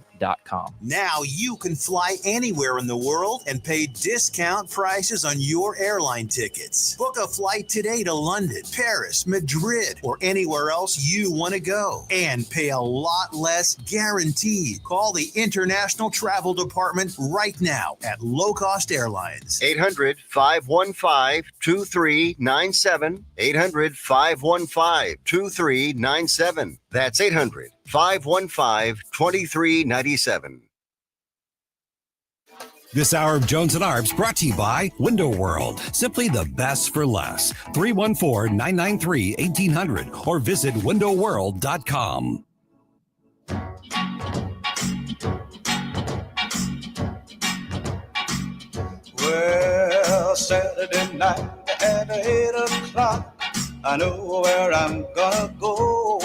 Now you can fly anywhere in the world and pay discount prices on your airline tickets. Book a flight today to London, Paris, Madrid, or anywhere else you want to go and pay a lot less guaranteed. Call the International Travel Department right now at Low Cost Airlines. 800-515-2397. 800-515-2397. That's 800-515-2397. This hour of Jones and Arps brought to you by Window World. Simply the best for less. 314-993-1800 or visit windowworld.com. Well, Saturday night at 8 o'clock, I know where I'm gonna go.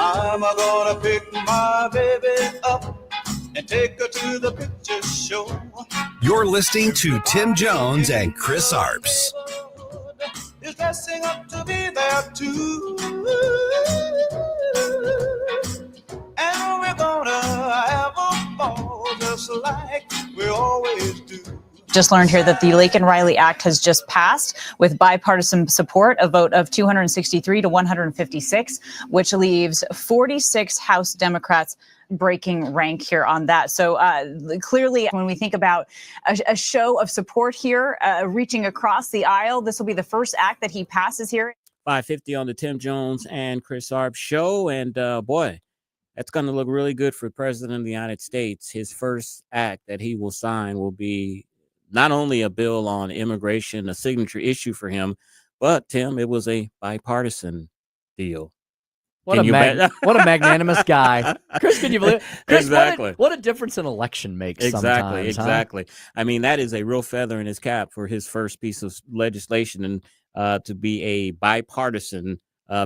I'm gonna pick my baby up and take her to the picture show. You're listening to Tim Jones and Chris Arps. Is dressing up to be there too. just like we always do. Just learned here that the Laken Riley Act has just passed with bipartisan support, a vote of 263 to 156, which leaves 46 House Democrats breaking rank here on that. So clearly, when we think about a show of support here, reaching across the aisle, this will be the first act that he passes here. 550 on the Tim Jones and Chris Arps show. And boy, that's going to look really good for the President of the United States. His first act that he will sign will be not only a bill on immigration, a signature issue for him, but Tim, it was a bipartisan deal. What a magnanimous guy. Chris, can you believe it? Chris, Exactly. What a difference an election makes sometimes. Exactly. I mean, that is a real feather in his cap for his first piece of legislation, and to be a bipartisan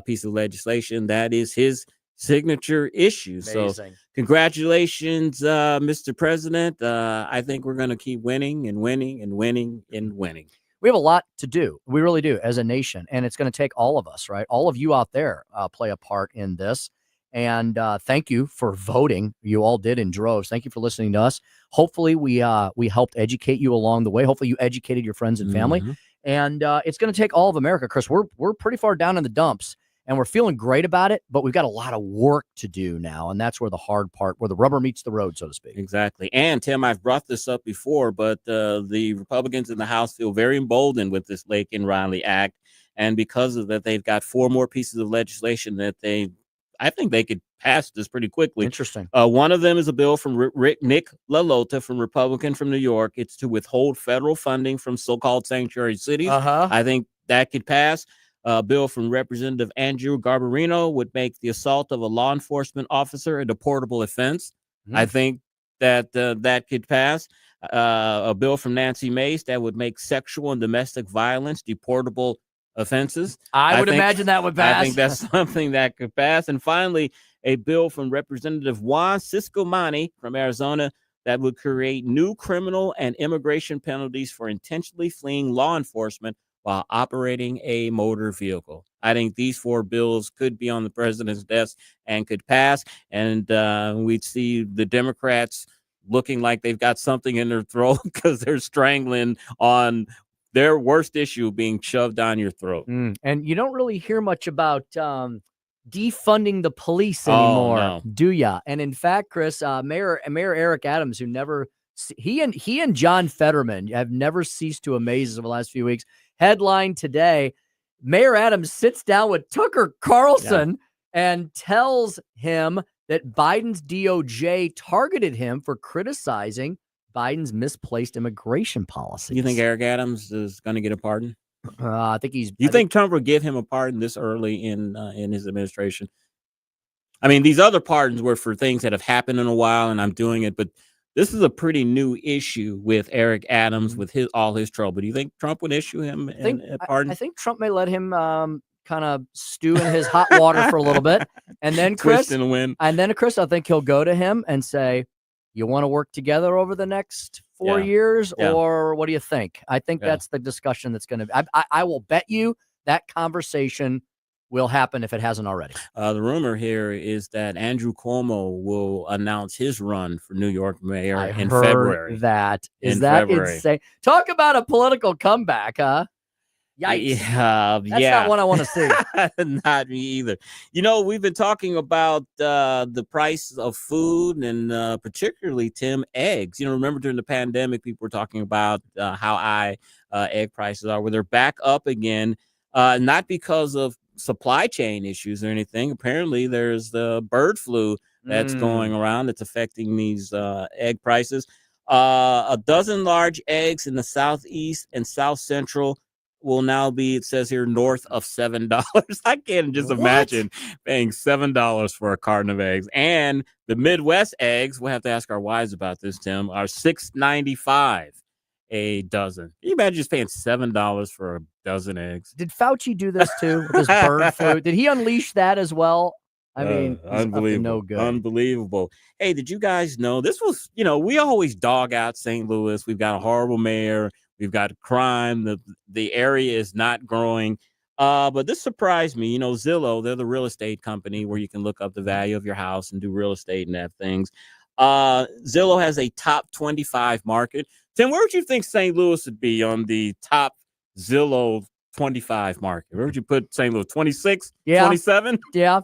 piece of legislation. That is his signature issue. Amazing. So congratulations, Mr. President. I think we're going to keep winning and winning and winning and winning. We have a lot to do. We really do as a nation. And it's going to take all of us, right? All of you out there play a part in this. And thank you for voting. You all did in droves. Thank you for listening to us. Hopefully we helped educate you along the way. Hopefully you educated your friends and family. Mm-hmm. And it's going to take all of America, Chris. We're pretty far down in the dumps. And we're feeling great about it, but we've got a lot of work to do now. And that's where the hard part, where the rubber meets the road, so to speak. Exactly. And Tim, I've brought this up before, but the Republicans in the House feel very emboldened with this Laken Riley Act. And because of that, they've got 4 more pieces of legislation that I think they could pass this pretty quickly. Interesting. One of them is a bill from Nick LaLota, from Republican from New York. It's to withhold federal funding from so-called sanctuary cities. I think that could pass. A bill from Representative Andrew Garbarino would make the assault of a law enforcement officer a deportable offense. I think that that could pass. A bill from Nancy Mace that would make sexual and domestic violence deportable offenses. I would imagine that would pass. I think that's something that could pass. And finally, a bill from Representative Juan Ciscomani from Arizona that would create new criminal and immigration penalties for intentionally fleeing law enforcement while operating a motor vehicle. I think these 4 bills could be on the president's desk and could pass. And we'd see the Democrats looking like they've got something in their throat because they're strangling on their worst issue being shoved down your throat. And you don't really hear much about defunding the police anymore, do ya? And in fact, Chris, Mayor Eric Adams, who never he and John Fetterman have never ceased to amaze us over the last few weeks. Headline today: Mayor Adams sits down with Tucker Carlson and tells him that Biden's DOJ targeted him for criticizing Biden's misplaced immigration policy. You think Eric Adams is going to get a pardon? I think he's. You think Trump will give him a pardon this early in his administration? I mean, these other pardons were for things that have happened in a while, and I'm doing it, but this is a pretty new issue with Eric Adams, with all his trouble. Do you think Trump would issue him a pardon? I think Trump may let him kind of stew in his hot water for a little bit, and then Chris, in the wind. And then Chris, I think he'll go to him and say, "You want to work together over the next 4 years, or what do you think?" I think that's the discussion that's going to. I will bet you that conversation will happen if it hasn't already. The rumor here is that Andrew Cuomo will announce his run for New York mayor in February. That is that insane. Talk about a political comeback, huh? Yikes. That's not what I want to see. Not me either. You know, we've been talking about the price of food and particularly, Tim, eggs. You know, remember during the pandemic, people were talking about how high egg prices are. Well, they're back up again, not because of supply chain issues or anything. Apparently, there's the bird flu that's going around that's affecting these egg prices. A dozen large eggs in the Southeast and South Central will now be, it says here, north of $7. I can't just imagine paying $7 for a carton of eggs. And the Midwest eggs, we'll have to ask our wives about this, Tim, are $6.95 a dozen. Can you imagine just paying $7 for a dozen eggs? Did Fauci do this too with his bird flu? Did he unleash that as well? I mean, unbelievable. No good. Unbelievable. Hey, did you guys know this was, you know, we always dog out St. Louis. We've got a horrible mayor. We've got crime. The area is not growing. But this surprised me. You know, Zillow, they're the real estate company where you can look up the value of your house and do real estate and that things. Zillow has a top 25 market. Tim, where would you think St. Louis would be on the top Zillow 25 market? Where would you put St. Louis? 26, 27? Yeah.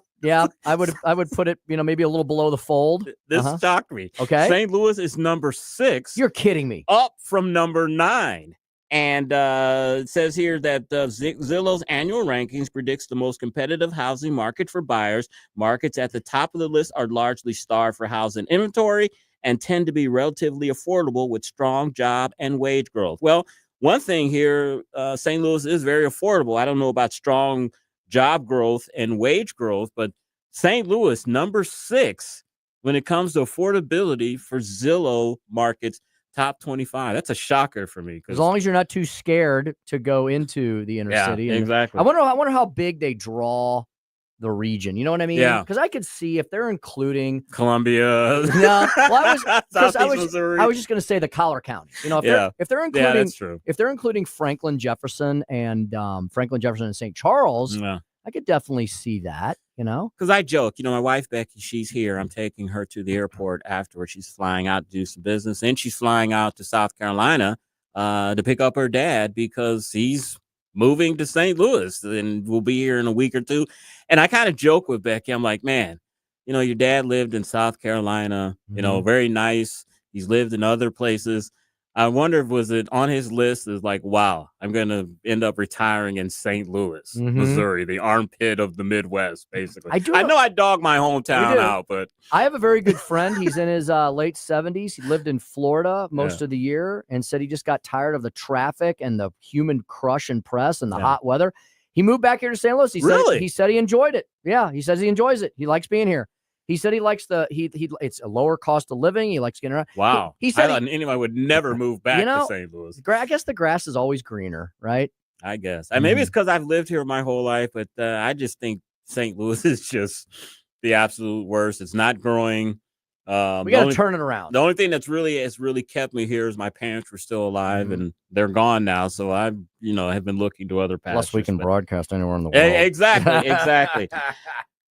I would put it, maybe a little below the fold. This shocked me. Okay. St. Louis is number 6. You're kidding me. Up from number 9. And it says here that Zillow's annual rankings predicts the most competitive housing market for buyers. Markets at the top of the list are largely starved for housing inventory and tend to be relatively affordable with strong job and wage growth. Well, one thing here, St. Louis is very affordable. I don't know about strong job growth and wage growth, but St. Louis, number 6, when it comes to affordability for Zillow markets, top 25. That's a shocker for me. As long as you're not too scared to go into the inner city. Yeah, exactly. I wonder how big they draw the region. You know what I mean? Yeah. Because I could see if they're including Columbia. No, well, I was just going to say the collar counties. If they're including, that's true. If they're including Franklin Jefferson and St. Charles, I could definitely see that. Because I joke, my wife, Becky, she's here. I'm taking her to the airport afterwards. She's flying out to do some business, and she's flying out to South Carolina to pick up her dad because he's moving to St. Louis and will be here in a week or two. And I kind of joke with Becky. I'm like, man, your dad lived in South Carolina, very nice. He's lived in other places. I wonder if was it on his list is like, wow, I'm going to end up retiring in St. Louis, Missouri, the armpit of the Midwest, basically. I know I dog my hometown out, but I have a very good friend. He's in his late 70s. He lived in Florida most of the year and said he just got tired of the traffic and the human crush and press and the hot weather. He moved back here to St. Louis. He said he enjoyed it. Yeah, he says he enjoys it. He likes being here. He said he likes it's a lower cost of living. He likes getting around. Wow. He said anyone would never move back to St. Louis. I guess the grass is always greener, right? I guess. Maybe it's because I've lived here my whole life, but I just think St. Louis is just the absolute worst. It's not growing. We got to turn it around. The only thing has really kept me here is my parents were still alive and they're gone now. So I, have been looking to other pastures. Plus we can broadcast anywhere in the world. Exactly.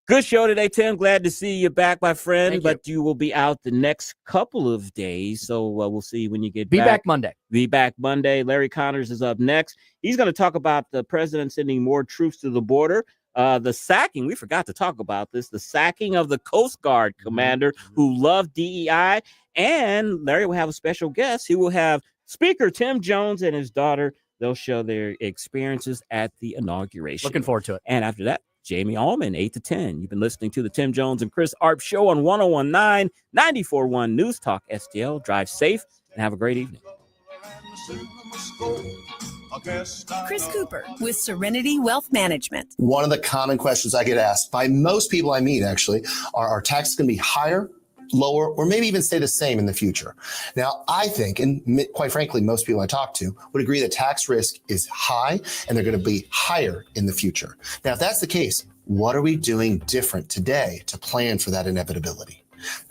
Good show today, Tim. Glad to see you back, my friend. You will be out the next couple of days. So we'll see when you get back. Be back Monday. Larry Connors is up next. He's going to talk about the president sending more troops to the border. The sacking, we forgot to talk about this, the sacking of the Coast Guard commander who loved DEI. And Larry will have a special guest. He will have Speaker Tim Jones and his daughter. They'll show their experiences at the inauguration. Looking forward to it. And after that, Jamie Allman, 8 to 10. You've been listening to the Tim Jones and Chris Arps show on 101.9, 94.1 News Talk STL. Drive safe and have a great evening. Chris Cooper with Serenity Wealth Management. One of the common questions I get asked by most people I meet actually are our taxes going to be higher, lower, or maybe even stay the same in the future? Now, I think, and quite frankly, most people I talk to would agree that tax risk is high and they're going to be higher in the future. Now, if that's the case, what are we doing different today to plan for that inevitability?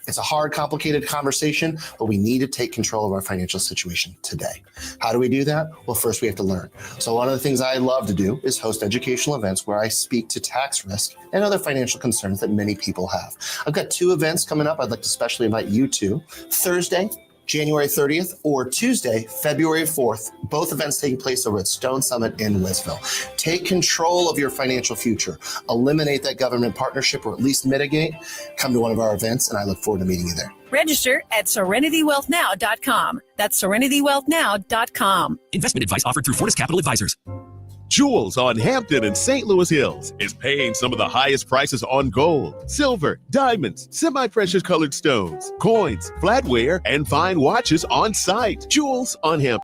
It's a hard, complicated conversation, but we need to take control of our financial situation today. How do we do that? Well, first we have to learn. So one of the things I love to do is host educational events where I speak to tax risk and other financial concerns that many people have. I've got 2 events coming up I'd like to especially invite you to. Thursday, January 30th, or Tuesday, February 4th. Both events taking place over at Stone Summit in Wisville. Take control of your financial future. Eliminate that government partnership or at least mitigate. Come to one of our events, and I look forward to meeting you there. Register at SerenityWealthNow.com. That's SerenityWealthNow.com. Investment advice offered through Fortis Capital Advisors. Jewels on Hampton and St. Louis Hills is paying some of the highest prices on gold, silver, diamonds, semi-precious colored stones, coins, flatware, and fine watches on site. Jewels on Hampton.